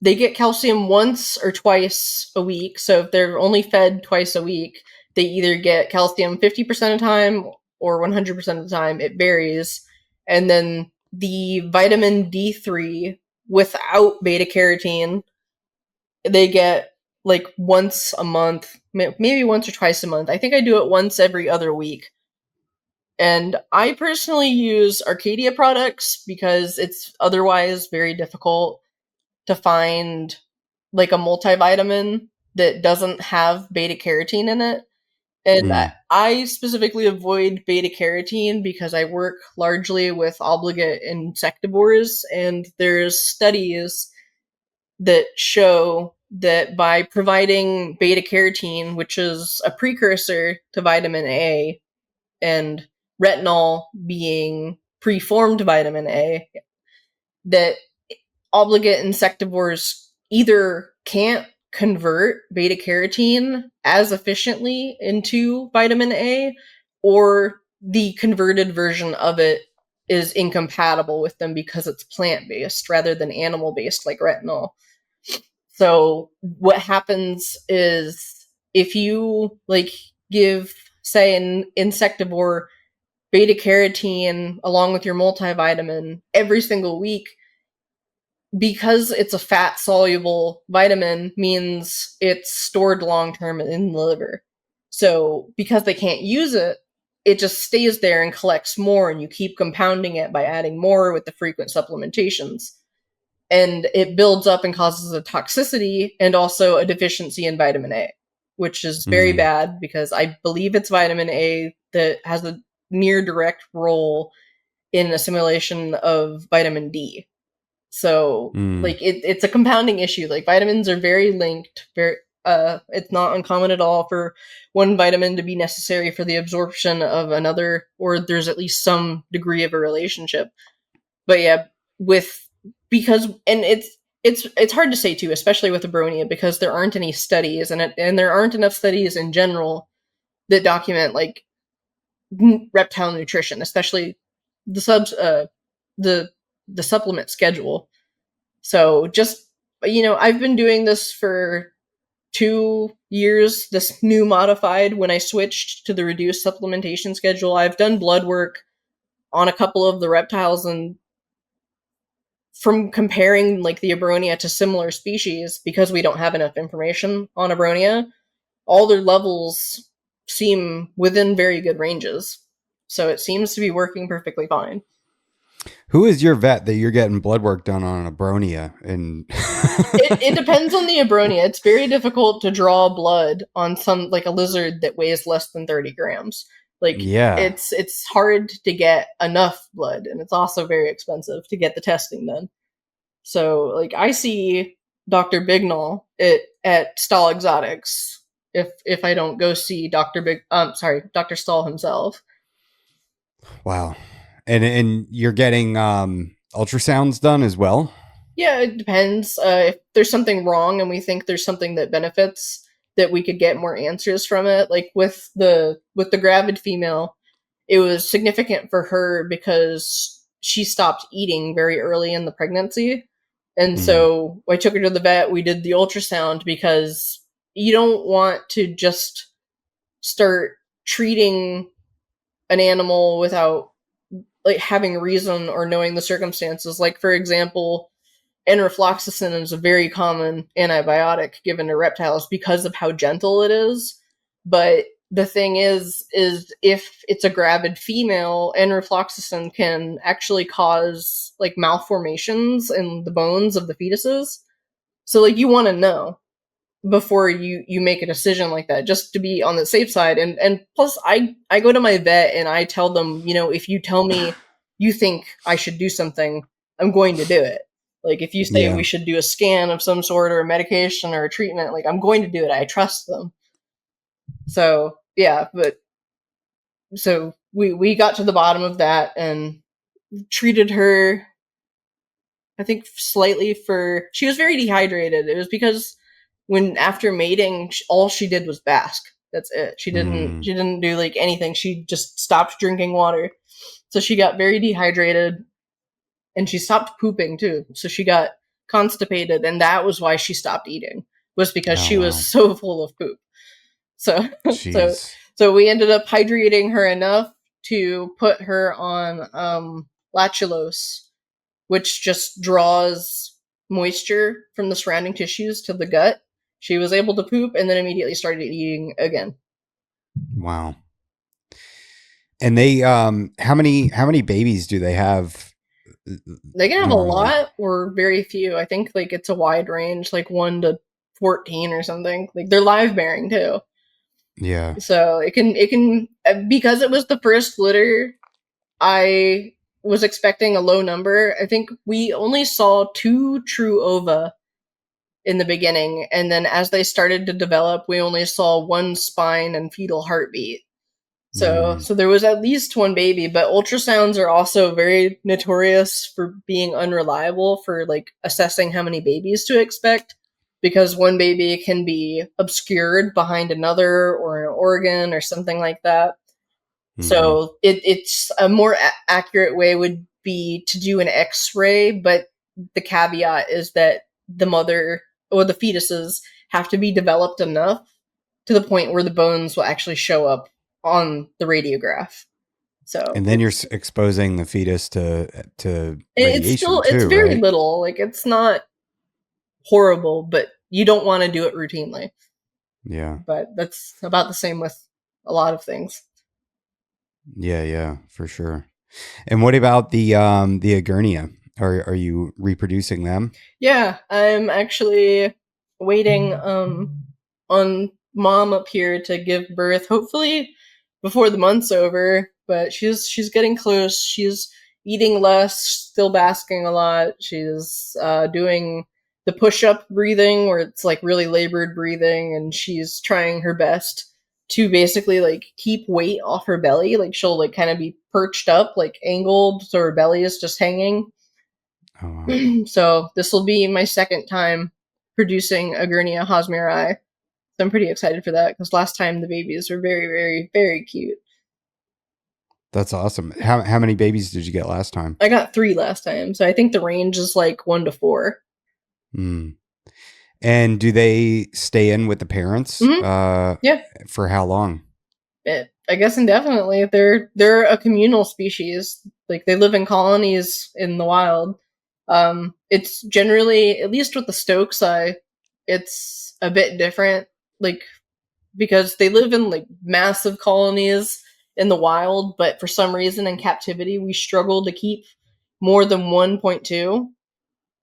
Speaker 2: They get calcium once or twice a week. So if they're only fed twice a week, they either get calcium 50% of the time or 100% of the time. It varies. And then the vitamin D3 without beta carotene, they get like once a month, maybe once or twice a month. I think I do it once every other week. And I personally use Arcadia products because it's otherwise very difficult to find like a multivitamin that doesn't have beta carotene in it. And I specifically avoid beta carotene because I work largely with obligate insectivores, and there's studies that show that by providing beta carotene, which is a precursor to vitamin A, and retinol being preformed vitamin A, that obligate insectivores either can't convert beta carotene as efficiently into vitamin A, or the converted version of it is incompatible with them because it's plant-based rather than animal-based like retinol. So what happens is if you like give, say, an insectivore beta carotene along with your multivitamin every single week, because it's a fat soluble vitamin means it's stored long term in the liver. So because they can't use it, it just stays there and collects more, and you keep compounding it by adding more with the frequent supplementations. And it builds up and causes a toxicity and also a deficiency in vitamin A, which is very bad because I believe it's vitamin A that has a near direct role in assimilation of vitamin D. So like it's a compounding issue. Like, vitamins are very linked. It's not uncommon at all for one vitamin to be necessary for the absorption of another, or there's at least some degree of a relationship. But yeah, it's hard to say too, especially with Abronia, because there aren't any studies, and there aren't enough studies in general that document like reptile nutrition, especially the subs the supplement schedule. So just I've been doing this for 2 years, this new modified. When I switched to the reduced supplementation schedule, I've done blood work on a couple of the reptiles, and from comparing like the Abronia to similar species, because we don't have enough information on Abronia, all their levels seem within very good ranges. So it seems to be working perfectly fine.
Speaker 1: Who is your vet that you're getting blood work done on a Abronia? And
Speaker 2: it depends on the Abronia. It's very difficult to draw blood on some, like a lizard that weighs less than 30 grams. Like,
Speaker 1: yeah,
Speaker 2: it's hard to get enough blood, and it's also very expensive to get the testing done. So, like, I see Dr. Bignall at Stahl Exotics if I don't go see Dr. Stahl himself.
Speaker 1: Wow. And you're getting ultrasounds done as well?
Speaker 2: Yeah, it depends. If there's something wrong and we think there's something that benefits, that we could get more answers from it. Like with the gravid female, it was significant for her because she stopped eating very early in the pregnancy. And so I took her to the vet. We did the ultrasound, because you don't want to just start treating an animal without like having reason or knowing the circumstances. Like, for example, enrofloxacin is a very common antibiotic given to reptiles because of how gentle it is. But the thing is if it's a gravid female, enrofloxacin can actually cause like malformations in the bones of the fetuses. So like, you want to know before you make a decision like that, just to be on the safe side. And plus, I go to my vet and I tell them, if you tell me you think I should do something, I'm going to do it. Like, if you say we should do a scan of some sort, or a medication or a treatment, like, I'm going to do it. I trust them. So yeah, but so we got to the bottom of that and treated her, I think, slightly she was very dehydrated. It was because after mating, all she did was bask. That's it. She didn't do like anything. She just stopped drinking water. So she got very dehydrated, and she stopped pooping too. So she got constipated, and that was why she stopped eating, was because she was so full of poop. So so we ended up hydrating her enough to put her on lactulose, which just draws moisture from the surrounding tissues to the gut. She was able to poop and then immediately started eating again.
Speaker 1: Wow. And they how many babies do they have?
Speaker 2: They can have normally a lot or very few. I think like it's a wide range, like 1 to 14 or something. Like, they're live bearing too.
Speaker 1: Yeah.
Speaker 2: So it can because it was the first litter, I was expecting a low number. I think we only saw 2 true ova in the beginning, and then as they started to develop, we only saw 1 spine and fetal heartbeat. So there was at least 1 baby, but ultrasounds are also very notorious for being unreliable for like assessing how many babies to expect, because 1 baby can be obscured behind another or an organ or something like that. So it's a more accurate way would be to do an X-ray, but the caveat is that the mother or the fetuses have to be developed enough to the point where the bones will actually show up on the radiograph. So,
Speaker 1: and then you're exposing the fetus to radiation.
Speaker 2: It's very little. Like, it's not horrible, but you don't want to do it routinely.
Speaker 1: Yeah.
Speaker 2: But that's about the same with a lot of things.
Speaker 1: Yeah, for sure. And what about the Agurnia? Are you reproducing them?
Speaker 2: Yeah, I'm actually waiting on mom up here to give birth, hopefully before the month's over. But she's getting close. She's eating less, still basking a lot. She's doing the push-up breathing, where it's like really labored breathing, and she's trying her best to basically like keep weight off her belly. Like, she'll like kind of be perched up, like angled, so her belly is just hanging,
Speaker 1: Oh, wow.
Speaker 2: So this will be my second time producing a Gurnia hosmeri. So I'm pretty excited for that because last time the babies were very, very, very cute.
Speaker 1: That's awesome. How many babies did you get last time?
Speaker 2: I got 3 last time, so I think the range is like 1 to 4.
Speaker 1: Mm. And do they stay in with the parents?
Speaker 2: Yeah.
Speaker 1: For how long?
Speaker 2: I guess indefinitely. They're a communal species. Like they live in colonies in the wild. It's generally, at least with the Stokes eye, it's a bit different. Like because they live in like massive colonies in the wild, but for some reason in captivity we struggle to keep more than 1.2,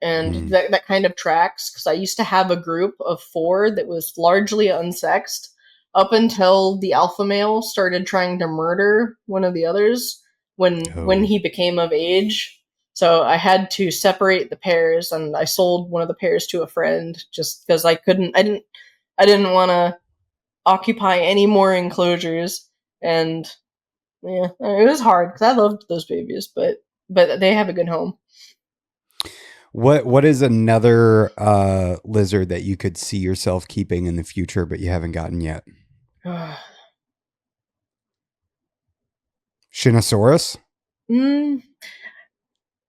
Speaker 2: and
Speaker 1: Mm.
Speaker 2: that kind of tracks because I used to have a group of 4 that was largely unsexed up until the alpha male started trying to murder one of the others when
Speaker 1: Oh.
Speaker 2: he became of age. So I had to separate the pairs, and I sold one of the pairs to a friend just because I didn't want to occupy any more enclosures. And yeah, it was hard because I loved those babies, but they have a good home.
Speaker 1: What is another lizard that you could see yourself keeping in the future, but you haven't gotten yet? Shinosaurus?
Speaker 2: mm,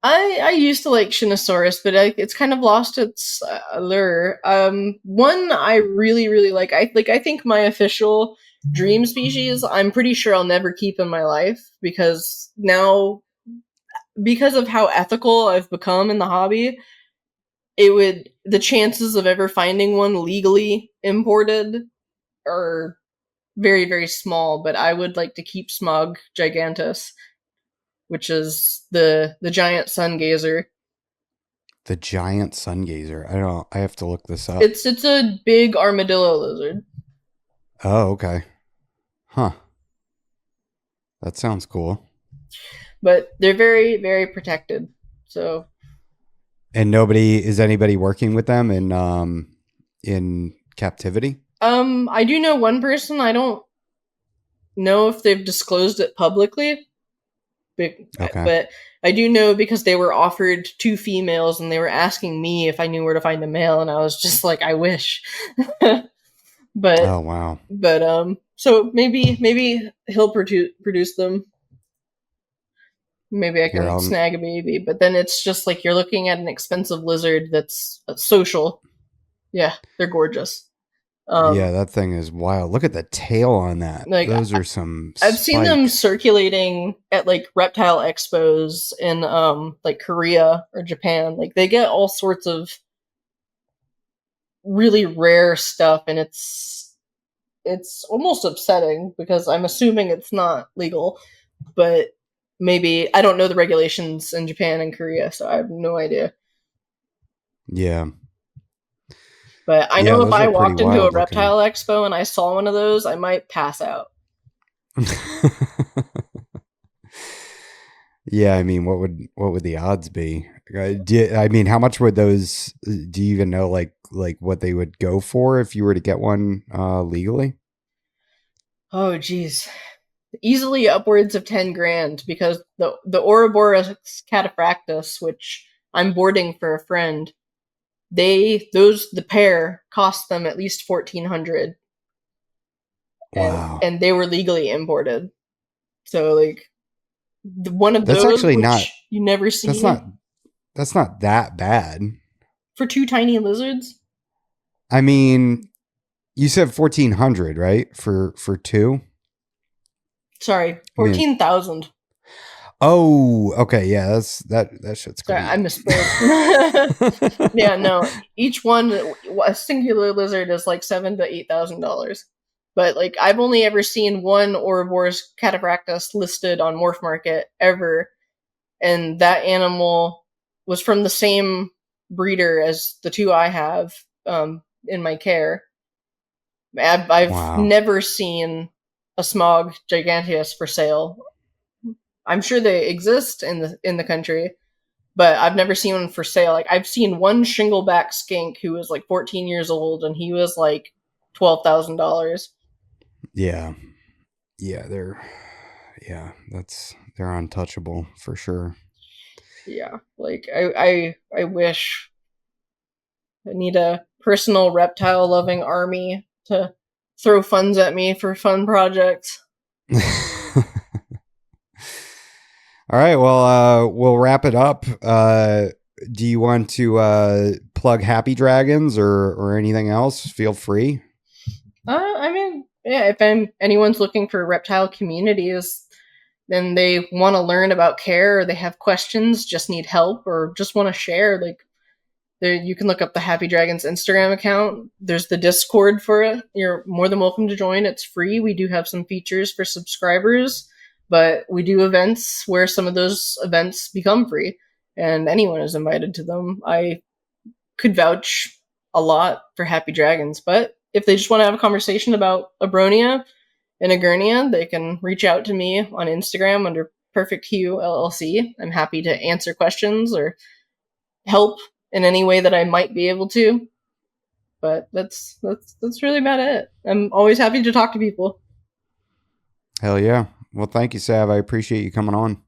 Speaker 2: I used to like Shinosaurus, but it's kind of lost its allure. One I really really like. I think my official dream species. I'm pretty sure I'll never keep in my life because now, because of how ethical I've become in the hobby, the chances of ever finding one legally imported are very very small. But I would like to keep Smog gigantus, which is the giant sun gazer.
Speaker 1: The giant sun gazer. I have to look this up.
Speaker 2: It's a big armadillo lizard.
Speaker 1: Oh, okay. Huh. That sounds cool.
Speaker 2: But they're very very protected. So
Speaker 1: And is anybody working with them in captivity?
Speaker 2: I do know one person. I don't know if they've disclosed it publicly,
Speaker 1: Okay.
Speaker 2: but I do know because they were offered 2 females and they were asking me if I knew where to find a male, and I was just like, I wish. but
Speaker 1: Oh, wow.
Speaker 2: so maybe he'll produce them. Maybe I
Speaker 1: Here,
Speaker 2: can snag a baby, but then it's just like you're looking at an expensive lizard that's social. Yeah, they're gorgeous.
Speaker 1: yeah, that thing is wild. Look at the tail on that.
Speaker 2: Like
Speaker 1: Those are some
Speaker 2: I've seen them
Speaker 1: spikes.
Speaker 2: circulating at like reptile expos in like Korea or Japan. Like they get all sorts of really rare stuff, and it's almost upsetting because I'm assuming it's not legal, but maybe I don't know the regulations in Japan and Korea, so I have no idea.
Speaker 1: Yeah.
Speaker 2: But I
Speaker 1: Yeah,
Speaker 2: know if
Speaker 1: those
Speaker 2: I
Speaker 1: are pretty
Speaker 2: walked into a
Speaker 1: wild looking.
Speaker 2: reptile expo and I saw one of those, I might pass out.
Speaker 1: Yeah, I mean, what would the odds be? I mean, how much would those? Do you even know like what they would go for if you were to get one legally?
Speaker 2: Oh geez. Easily upwards of 10 grand because the Ouroboros cataphractus, which I'm boarding for a friend, the pair cost them at least 1,400,
Speaker 1: Wow,
Speaker 2: and they were legally imported. So like one of
Speaker 1: that's
Speaker 2: those
Speaker 1: actually not.
Speaker 2: which you never
Speaker 1: That's
Speaker 2: see
Speaker 1: not. That's not that bad.
Speaker 2: for 2 tiny lizards.
Speaker 1: I mean, you said 1,400, right? For two.
Speaker 2: Sorry,
Speaker 1: I mean,
Speaker 2: 14,000.
Speaker 1: oh, okay, yeah, that shit's
Speaker 2: Sorry, I
Speaker 1: crazy.
Speaker 2: misspoke. Yeah, no. Each one, a singular lizard is like $7,000 to $8,000. But like, I've only ever seen one Ouroboros cataphractus listed on Morph Market ever, and that animal was from the same breeder as the 2 I have in my care. I've
Speaker 1: Wow.
Speaker 2: never seen a Smog giganteus for sale. I'm sure they exist in the country, but I've never seen one for sale. Like I've seen one shingleback skink who was like 14 years old, and he was like $12,000.
Speaker 1: Yeah. Yeah, they're untouchable for sure.
Speaker 2: Yeah, like I wish I need a personal reptile loving army to throw funds at me for fun projects.
Speaker 1: All right. Well, we'll wrap it up. Do you want to plug Happy Dragons or anything else? Feel free.
Speaker 2: I mean, yeah, if anyone's looking for reptile communities, then they want to learn about care, or they have questions, just need help, or just want to share, like, there, you can look up the Happy Dragons Instagram account. There's the Discord for it. You're more than welcome to join. It's free. We do have some features for subscribers, but we do events where some of those events become free, and anyone is invited to them. I could vouch a lot for Happy Dragons, but if they just want to have a conversation about Abronia and Agurnia, they can reach out to me on Instagram under Perfect Hue LLC. I'm happy to answer questions or help in any way that I might be able to. But that's really about it. I'm always happy to talk to people.
Speaker 1: Hell yeah. Well, thank you, Sav. I appreciate you coming on.